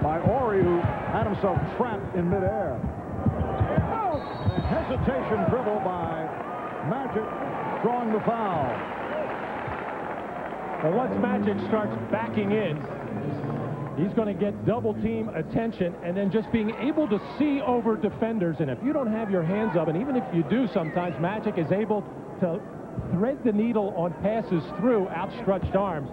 by Horry, who had himself trapped in midair. A hesitation dribble by Magic, drawing the foul. Well, once Magic starts backing in, he's going to get double team attention, and then just being able to see over defenders. And if you don't have your hands up, and even if you do sometimes, Magic is able to thread the needle on passes through outstretched arms.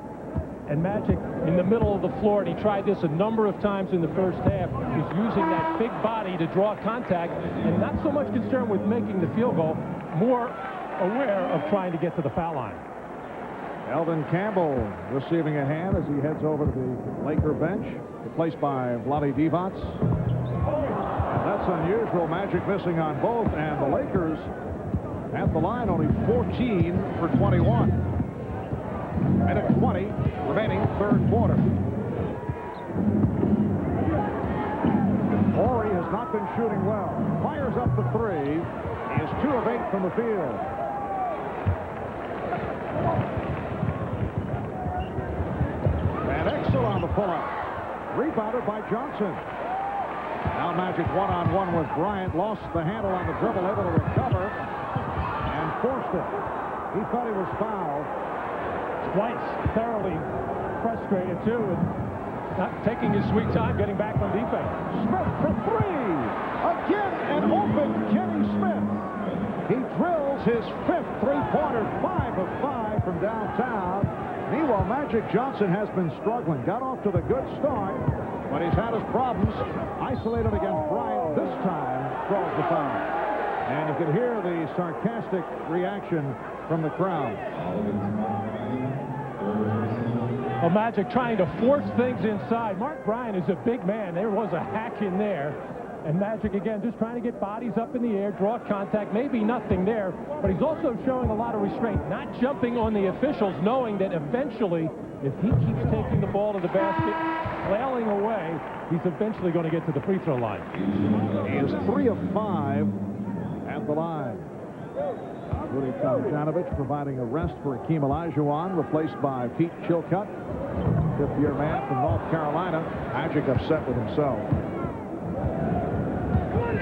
And Magic in the middle of the floor, and he tried this a number of times in the first half, is using that big body to draw contact, and not so much concerned with making the field goal, more aware of trying to get to the foul line. Elvin Campbell receiving a hand as he heads over to the Laker bench, replaced by Vlade Divac. And that's unusual. Magic missing on both, and the Lakers at the line only 14 for 21. Minute 20 remaining, third quarter. Horry has not been shooting well. Fires up the 3. He is 2 of 8 from the field. And Exel on the pull-up. Rebounded by Johnson. Now Magic one-on-one with Bryant. Lost the handle on the dribble, able to recover and forced it. He thought he was fouled. Twice, thoroughly frustrated too, with not taking his sweet time getting back on defense. Smith for 3. Again, an open Kenny Smith. He drills his 5th three-pointer, 5 of 5 from downtown. Meanwhile, Magic Johnson has been struggling. Got off to the good start, but he's had his problems. Isolated against Bryant. This time, draws the foul. And you can hear the sarcastic reaction from the crowd. Well, Magic trying to force things inside. Mark Bryant is a big man. There was a hack in there. And Magic, again, just trying to get bodies up in the air, draw contact. Maybe nothing there, but he's also showing a lot of restraint, not jumping on the officials, knowing that eventually, if he keeps taking the ball to the basket, flailing away, he's eventually going to get to the free throw line. He is 3 of 5 at the line. Rudy Tomjanovich providing a rest for Hakeem Olajuwon, replaced by Pete Chilcutt, 5th-year man from North Carolina. Magic upset with himself.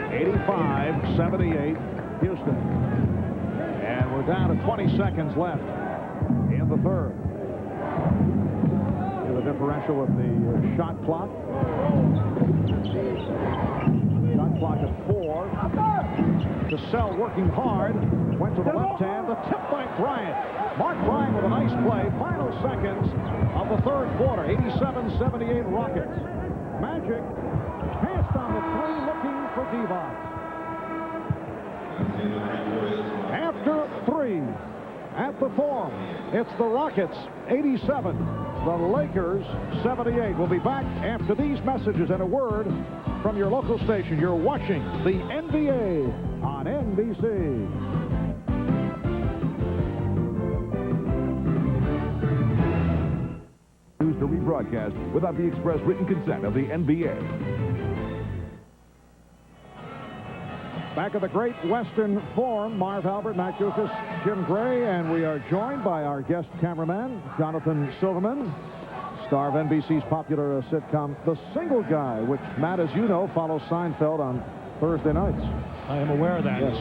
85-78, Houston. And we're down to 20 seconds left in the third. The differential with the shot clock. Shot clock at 4. Cassell working hard. Went to the left hand. The tip by Bryant. Mark Bryant with a nice play. Final seconds of the third quarter. 87-78 Rockets. Magic passed on the 3, looking for Divac. After 3 at the Forum, it's the Rockets 87, the Lakers 78. We'll be back after these messages and a word from your local station. You're watching the NBA on NBC. News to rebroadcast without the express written consent of the NBA. Back at the Great Western Forum, Marv Albert, Matt Gukas, Jim Gray, and we are joined by our guest cameraman, Jonathan Silverman, star of NBC's popular sitcom, The Single Guy, which, Matt, as you know, follows Seinfeld on Thursday nights. I am aware of that. Yes.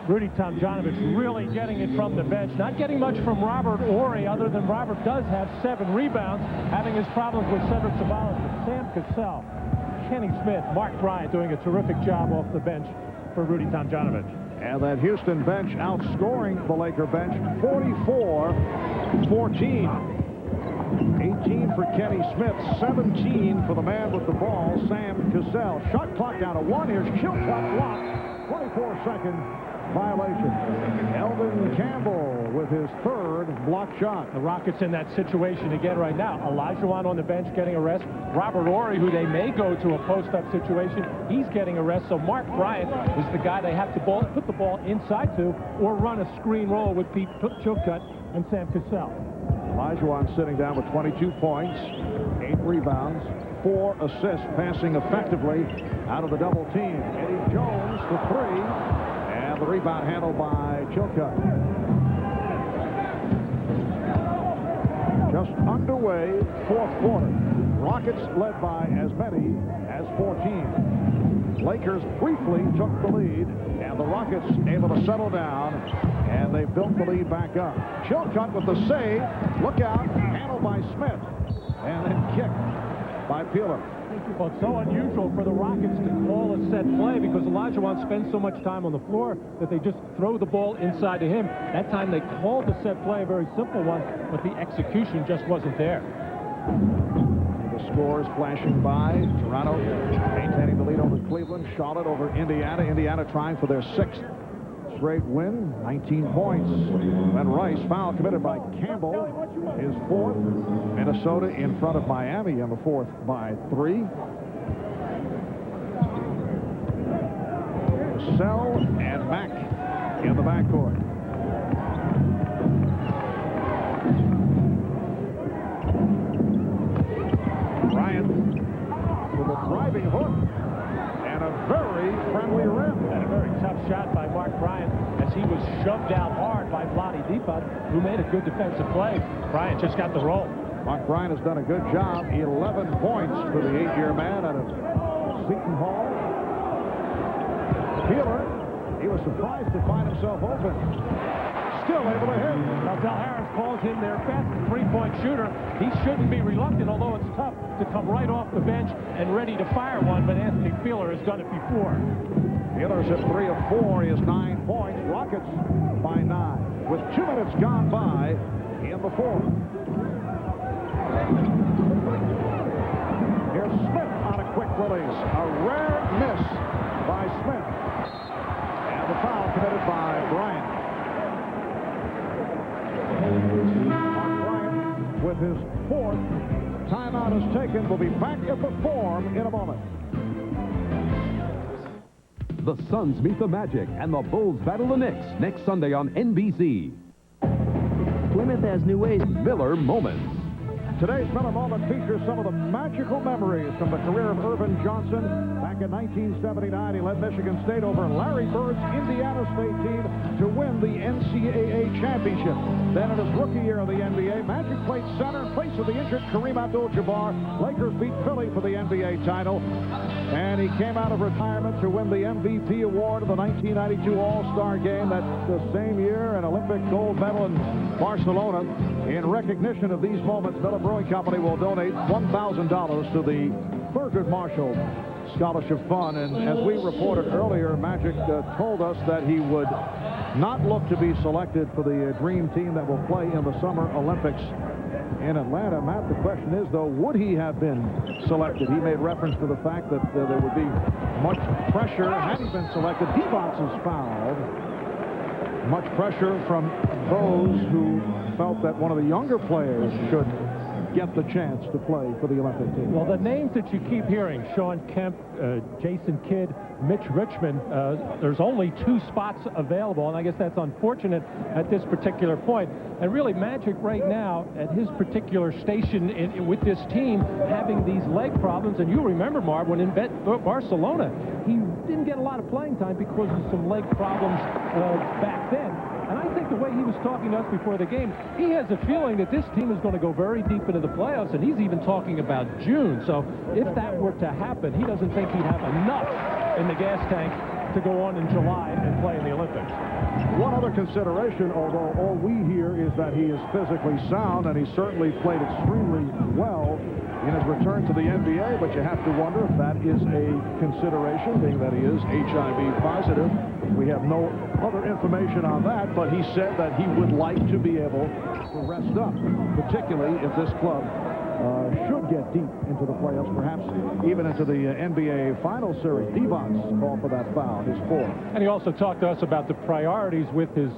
Rudy Tomjanovich really getting it from the bench. Not getting much from Robert Horry, other than Robert does have 7 rebounds, having his problems with Cedric Ceballos. But Sam Cassell, Kenny Smith, Mark Bryant doing a terrific job off the bench for Rudy Tomjanovich. And that Houston bench outscoring the Laker bench 44-14. 18 for Kenny Smith, 17 for the man with the ball, Sam Cassell. Shot clock down to 1. Here's Chilcott blocked. 24-second violation. Elvin Campbell with his 3rd block shot. The Rockets in that situation again right now. Olajuwon on the bench getting a rest. Robert Horry, who they may go to a post-up situation, he's getting a rest. So Mark Bryant is the guy they have to put the ball inside to or run a screen roll with Pete Chilcott and Sam Cassell. Olajuwon sitting down with 22 points, 8 rebounds, 4 assists, passing effectively out of the double team. Eddie Jones for 3, and the rebound handled by Chilcott. Just underway, 4th quarter. Rockets led by as many as 14. Lakers briefly took the lead, and the Rockets able to settle down, and they built the lead back up. Chilcott with the save. Look out. Handled by Smith. And then kicked by Peeler. Well, it's so unusual for the Rockets to call a set play because Olajuwon spends so much time on the floor that they just throw the ball inside to him. That time they called the set play, a very simple one, but the execution just wasn't there. The scores flashing by. Toronto maintaining the lead over Cleveland. Charlotte over Indiana. Indiana trying for their 6th straight win. 19 points. Then Rice, foul committed by Campbell, his 4th. Minnesota in front of Miami in the 4th by 3. Cassell and Mack in the backcourt. Bryant with a driving hook and a very friendly rim. And a very tough shot by Mark Bryant as he was shoved out hard by Vlade Divac, who made a good defensive play. Bryant just got the roll. Mark Bryant has done a good job. 11 points for the 8-year man out of Seton Hall. Peeler, he was surprised to find himself open. Still able to hit. Now, Del Harris calls him their best 3-point shooter. He shouldn't be reluctant, although it's tough to come right off the bench and ready to fire one, but Anthony Peeler has done it before. Peeler's hit 3 of 4. He has 9 points. Rockets by 9. With 2 minutes gone by in the 4th. Here's Smith on a quick release. A rare miss by Smith. And the foul committed by Bryant. Mark Bryant with his 4th. Timeout is taken. We'll be back at the Forum in a moment. The Suns meet the Magic, and the Bulls battle the Knicks next Sunday on NBC. Plymouth has new ways. Miller Moments. Today's Miller Moment features some of the magical memories from the career of Irvin Johnson. Back in 1979, he led Michigan State over Larry Bird's Indiana State team to win the NCAA championship. Then in his rookie year of the NBA, Magic played center in place of the injured Kareem Abdul-Jabbar. Lakers beat Philly for the NBA title. And he came out of retirement to win the MVP award of the 1992 All-Star Game. That's the same year, an Olympic gold medal in Barcelona. In recognition of these moments, Miller Brewing Company will donate $1,000 to the Thurgood Marshall Scholarship Fund. And as we reported earlier, Magic told us that he would not look to be selected for the dream team that will play in the Summer Olympics in Atlanta. Matt, the question is, though, would he have been selected? He made reference to the fact that there would be much pressure had he been selected. Divac is fouled. Much pressure from those who felt that one of the younger players should get the chance to play for the Olympic team. Well, the names that you keep hearing, Sean Kemp, Jason Kidd, Mitch Richmond, there's only 2 spots available, and I guess that's unfortunate at this particular point. And really, Magic right now, at his particular station with this team, having these leg problems, and you remember, Marv, when in Barcelona, he didn't get a lot of playing time because of some leg problems back then. And I think the way he was talking to us before the game, he has a feeling that this team is going to go very deep into the playoffs, and he's even talking about June. So if that were to happen, he doesn't think he'd have enough in the gas tank to go on in July and play in the Olympics. One other consideration, although all we hear is that he is physically sound, and he certainly played extremely well in his return to the NBA, but you have to wonder if that is a consideration, being that he is HIV positive. We have no other information on that, but he said that he would like to be able to rest up, particularly if this club should get deep into the playoffs, perhaps even into the NBA Final Series. Devon's called for that foul, his fourth. And he also talked to us about the priorities with his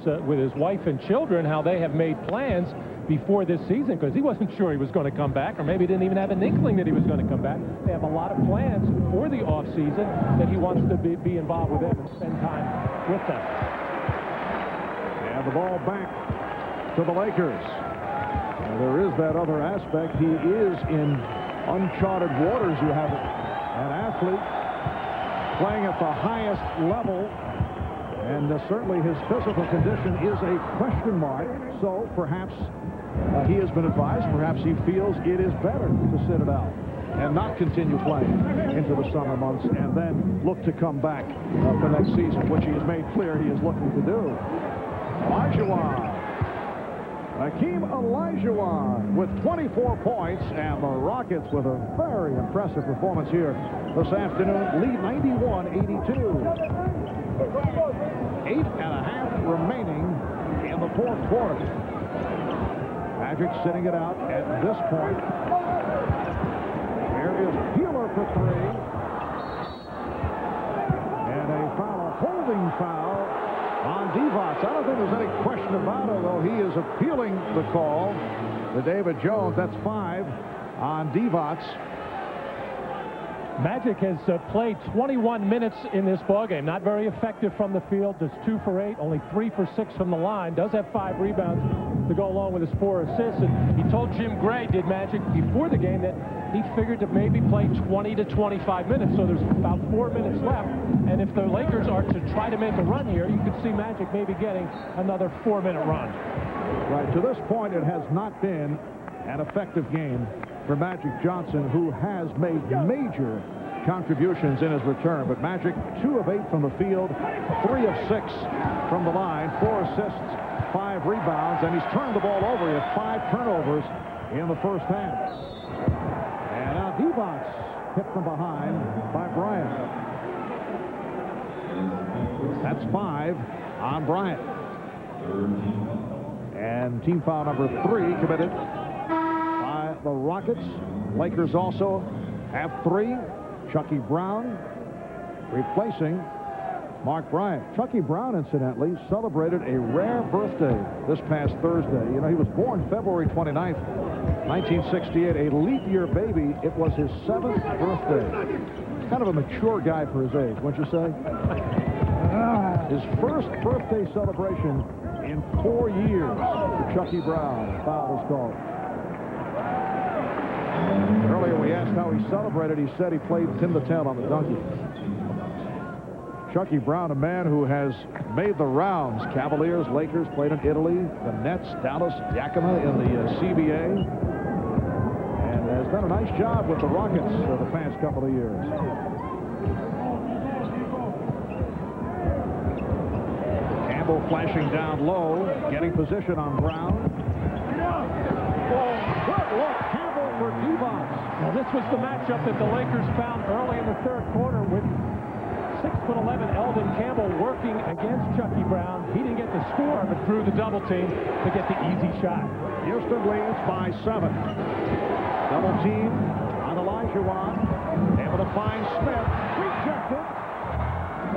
wife and children, how they have made plans before this season, because he wasn't sure he was going to come back, or maybe didn't even have an inkling that he was going to come back. They have a lot of plans for the offseason that he wants to be involved with them and spend time with them. And the ball back to the Lakers. There is that other aspect. He is in uncharted waters. You have an athlete playing at the highest level, and certainly his physical condition is a question mark. So perhaps he has been advised, perhaps he feels it is better to sit it out and not continue playing into the summer months and then look to come back for next season, which he has made clear he is looking to do. Olajuwon. Hakeem Olajuwon with 24 points, and the Rockets with a very impressive performance here this afternoon. Lead 91-82. 8.5 remaining in the fourth quarter. Magic sitting it out at this point. Here is Peeler for three. And a foul, a holding foul on Divac. I don't think there's any question about it, although he is appealing the call to David Jones. That's 5 on Divac. Magic has played 21 minutes in this ballgame. Not very effective from the field. Just 2 for 8, only 3 for 6 from the line. Does have 5 rebounds to go along with his 4 assists. And he told Jim Gray, did Magic, before the game that he figured to maybe play 20 to 25 minutes. So there's about 4 minutes left. And if the Lakers are to try to make a run here, you could see Magic maybe getting another 4-minute run. Right. To this point, it has not been an effective game for Magic Johnson, who has made major contributions in his return. But Magic, 2 of 8 from the field, 3 of 6 from the line, 4 assists, 5 rebounds, and he's turned the ball over. He had 5 turnovers in the first half. And now Divac hit from behind by Bryant. That's 5 on Bryant. And team foul number 3 committed by the Rockets. Lakers also have 3. Chucky Brown replacing Mark Bryant. Chucky Brown, incidentally, celebrated a rare birthday this past Thursday. You know, he was born February 29th, 1968, a leap year baby. It was his 7th birthday. Kind of a mature guy for his age, wouldn't you say? His first birthday celebration in 4 years for Chucky Brown. Foul was called. Earlier we asked how he celebrated. He said he played 10 to 10 on the donkey. Chucky Brown, a man who has made the rounds. Cavaliers, Lakers, played in Italy, the Nets, Dallas, Yakima in the CBA. And has done a nice job with the Rockets the past couple of years. Campbell flashing down low, getting position on Brown. Oh, good look, Campbell for Divac. Now this was the matchup that the Lakers found early in the third quarter with 6'11" Eldon Campbell working against Chucky Brown. He didn't get the score, but threw the double team to get the easy shot. Houston leads by 7. Double team on Olajuwon. Able to find Smith. Rejected.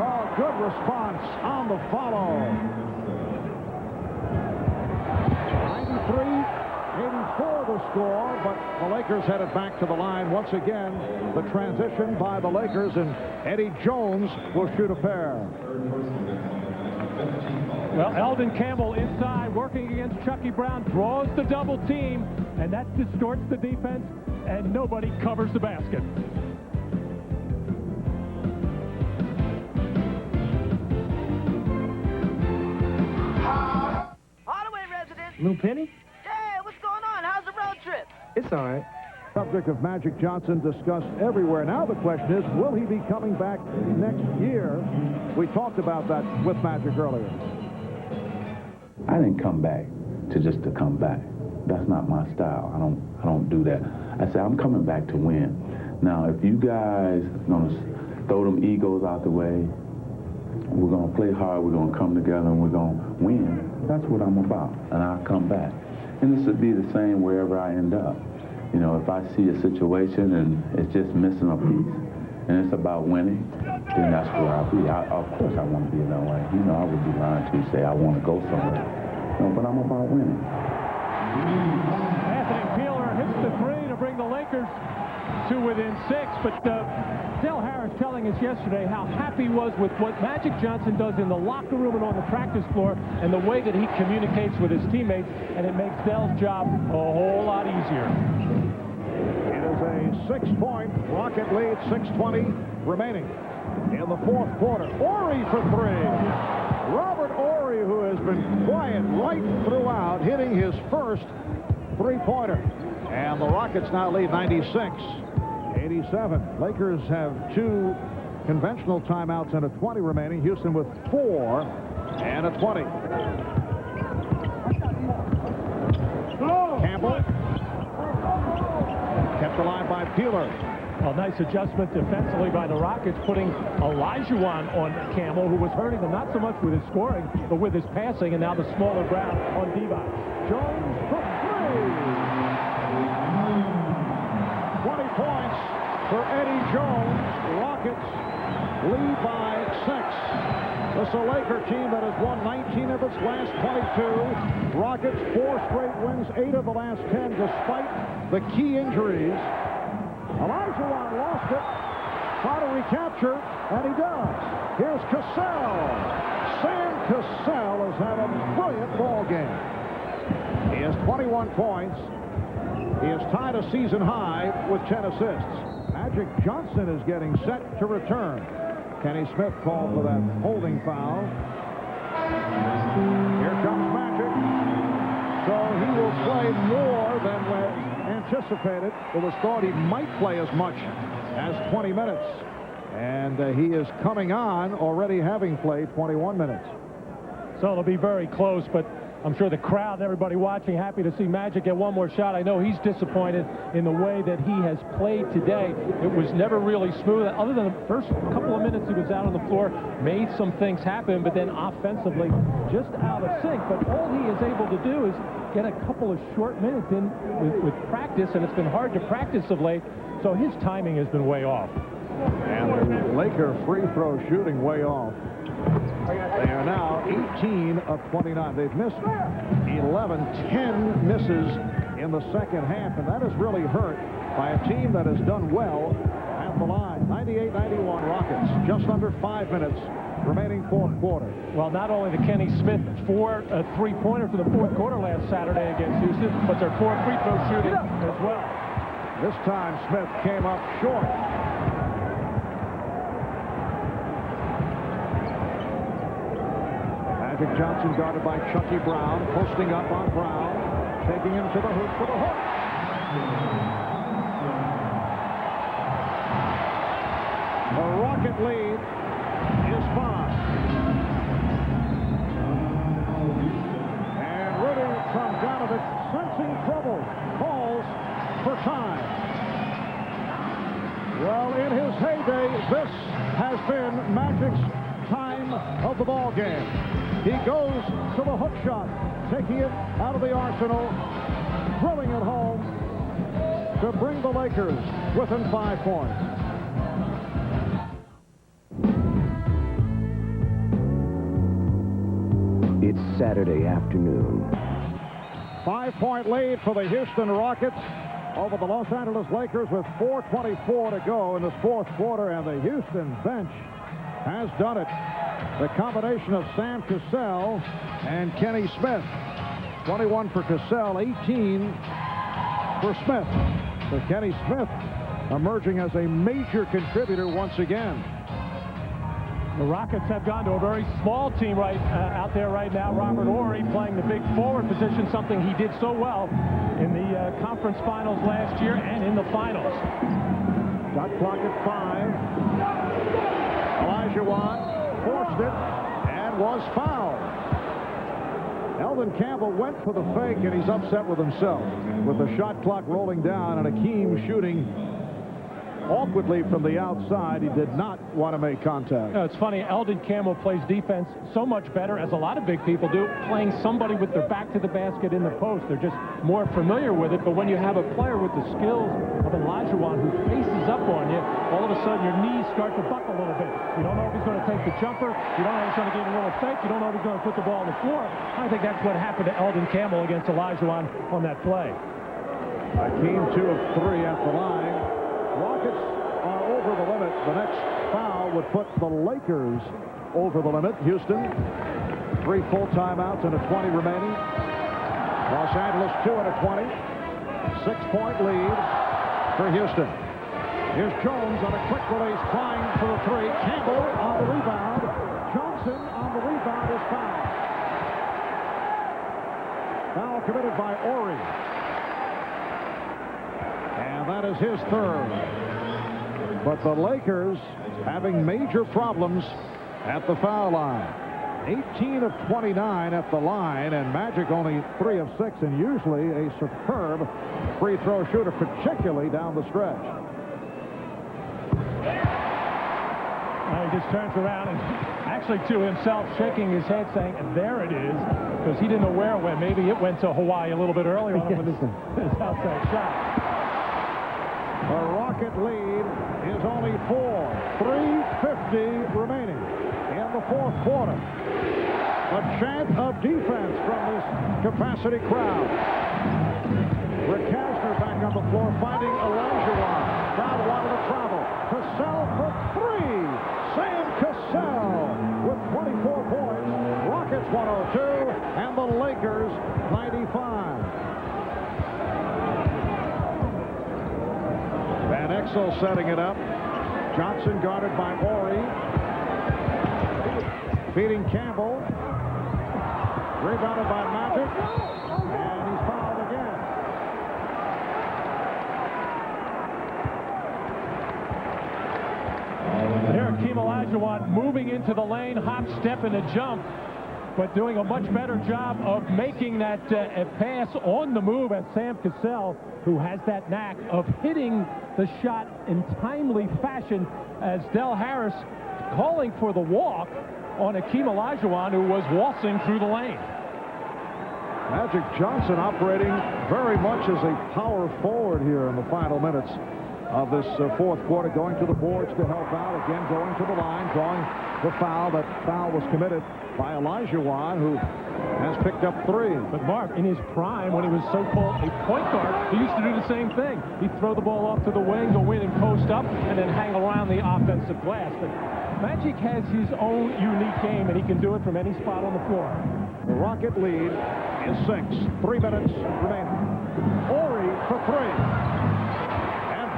Oh, good response on the follow. 93-84 the score, but the Lakers headed back to the line once again. The transition by the Lakers, and Eddie Jones will shoot a pair. Well, Eldon Campbell inside, working against Chucky Brown, draws the double team, and that distorts the defense, and nobody covers the basket. Lou Penny? Hey, what's going on? How's the road trip? It's all right. Subject of Magic Johnson discussed everywhere. Now the question is, will he be coming back next year? We talked about that with Magic earlier. I didn't come back just to come back. That's not my style. I don't do that. I said I'm coming back to win. Now, if you guys are gonna throw them egos out the way, we're gonna play hard. We're gonna come together and we're gonna win. That's what I'm about, and I'll come back. And this would be the same wherever I end up. You know, if I see a situation and it's just missing a piece, and it's about winning, then that's where I'll be. Of course, I want to be in LA. You know, I would be lying to say I want to go somewhere. No, but I'm about winning. Anthony Peeler hits the three to bring the Lakers to within 6, but Del Harris telling us yesterday how happy he was with what Magic Johnson does in the locker room and on the practice floor and the way that he communicates with his teammates, and it makes Del's job a whole lot easier. It is a 6-point Rocket lead, 6:20 remaining in the fourth quarter. Horry for three. Robert Horry, who has been quiet right throughout, hitting his first three-pointer. And the Rockets now lead 96-87. Lakers have 2 conventional timeouts and a 20 remaining. Houston with 4 and a 20. Campbell kept alive by Peeler. A nice adjustment defensively by the Rockets, putting Olajuwon on Campbell, who was hurting them not so much with his scoring, but with his passing, and now the smaller Brown on Divac. Jones for 3. 20 points for Eddie Jones. Rockets lead by 6. This is a Laker team that has won 19 of its last 22. Rockets 4 straight wins, 8 of the last 10, despite the key injuries. Olajuwon lost it. Try to recapture, and he does. Here's Cassell. Sam Cassell has had a brilliant ball game. He has 21 points. He has tied a season high with 10 assists. Magic Johnson is getting set to return. Kenny Smith called for that holding foul. Here comes Magic. So he will play more than was anticipated. It was thought he might play as much as 20 minutes. And he is coming on already having played 21 minutes. So it'll be very close, but I'm sure the crowd and everybody watching happy to see Magic get one more shot. I know he's disappointed in the way that he has played today. It was never really smooth. Other than the first couple of minutes he was out on the floor, made some things happen, but then offensively just out of sync. But all he is able to do is get a couple of short minutes in with practice, and it's been hard to practice of late, so his timing has been way off. And the Laker free throw shooting way off. They are now 18 of 29. They've missed 10 misses in the second half, and that has really hurt by a team that has done well at the line. 98-91 Rockets, just under 5 minutes remaining fourth quarter. Well, not only the Kenny Smith 4 three-pointers in the fourth quarter last Saturday against Houston, but their 4 free throw shooting as well. This time Smith came up short. Magic Johnson guarded by Chucky Brown, posting up on Brown, taking him to the hoop for the hook. The Rocket lead is 5. And Rudy Tomjanovich, sensing trouble, calls for time. Well, in his heyday, this has been Magic's time of the ball game. He goes to the hook shot, taking it out of the arsenal, drilling it home to bring the Lakers within 5 points. It's Saturday afternoon. 5-point lead for the Houston Rockets over the Los Angeles Lakers with 4:24 to go in this fourth quarter, and the Houston bench has done it. The combination of Sam Cassell and Kenny Smith. 21 for Cassell, 18 for Smith. So Kenny Smith emerging as a major contributor once again. The Rockets have gone to a very small team out there right now. Robert Horry playing the big forward position, something he did so well in the conference finals last year and in the finals. Shot clock at 5. Olajuwon forced it and was fouled. Eldon Campbell went for the fake, and he's upset with himself. With the shot clock rolling down and Hakeem shooting awkwardly from the outside, he did not want to make contact. It's funny, Eldon Campbell plays defense so much better, as a lot of big people do, playing somebody with their back to the basket in the post. They're just more familiar with it. But when you have a player with the skills of Olajuwon who faces up on you, all of a sudden your knees start to buckle a little bit. You don't know if he's going to take the jumper. You don't know if he's going to give a little fake. You don't know if he's going to put the ball on the floor. I think that's what happened to Eldon Campbell against Olajuwon on that play. Hakeem 2 of 3 at the line. Rockets are over the limit. The next foul would put the Lakers over the limit. Houston, 3 full timeouts and a 20 remaining. Los Angeles 2 and a 20. 6-point lead for Houston. Here's Jones on a quick release, trying for the 3. Campbell on the rebound. Johnson on the rebound is fouled. Foul committed by Horry. And that is his 3rd. But the Lakers having major problems at the foul line. 18 of 29 at the line, and Magic only 3 of 6, and usually a superb free throw shooter, particularly down the stretch. He just turns around and actually to himself, shaking his head, saying, there it is, because he didn't know where it went. Maybe it went to Hawaii a little bit earlier on with his outside shot. The Rocket lead is only 4. 3:50 remaining in the 4th quarter. A chant of defense from this capacity crowd. Rick Kasner back on the floor, finding Olajuwon. Crowd wanted to travel. Cassell for 3. Sam Cassell with 24 points. Rockets 102 and the Lakers 95. Exel setting it up. Johnson guarded by Horry. Feeding Campbell. Rebounded by Magic. And he's fouled again. Here, Hakeem Olajuwon moving into the lane, hop, step, and a jump, but doing a much better job of making that pass on the move as Sam Cassell, who has that knack of hitting the shot in timely fashion, as Del Harris calling for the walk on Hakeem Olajuwon, who was waltzing through the lane. Magic Johnson operating very much as a power forward here in the final minutes of this 4th quarter, going to the boards to help out, again going to the line, drawing the foul. That foul was committed by Olajuwon, who has picked up 3. But Mark, in his prime, when he was so-called a point guard, he used to do the same thing. He'd throw the ball off to the wing, go in and post up, and then hang around the offensive glass. But Magic has his own unique game, and he can do it from any spot on the floor. The Rocket lead is 6. 3 minutes remaining. Horry for 3.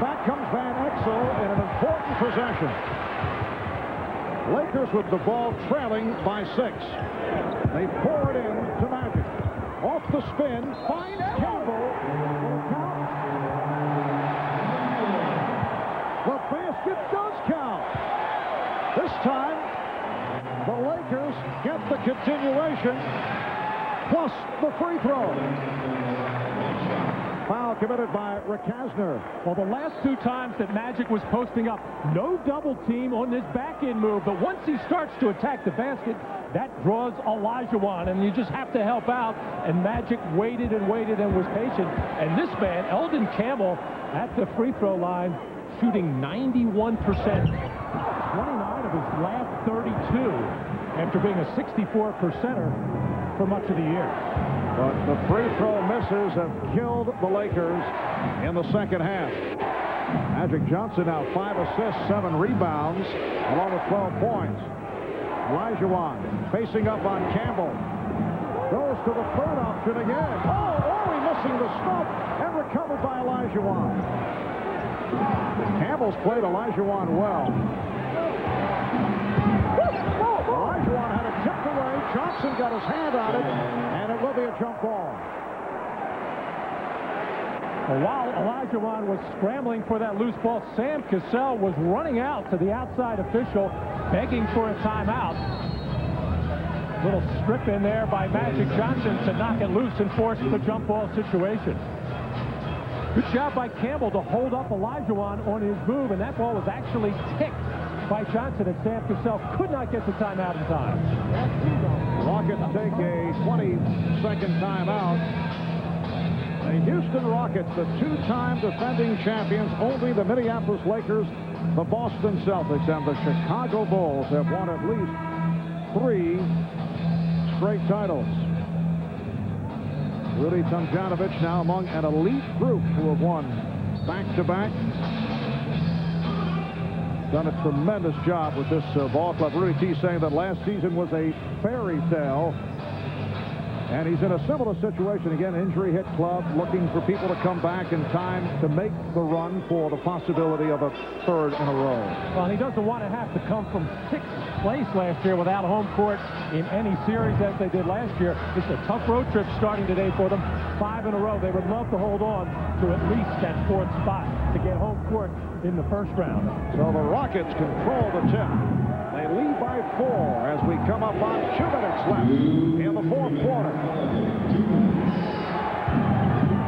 Back comes Van Exel in an important possession. Lakers with the ball trailing by 6. They pour it in to Magic. Off the spin, finds Campbell. The basket does count. This time, the Lakers get the continuation plus the free throw. Foul committed by Rick Kasner. Well, the last 2 times that Magic was posting up, no double team on this back-end move. But once he starts to attack the basket, that draws Olajuwon, and you just have to help out. And Magic waited and waited and was patient. And this man, Eldon Campbell, at the free throw line, shooting 91%. 29 of his last 32 after being a 64%er for much of the year. But the free throw misses have killed the Lakers in the second half. Magic Johnson now 5 assists, 7 rebounds, along with 12 points. Olajuwon facing up on Campbell. Goes to the 3rd option again. Oh, Horry missing the stop and recovered by Olajuwon. Campbell's played Olajuwon well. Olajuwon had it tipped away. Johnson got his hand on it, and it will be a jump ball. Well, while Olajuwon was scrambling for that loose ball, Sam Cassell was running out to the outside official, begging for a timeout. Little strip in there by Magic Johnson to knock it loose and force the jump ball situation. Good job by Campbell to hold up Olajuwon on his move, and that ball was actually ticked by Johnson, and Sam Cassell could not get the timeout in time. Rockets take a 20-second timeout. The Houston Rockets, the two-time defending champions, only the Minneapolis Lakers, the Boston Celtics, and the Chicago Bulls have won at least 3 straight titles. Rudy Tomjanovich now among an elite group who have won back-to-back. Done a tremendous job with this ball club. Rudy T saying that last season was a fairy tale. And he's in a similar situation again, injury-hit club, looking for people to come back in time to make the run for the possibility of a third in a row. Well, he doesn't want to have to come from 6th place last year without home court in any series as they did last year. It's a tough road trip starting today for them. 5 in a row. They would love to hold on to at least that 4th spot to get home court in the first round. So the Rockets control the tip. They lead by 4 as we come up on 2 minutes left in the 4th quarter.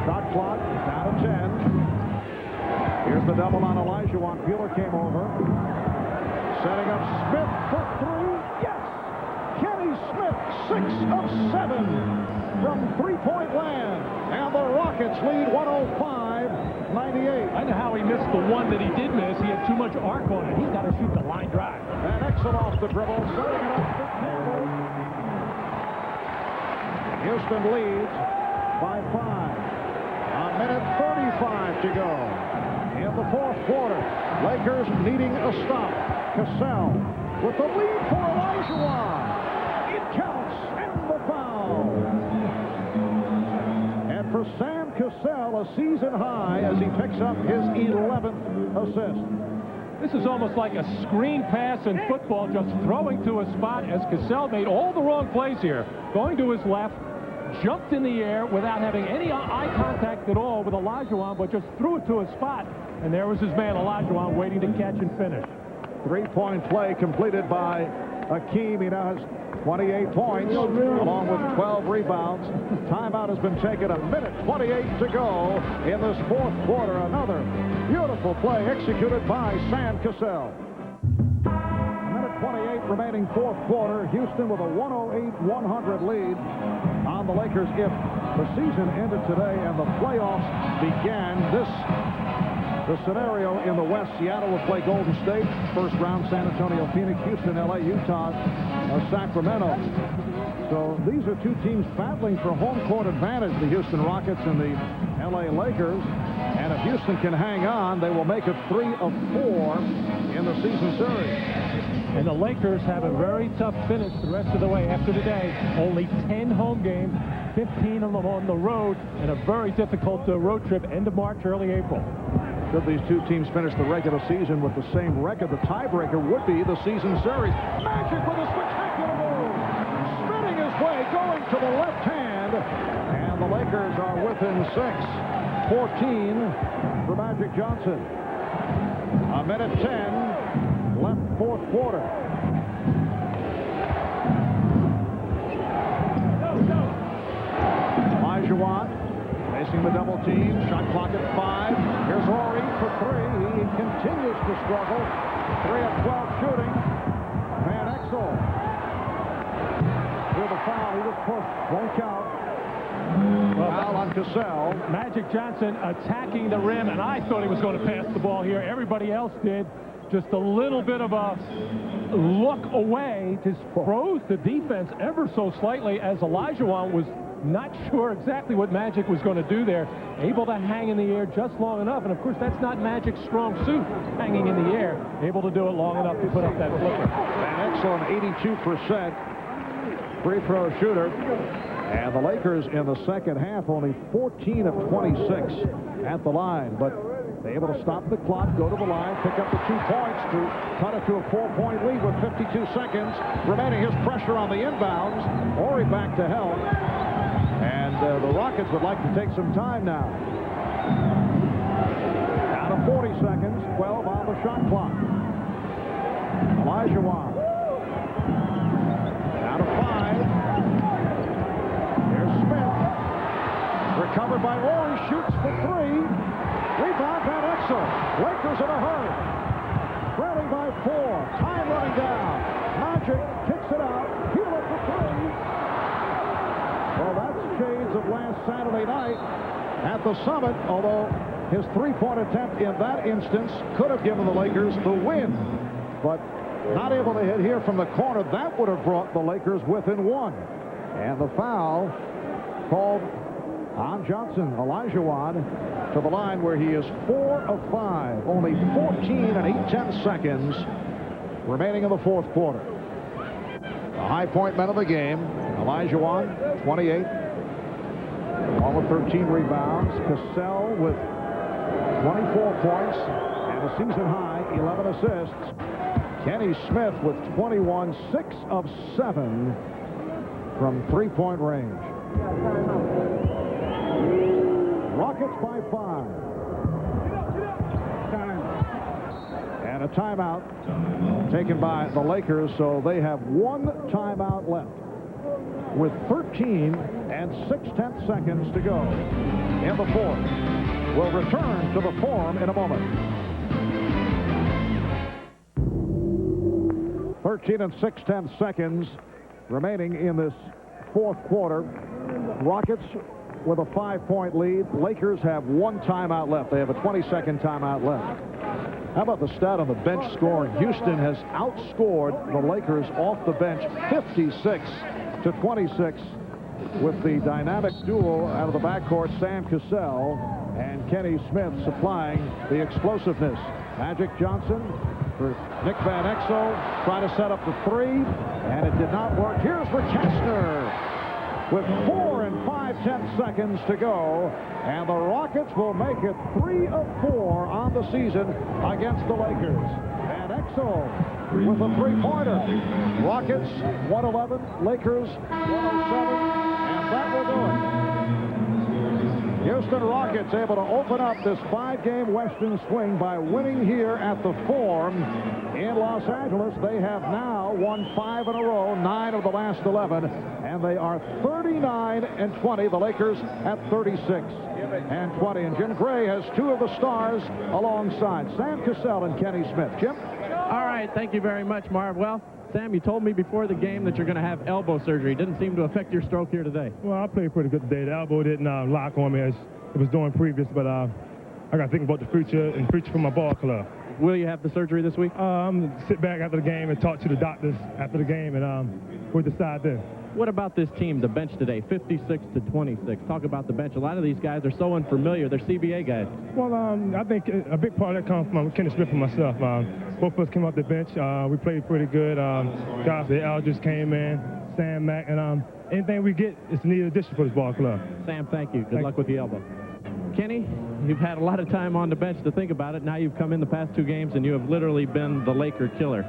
Shot clock down to 10. Here's the double on Olajuwon. Peeler came over. Setting up Smith for 3. Yes! Kenny Smith, 6 of 7 from three-point land. And the Rockets lead 105-98. I know how he missed the one that he did miss. He had too much arc on it. He's got to shoot the line drive. And Exel off the dribble, setting it up for Campbell. Houston leads by 5. A minute 35 to go in the 4th quarter. Lakers needing a stop. Cassell with the lead for Olajuwon. It counts and the foul. And for Sam Cassell, a season high as he picks up his 11th assist. This is almost like a screen pass in football, just throwing to a spot as Cassell made all the wrong plays here. Going to his left, jumped in the air without having any eye contact at all with Olajuwon, but just threw it to a spot. And there was his man, Olajuwon, waiting to catch and finish. 3-point play completed by Hakeem. He now has 28 points, along with 12 rebounds. Timeout has been taken. A minute 28 to go in this 4th quarter. Another beautiful play executed by Sam Cassell. A minute 28 remaining 4th quarter. Houston with a 108-100 lead on the Lakers. If the season ended today and the playoffs began, the scenario in the West, Seattle will play Golden State. First round, San Antonio, Phoenix, Houston, LA, Utah, Sacramento. So these are 2 teams battling for home court advantage, the Houston Rockets and the LA Lakers. And if Houston can hang on, they will make it 3 of 4 in the season series. And the Lakers have a very tough finish the rest of the way after today. Only 10 home games, 15 of them on the road, and a very difficult road trip end of March, early April. Should these 2 teams finish the regular season with the same record, the tiebreaker would be the season series. Magic with a spectacular move. Spinning his way, going to the left hand. And the Lakers are within 6. 14 for Magic Johnson. A minute 10 left 4th quarter. Olajuwon facing the double team. Shot clock at 5. Here's Horry for 3. He continues to struggle. 3 of 12 shooting. Van Exel with a foul. He was pushed. Won't count. Foul on Cassell. Magic Johnson attacking the rim, and I thought he was going to pass the ball here. Everybody else did. Just a little bit of a look away. Just froze the defense ever so slightly as Olajuwon was not sure exactly what Magic was going to do there. Able to hang in the air just long enough. And, of course, that's not Magic's strong suit, hanging in the air. Able to do it long enough to put up that flipper. Van Exel, an 82% free throw shooter. And the Lakers in the second half only 14 of 26 at the line. But They're able to stop the clock, go to the line, pick up the 2 points to cut it to a 4-point lead with 52 seconds remaining. Here's pressure on the inbounds. Horry back to help. And the Rockets would like to take some time now. Out of 40 seconds, 12 on the shot clock. Olajuwon. Out of 5. Here's Smith. Recovered by Horry, shoots for 3. Rebound by Exel. Lakers in a hurry. Trailing by 4. Time running down. Magic kicks it out. Healer for 3. Well, that's shades of last Saturday night at the Summit, although his 3-point attempt in that instance could have given the Lakers the win. But not able to hit here from the corner. That would have brought the Lakers within 1. And the foul called on Johnson. Olajuwon to the line where he is 4 of 5. Only 14 and 8/10 seconds remaining in the fourth quarter. The high point men of the game. Olajuwon, 28. Along with 13 rebounds. Cassell with 24 points and a season high 11 assists. Kenny Smith with 21, 6 of 7 from 3-point range. Rockets by 5. And a timeout taken by the Lakers, so they have 1 timeout left with 13 and 6/10 seconds to go in the fourth. We'll return to the Forum in a moment. 13 and 6/10 seconds remaining in this fourth quarter. Rockets with a 5-point lead. Lakers have 1 timeout left. They have a 20-second timeout left. How about the stat on the bench scoring? Houston has outscored the Lakers off the bench 56-26 with the dynamic duo out of the backcourt, Sam Cassell and Kenny Smith supplying the explosiveness. Magic Johnson for Nick Van Exel, trying to set up the 3, and it did not work. Here's for Kastner with 4 and 5/10 seconds to go, and the Rockets will make it 3 of 4 on the season against the Lakers. And Exel with a 3-pointer. Rockets 111, Lakers 107, and that will do it. Houston Rockets able to open up this 5-game Western swing by winning here at the Forum in Los Angeles. They have now won 5 in a row, 9 of the last 11, and they are 39-20. The Lakers at 36-20. And Jim Gray has 2 of the stars alongside Sam Cassell and Kenny Smith. Jim? All right, thank you very much, Marv. Well, Sam, you told me before the game that you're going to have elbow surgery. It didn't seem to affect your stroke here today. Well, I played pretty good today. The elbow didn't lock on me as it was doing previous, but I got to think about the future and future for my ball club. Will you have the surgery this week? I'm going to sit back after the game and talk to the doctors after the game, and we'll decide then. What about this team, the bench today, 56-26? Talk about the bench. A lot of these guys are so unfamiliar. They're CBA guys. Well, I think a big part of that comes from Kenny Smith and myself. Both of us came off the bench. We played pretty good. Guys, the Aldridge came in, Sam Mack, and anything we get is a needed addition for this ball club. Sam, thank you. Good luck with the elbow. Kenny, you've had a lot of time on the bench to think about it. Now you've come in the past 2 games, and you have literally been the Laker killer.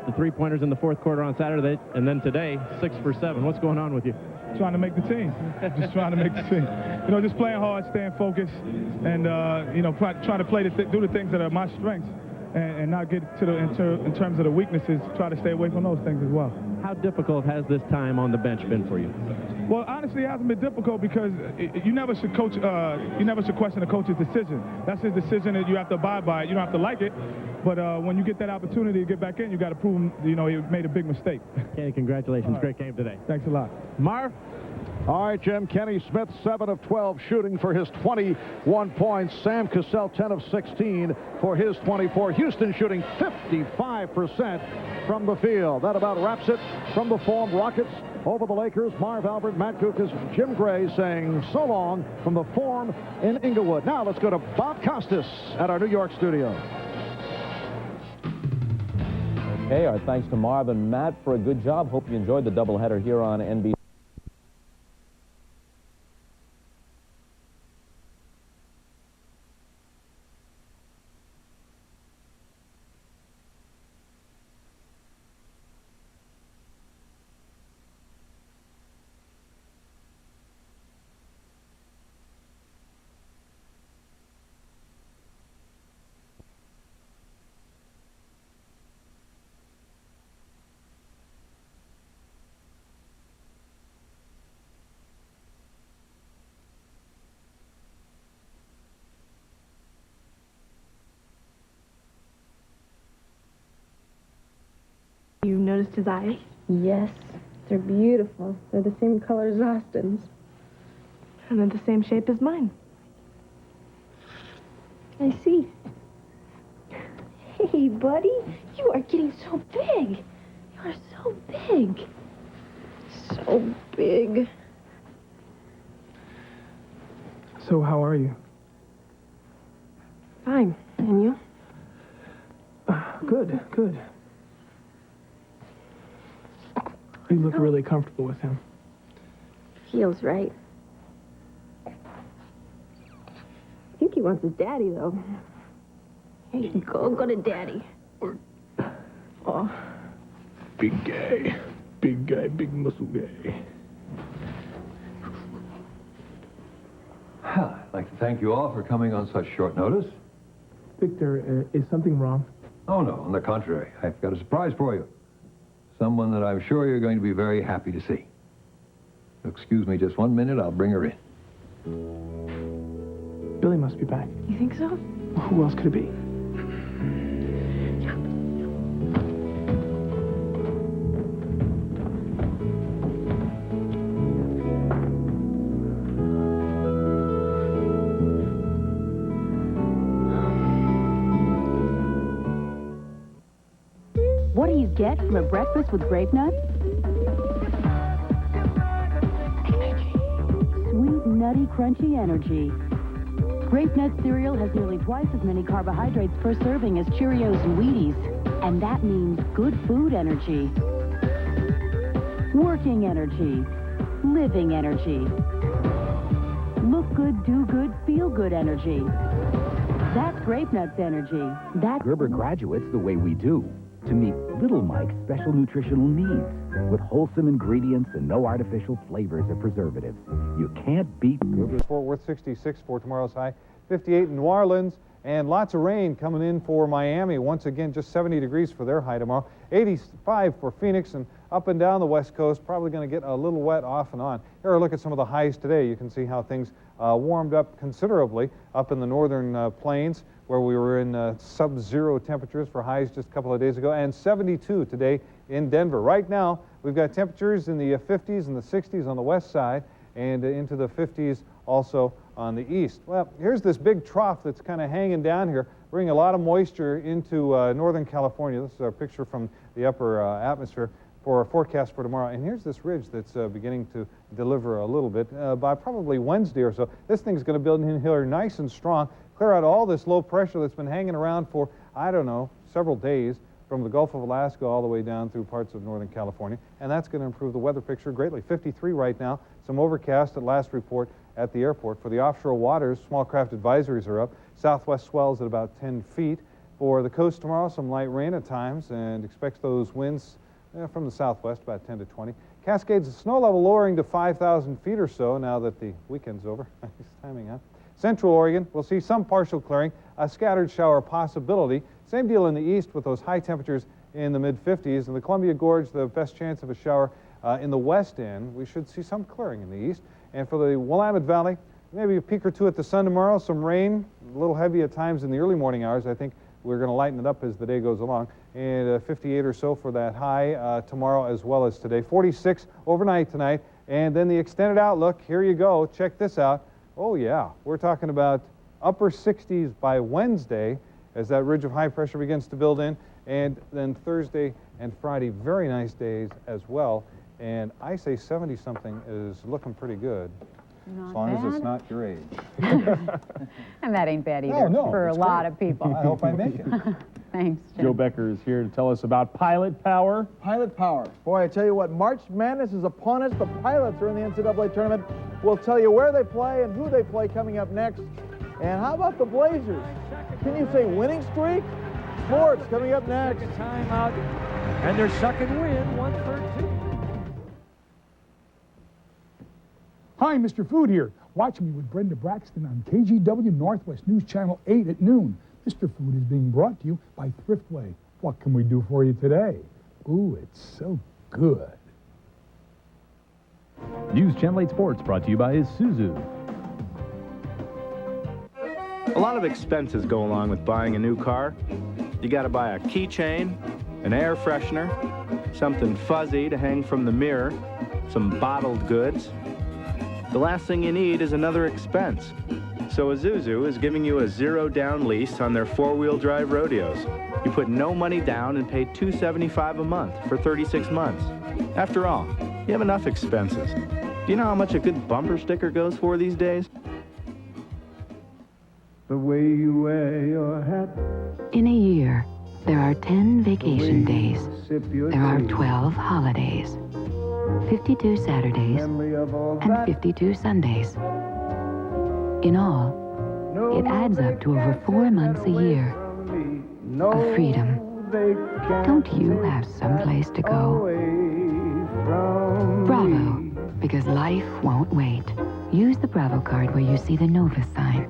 The 3-pointers in the fourth quarter on Saturday, and then today, 6 for 7. What's going on with you? Trying to make the team. Just trying to make the team. You know, just playing hard, staying focused, and you know, trying to do the things that are my strengths, and not get to the in terms of the weaknesses. Try to stay away from those things as well. How difficult has this time on the bench been for you? Well, honestly, it hasn't been difficult because you never should coach. You never should question a coach's decision. That's his decision, and you have to abide by it. You don't have to like it, but when you get that opportunity to get back in, you got to prove him. You know, he made a big mistake. Kenny, congratulations! Great game today. Thanks a lot, Marv. All right, Jim. Kenny Smith, 7 of 12 shooting for his 21 points. Sam Cassell, 10 of 16 for his 24. Houston shooting 55% from the field. That about wraps it from the Forum. Rockets over the Lakers. Marv Albert, Matt Kukas, Jim Gray saying so long from the Forum in Inglewood. Now let's go to Bob Costas at our New York studio. Okay, our thanks to Marv and Matt for a good job. Hope you enjoyed the doubleheader here on NBC. You noticed his eyes? Yes, they're beautiful. They're the same color as Austin's. And they're the same shape as mine. I see. Hey, buddy, you are getting so big. You are so big. So big. So how are you? Fine. And you? Good, good. You look really comfortable with him. Feels right. I think he wants his daddy, though. Here you go to daddy. Oh. Big guy. Big guy, big muscle guy. I'd like to thank you all for coming on such short notice. Victor, is something wrong? Oh, no, on the contrary. I've got a surprise for you. Someone that I'm sure you're going to be very happy to see. Excuse me just 1 minute, I'll bring her in. Billy must be back. You think so? Who else could it be? What do you get from a breakfast with grape nuts? Sweet, nutty, crunchy energy. Grape Nut cereal has nearly twice as many carbohydrates per serving as Cheerios and Wheaties. And that means good food energy. Working energy. Living energy. Look good, do good, feel good energy. That's Grape Nuts energy. That's Gerber graduates the way we do, to meet little Mike's special nutritional needs with wholesome ingredients and no artificial flavors or preservatives. You can't beat Gerber. Fort Worth 66 for tomorrow's high, 58 in New Orleans, and lots of rain coming in for Miami. Once again, just 70 degrees for their high tomorrow. 85 for Phoenix, and up and down the West Coast, probably going to get a little wet off and on. Here are a look at some of the highs today. You can see how things warmed up considerably up in the northern plains, where we were in sub-zero temperatures for highs just a couple of days ago, and 72 today in Denver. Right now, we've got temperatures in the 50s and the 60s on the west side, and into the 50s also on the east. Well, here's this big trough that's kind of hanging down here, bringing a lot of moisture into Northern California. This is our picture from the upper atmosphere for our forecast for tomorrow. And here's this ridge that's beginning to deliver a little bit. By probably Wednesday or so, this thing's going to build in here nice and strong, clear out all this low pressure that's been hanging around for, I don't know, several days, from the Gulf of Alaska all the way down through parts of Northern California. And that's going to improve the weather picture greatly. 53 right now, some overcast at last report at the airport. For the offshore waters, small craft advisories are up. Southwest swells at about 10 feet. For the coast tomorrow, some light rain at times, and expects those winds from the southwest, about 10 to 20. Cascades of snow level lowering to 5,000 feet or so now that the weekend's over. Nice timing, huh? Central Oregon, we'll see some partial clearing, a scattered shower possibility. Same deal in the east with those high temperatures in the mid-50s. In the Columbia Gorge, the best chance of a shower in the west end. We should see some clearing in the east. And for the Willamette Valley, maybe a peek or two at the sun tomorrow. Some rain, a little heavy at times in the early morning hours. I think we're going to lighten it up as the day goes along. And 58 or so for that high tomorrow as well as today. 46 overnight tonight. And then the extended outlook. Here you go. Check this out. Oh, yeah. We're talking about upper 60s by Wednesday as that ridge of high pressure begins to build in. And then Thursday and Friday, very nice days as well. And I say 70-something is looking pretty good. Not as long bad. as it's not your age. And that ain't bad either for a lot of people. I hope I make it. Thanks, Jim. Joe Becker is here to tell us about Pilot Power. Pilot Power. Boy, I tell you what, March Madness is upon us. The Pilots are in the NCAA tournament. We'll tell you where they play and who they play coming up next. And how about the Blazers? Can you say winning streak? Sports coming up next. Second time out, and their second win, 113. Hi, Mr. Food here. Watch me with Brenda Braxton on KGW Northwest News Channel 8 at noon. Mr. Food is being brought to you by Thriftway. What can we do for you today? Ooh, it's so good. News Channel 8 Sports brought to you by Isuzu. A lot of expenses go along with buying a new car. You got to buy a keychain, an air freshener, something fuzzy to hang from the mirror, some bottled goods. The last thing you need is another expense. So Isuzu is giving you a zero-down lease on their four-wheel drive rodeos. You put no money down and pay $275 a month for 36 months. After all, you have enough expenses. Do you know how much a good bumper sticker goes for these days? The way you wear your hat. In a year, there are 10 vacation days. There are 12 holidays, 52 Saturdays, and 52 Sundays. In all, it adds up to over 4 months a year of freedom. Don't you have someplace to go? Bravo, because life won't wait. Use the Bravo card where you see the Novus sign.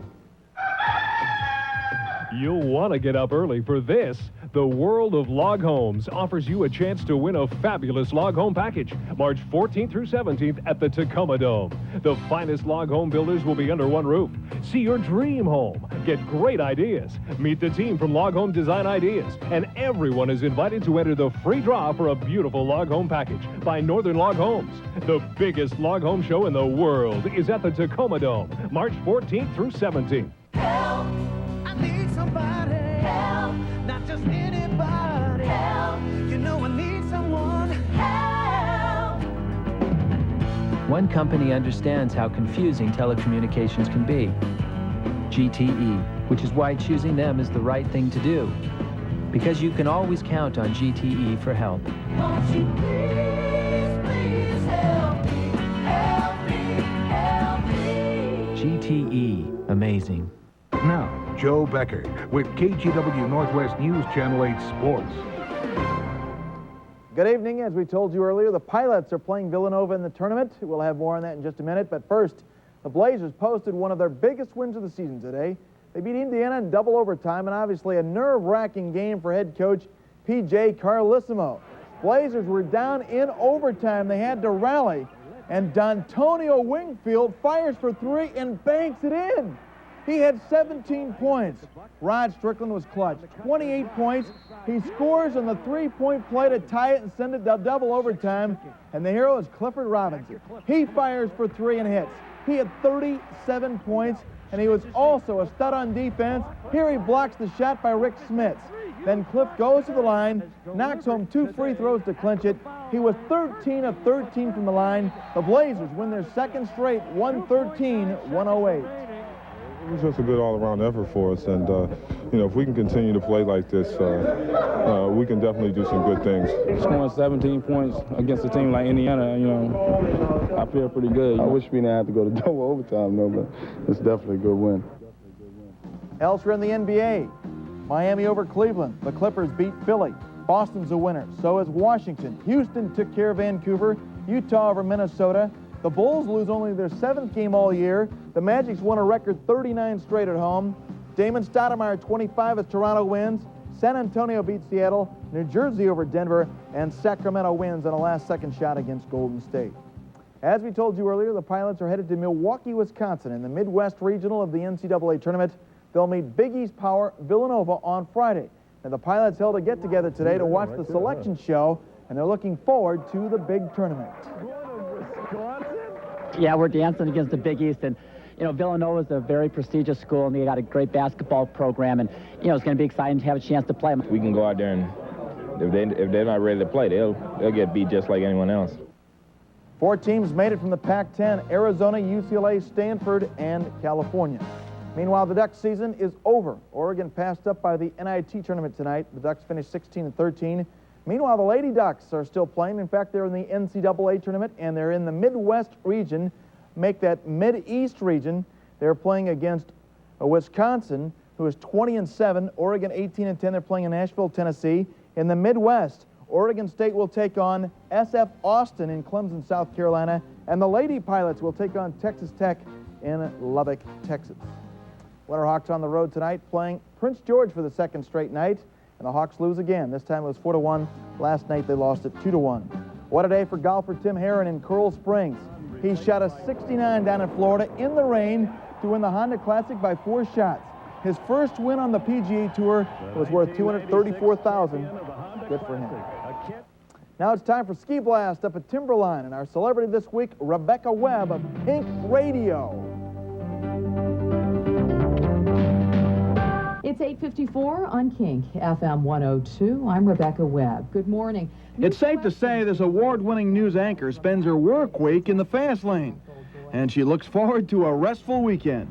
You'll want to get up early for this. The World of Log Homes offers you a chance to win a fabulous log home package, March 14th through 17th at the Tacoma Dome. The finest log home builders will be under one roof. See your dream home. Get great ideas. Meet the team from Log Home Design Ideas. And everyone is invited to enter the free draw for a beautiful log home package by Northern Log Homes. The biggest log home show in the world is at the Tacoma Dome, March 14th through 17th. Help! I need somebody. Help! Not just anybody. Help! You know I need someone. Help! One company understands how confusing telecommunications can be. GTE, which is why choosing them is the right thing to do. Because you can always count on GTE for help. Won't you please help me, help me, help me. GTE, amazing. Now, Joe Becker with KGW Northwest News Channel 8 Sports. Good evening. As we told you earlier, the Pilots are playing Villanova in the tournament. We'll have more on that in just a minute. But first, the Blazers posted one of their biggest wins of the season today. They beat Indiana in double overtime, and obviously a nerve-wracking game for head coach P.J. Carlissimo. Blazers were down in overtime. They had to rally, and D'Antonio Wingfield fires for three and banks it in. He had 17 points. Rod Strickland was clutch. 28 points. He scores on the three-point play to tie it and send it to double overtime. And the hero is Clifford Robinson. He fires for three and hits. He had 37 points, and he was also a stud on defense. Here he blocks the shot by Rick Smits. Then Cliff goes to the line, knocks home 2 free throws to clinch it. He was 13 of 13 from the line. The Blazers win their second straight, 113-108. It was just a good all-around effort for us, and you know, if we can continue to play like this, we can definitely do some good things. Scoring 17 points against a team like Indiana, you know, I feel pretty good. I wish we didn't have to go to double overtime, though, but it's definitely a good win. Elsewhere in the NBA, Miami over Cleveland. The Clippers beat Philly. Boston's a winner. So is Washington. Houston took care of Vancouver. Utah over Minnesota. The Bulls lose only their 7th game all year. The Magic's won a record 39 straight at home. Damon Stoudemire 25 as Toronto wins. San Antonio beats Seattle. New Jersey over Denver. And Sacramento wins on a last-second shot against Golden State. As we told you earlier, the Pilots are headed to Milwaukee, Wisconsin in the Midwest Regional of the NCAA tournament. They'll meet Big East power Villanova on Friday. And the Pilots held a get-together today to watch the selection show, and they're looking forward to the big tournament. Yeah, we're dancing against the Big East, and you know, Villanova is a very prestigious school, and they got a great basketball program, and you know, it's going to be exciting to have a chance to play them. We can go out there, and if they're not ready to play, they'll get beat just like anyone else. 4 teams made it from the Pac-10: Arizona, UCLA, Stanford, and California. Meanwhile, the Ducks season is over. Oregon passed up by the NIT tournament tonight. The Ducks finished 16-13. Meanwhile, the Lady Ducks are still playing. In fact, they're in the NCAA tournament, and they're in the Midwest region. Make that Mid-East region. They're playing against Wisconsin, who is 20-7. Oregon 18-10. They're playing in Nashville, Tennessee. In the Midwest, Oregon State will take on SF Austin in Clemson, South Carolina, and the Lady Pilots will take on Texas Tech in Lubbock, Texas. Winterhawks on the road tonight, playing Prince George for the 2nd straight night. And the Hawks lose again. This time it was 4-1. Last night they lost it 2-1. What a day for golfer Tim Herron in Coral Springs. He shot a 69 down in Florida in the rain to win the Honda Classic by 4 shots. His first win on the PGA Tour was worth $234,000. Good for him. Now it's time for Ski Blast up at Timberline, and our celebrity this week, Rebecca Webb of Pink Radio. It's 8:54 on Kink, FM 102. I'm Rebecca Webb. Good morning. It's safe to say this award-winning news anchor spends her work week in the fast lane, and she looks forward to a restful weekend.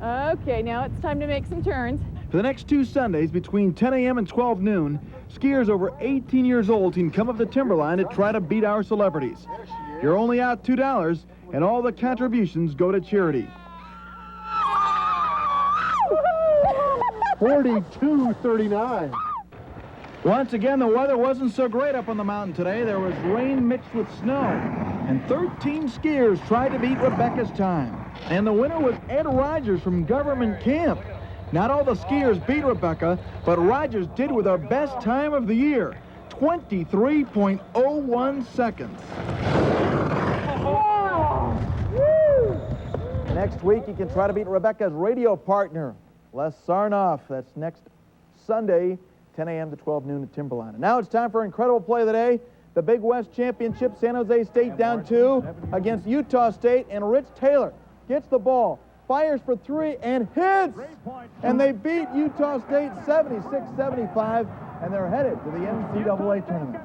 Okay, now it's time to make some turns. For the next 2 Sundays between 10 a.m. and 12 noon, skiers over 18 years old can come up to Timberline to try to beat our celebrities. You're only out $2, and all the contributions go to charity. 42-39. Once again, the weather wasn't so great up on the mountain today. There was rain mixed with snow, and 13 skiers tried to beat Rebecca's time. And the winner was Ed Rogers from Government Camp. Not all the skiers beat Rebecca, but Rogers did with our best time of the year, 23.01 seconds. Next week, you can try to beat Rebecca's radio partner, Les Sarnoff. That's next Sunday, 10 a.m. to 12 noon at Timberline. And now it's time for incredible play of the day. The Big West Championship, San Jose State down 2 against Utah State, and Rich Taylor gets the ball, fires for 3, and hits! And they beat Utah State 76-75, and they're headed to the NCAA tournament.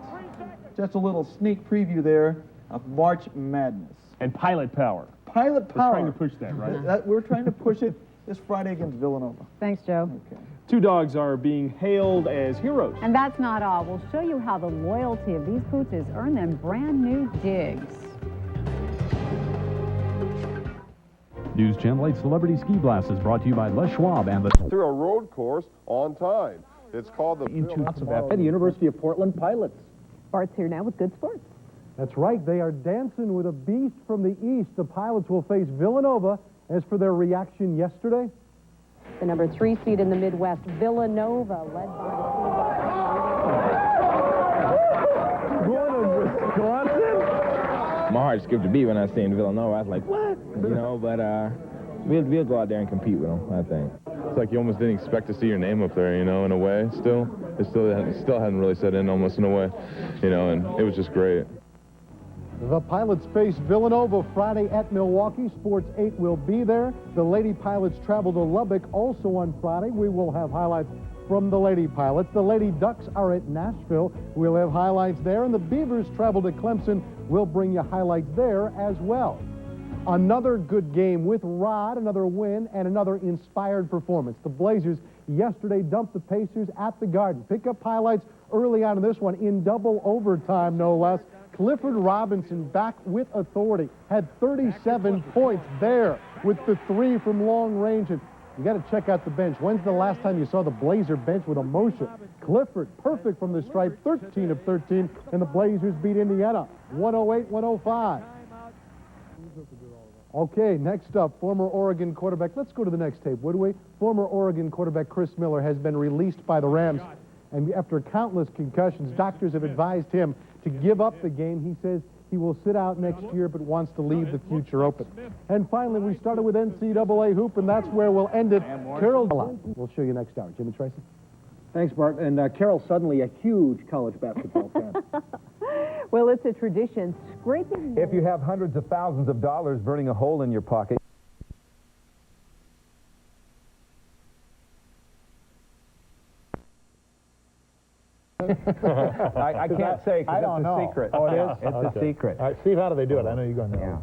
Just a little sneak preview there of March Madness. And Pilot Power. Pilot Power. We're trying to push that, right? We're trying to push it this Friday against Villanova. Thanks, Joe. Okay. 2 dogs are being hailed as heroes. And that's not all. We'll show you how the loyalty of these pooches earn them brand new digs. News Channel 8 Celebrity Ski Blast is brought to you by Les Schwab and the... Through a road course on time. It's called the... The University of Portland Pilots. Bart's here now with good sports. That's right. They are dancing with a beast from the east. The Pilots will face Villanova. As for their reaction yesterday... The number 3 seed in the Midwest, Villanova, led by My heart skipped a beat when I seen Villanova. I was like, what? You know, but we'll go out there and compete with them, I think. It's like you almost didn't expect to see your name up there, you know, in a way, still. It still hadn't really set in almost in a way, you know, and it was just great. The Pilots face Villanova Friday at Milwaukee. Sports 8 will be there. The Lady Pilots travel to Lubbock also on Friday. We will have highlights from the Lady Pilots. The Lady Ducks are at Nashville. We'll have highlights there. And the Beavers travel to Clemson. We'll bring you highlights there as well. Another good game with Rod, another win, and another inspired performance. The Blazers yesterday dumped the Pacers at the Garden. Pick up highlights early on in this one in double overtime, no less. Clifford Robinson back with authority, had 37 points there with the 3 from long range. And you got to check out the bench. When's the last time you saw the Blazer bench with emotion? Clifford, perfect from the stripe, 13 of 13, and the Blazers beat Indiana, 108-105. Okay, next up, former Oregon quarterback. Let's go to the next tape, would we? Former Oregon quarterback Chris Miller has been released by the Rams. And after countless concussions, doctors have advised him to give up the game. He says he will sit out next year, but wants to leave the future open. And finally, we started with NCAA hoop, and that's where we'll end it. Carol, we'll show you next hour. Jimmy Tracy? Thanks, Bart. And Carol, suddenly a huge college basketball fan. Well, it's a tradition. Scraping... If you have hundreds of thousands of dollars burning a hole in your pocket, I can't say because it's a secret. Oh, it is? It's a secret. All right, Steve, how do they do it? I know you're going to know.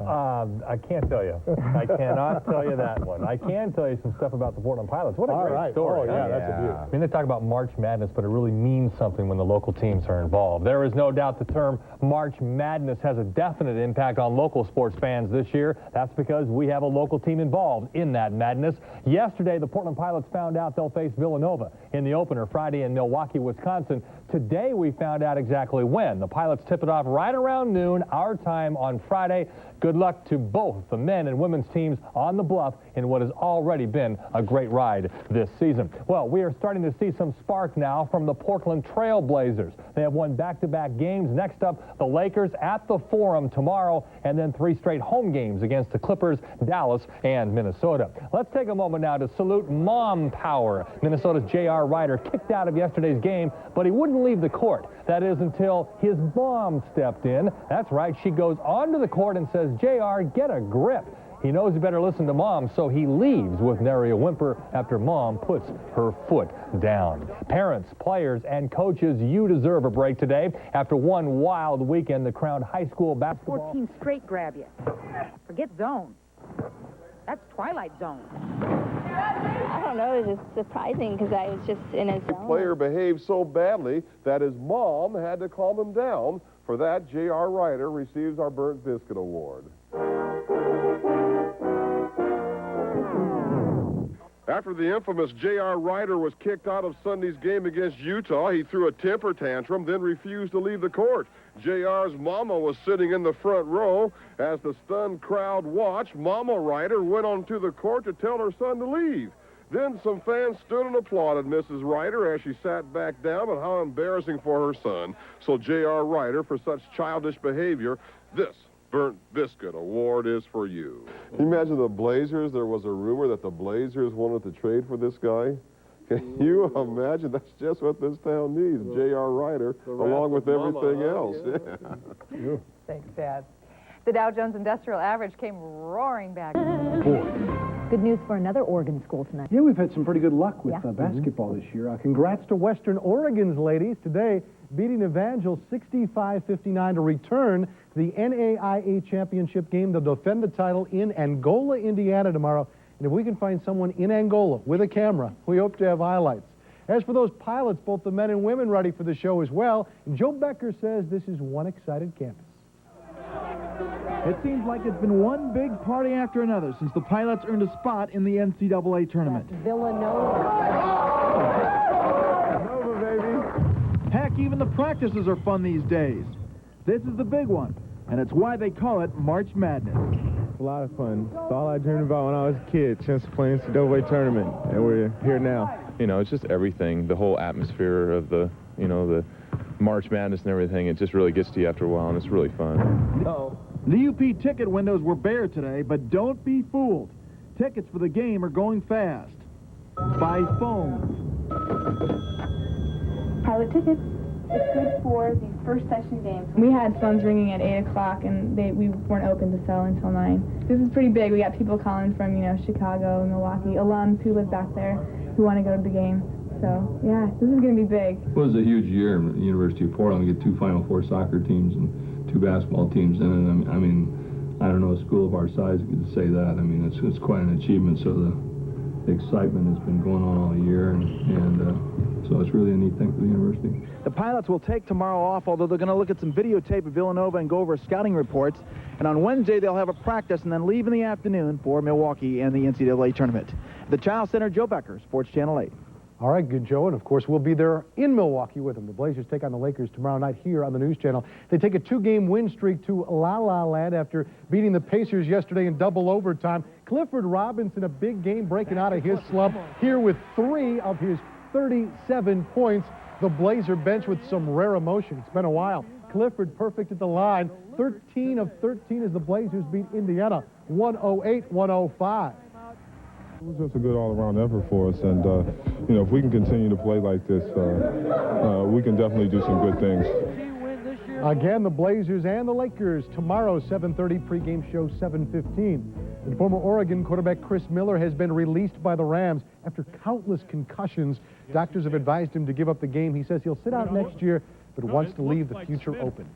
I can't tell you. I cannot tell you that one. I can tell you some stuff about the Portland Pilots. What a great story. Oh, yeah, that's a beauty. I mean, they talk about March Madness, but it really means something when the local teams are involved. There is no doubt the term March Madness has a definite impact on local sports fans this year. That's because we have a local team involved in that madness. Yesterday, the Portland Pilots found out they'll face Villanova in the opener Friday in Milwaukee, Wisconsin. Today, we found out exactly when. The Pilots tip it off right around noon, our time on Friday. Good luck to both the men and women's teams on the bluff in what has already been a great ride this season. Well, we are starting to see some spark now from the Portland Trail Blazers. They have won back-to-back games. Next up, the Lakers at the Forum tomorrow, and then 3 straight home games against the Clippers, Dallas, and Minnesota. Let's take a moment now to salute Mom Power. Minnesota's J.R. Ryder kicked out of yesterday's game, but he wouldn't leave the court. That is until his mom stepped in. That's right, she goes onto the court and says, JR, get a grip. He knows he better listen to Mom, so he leaves with nary a whimper after Mom puts her foot down. Parents, players, and coaches, you deserve a break today. After one wild weekend, the crowned high school basketball... 14 straight grab you. Forget zone. That's Twilight Zone. I don't know, it was just surprising because I was just in a zone. The player behaved so badly that his mom had to calm him down. For that, J.R. Ryder receives our Burnt Biscuit Award. After the infamous J.R. Ryder was kicked out of Sunday's game against Utah, he threw a temper tantrum, then refused to leave the court. J.R.'s mama was sitting in the front row. As the stunned crowd watched, Mama Ryder went onto the court to tell her son to leave. Then some fans stood and applauded Mrs. Ryder as she sat back down, but how embarrassing for her son. So J.R. Ryder, for such childish behavior, this Burnt Biscuit Award is for you. Can you imagine the Blazers? There was a rumor that the Blazers wanted to trade for this guy. Can you imagine? That's just what this town needs, J.R. Ryder, along with everything else. Yeah. Thanks, Dad. The Dow Jones Industrial Average came roaring back. Good news for another Oregon school tonight. Yeah, we've had some pretty good luck with basketball this year. Congrats to Western Oregon's ladies today, beating Evangel 65-59 to return to the NAIA championship game. They'll defend the title in Angola, Indiana tomorrow. And if we can find someone in Angola with a camera, we hope to have highlights. As for those pilots, both the men and women ready for the show as well. And Joe Becker says this is one excited campus. It seems like it's been one big party after another since the pilots earned a spot in the NCAA tournament. Villanova. Heck, even the practices are fun these days. This is the big one, and it's why they call it March Madness. It's a lot of fun. It's all I dreamed about when I was a kid, chance to play NCAA tournament, and we're here now. You know, it's just everything, the whole atmosphere of the, you know, the March Madness and everything. It just really gets to you after a while, and it's really fun. The UP ticket windows were bare today, but don't be fooled. Tickets for the game are going fast. By phone. Pilot tickets. It's good for the first session games. We had phones ringing at 8 o'clock, and we weren't open to sell until 9. This is pretty big. We got people calling from, Chicago, Milwaukee, alums who live back there who want to go to the game. So, yeah, this is going to be big. It was a huge year in the University of Portland. We get 2 Final Four soccer teams and 2 basketball teams in it. I mean, I don't know a school of our size could say that. I mean, it's quite an achievement. So the excitement has been going on all year, and so it's really a neat thing for the university. The pilots will take tomorrow off, although they're going to look at some videotape of Villanova and go over scouting reports. And on Wednesday, they'll have a practice and then leave in the afternoon for Milwaukee and the NCAA tournament. At the Child Center, Joe Becker, Sports Channel 8. All right, good, Joe. And, of course, we'll be there in Milwaukee with them. The Blazers take on the Lakers tomorrow night here on the News Channel. They take a 2-game win streak to La La Land after beating the Pacers yesterday in double overtime. Clifford Robinson, a big game, breaking out of his slump here with 3 of his 37 points. The Blazer bench with some rare emotion. It's been a while. Clifford perfect at the line. 13 of 13 as the Blazers beat Indiana 108-105. It was just a good all-around effort for us, and if we can continue to play like this, we can definitely do some good things. Again, the Blazers and the Lakers tomorrow, 7:30 pregame show, 7:15. And former Oregon quarterback Chris Miller has been released by the Rams after countless concussions. Doctors have advised him to give up the game. He says he'll sit out next year, but wants to leave the future open.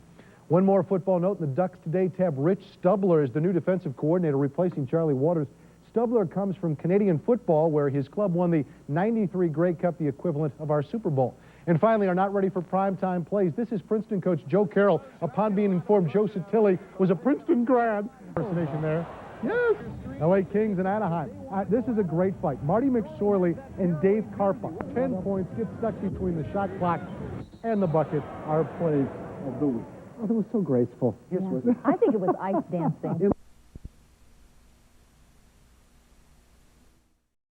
One more football note, and the Ducks today tab Rich Stubler as the new defensive coordinator, replacing Charlie Waters. Stubler comes from Canadian football, where his club won the '93 Grey Cup, the equivalent of our Super Bowl. And finally, our not ready for primetime plays. This is Princeton coach Joe Carroll, upon being informed Joe Satilli was a Princeton grad. Impersonation there. Yes. LA Kings and Anaheim. This is a great fight. Marty McSorley and Dave Karpa. 10 points, get stuck between the shot clock and the bucket. Our plays of the week. Oh, that was so graceful. Yes, I think it was ice dancing.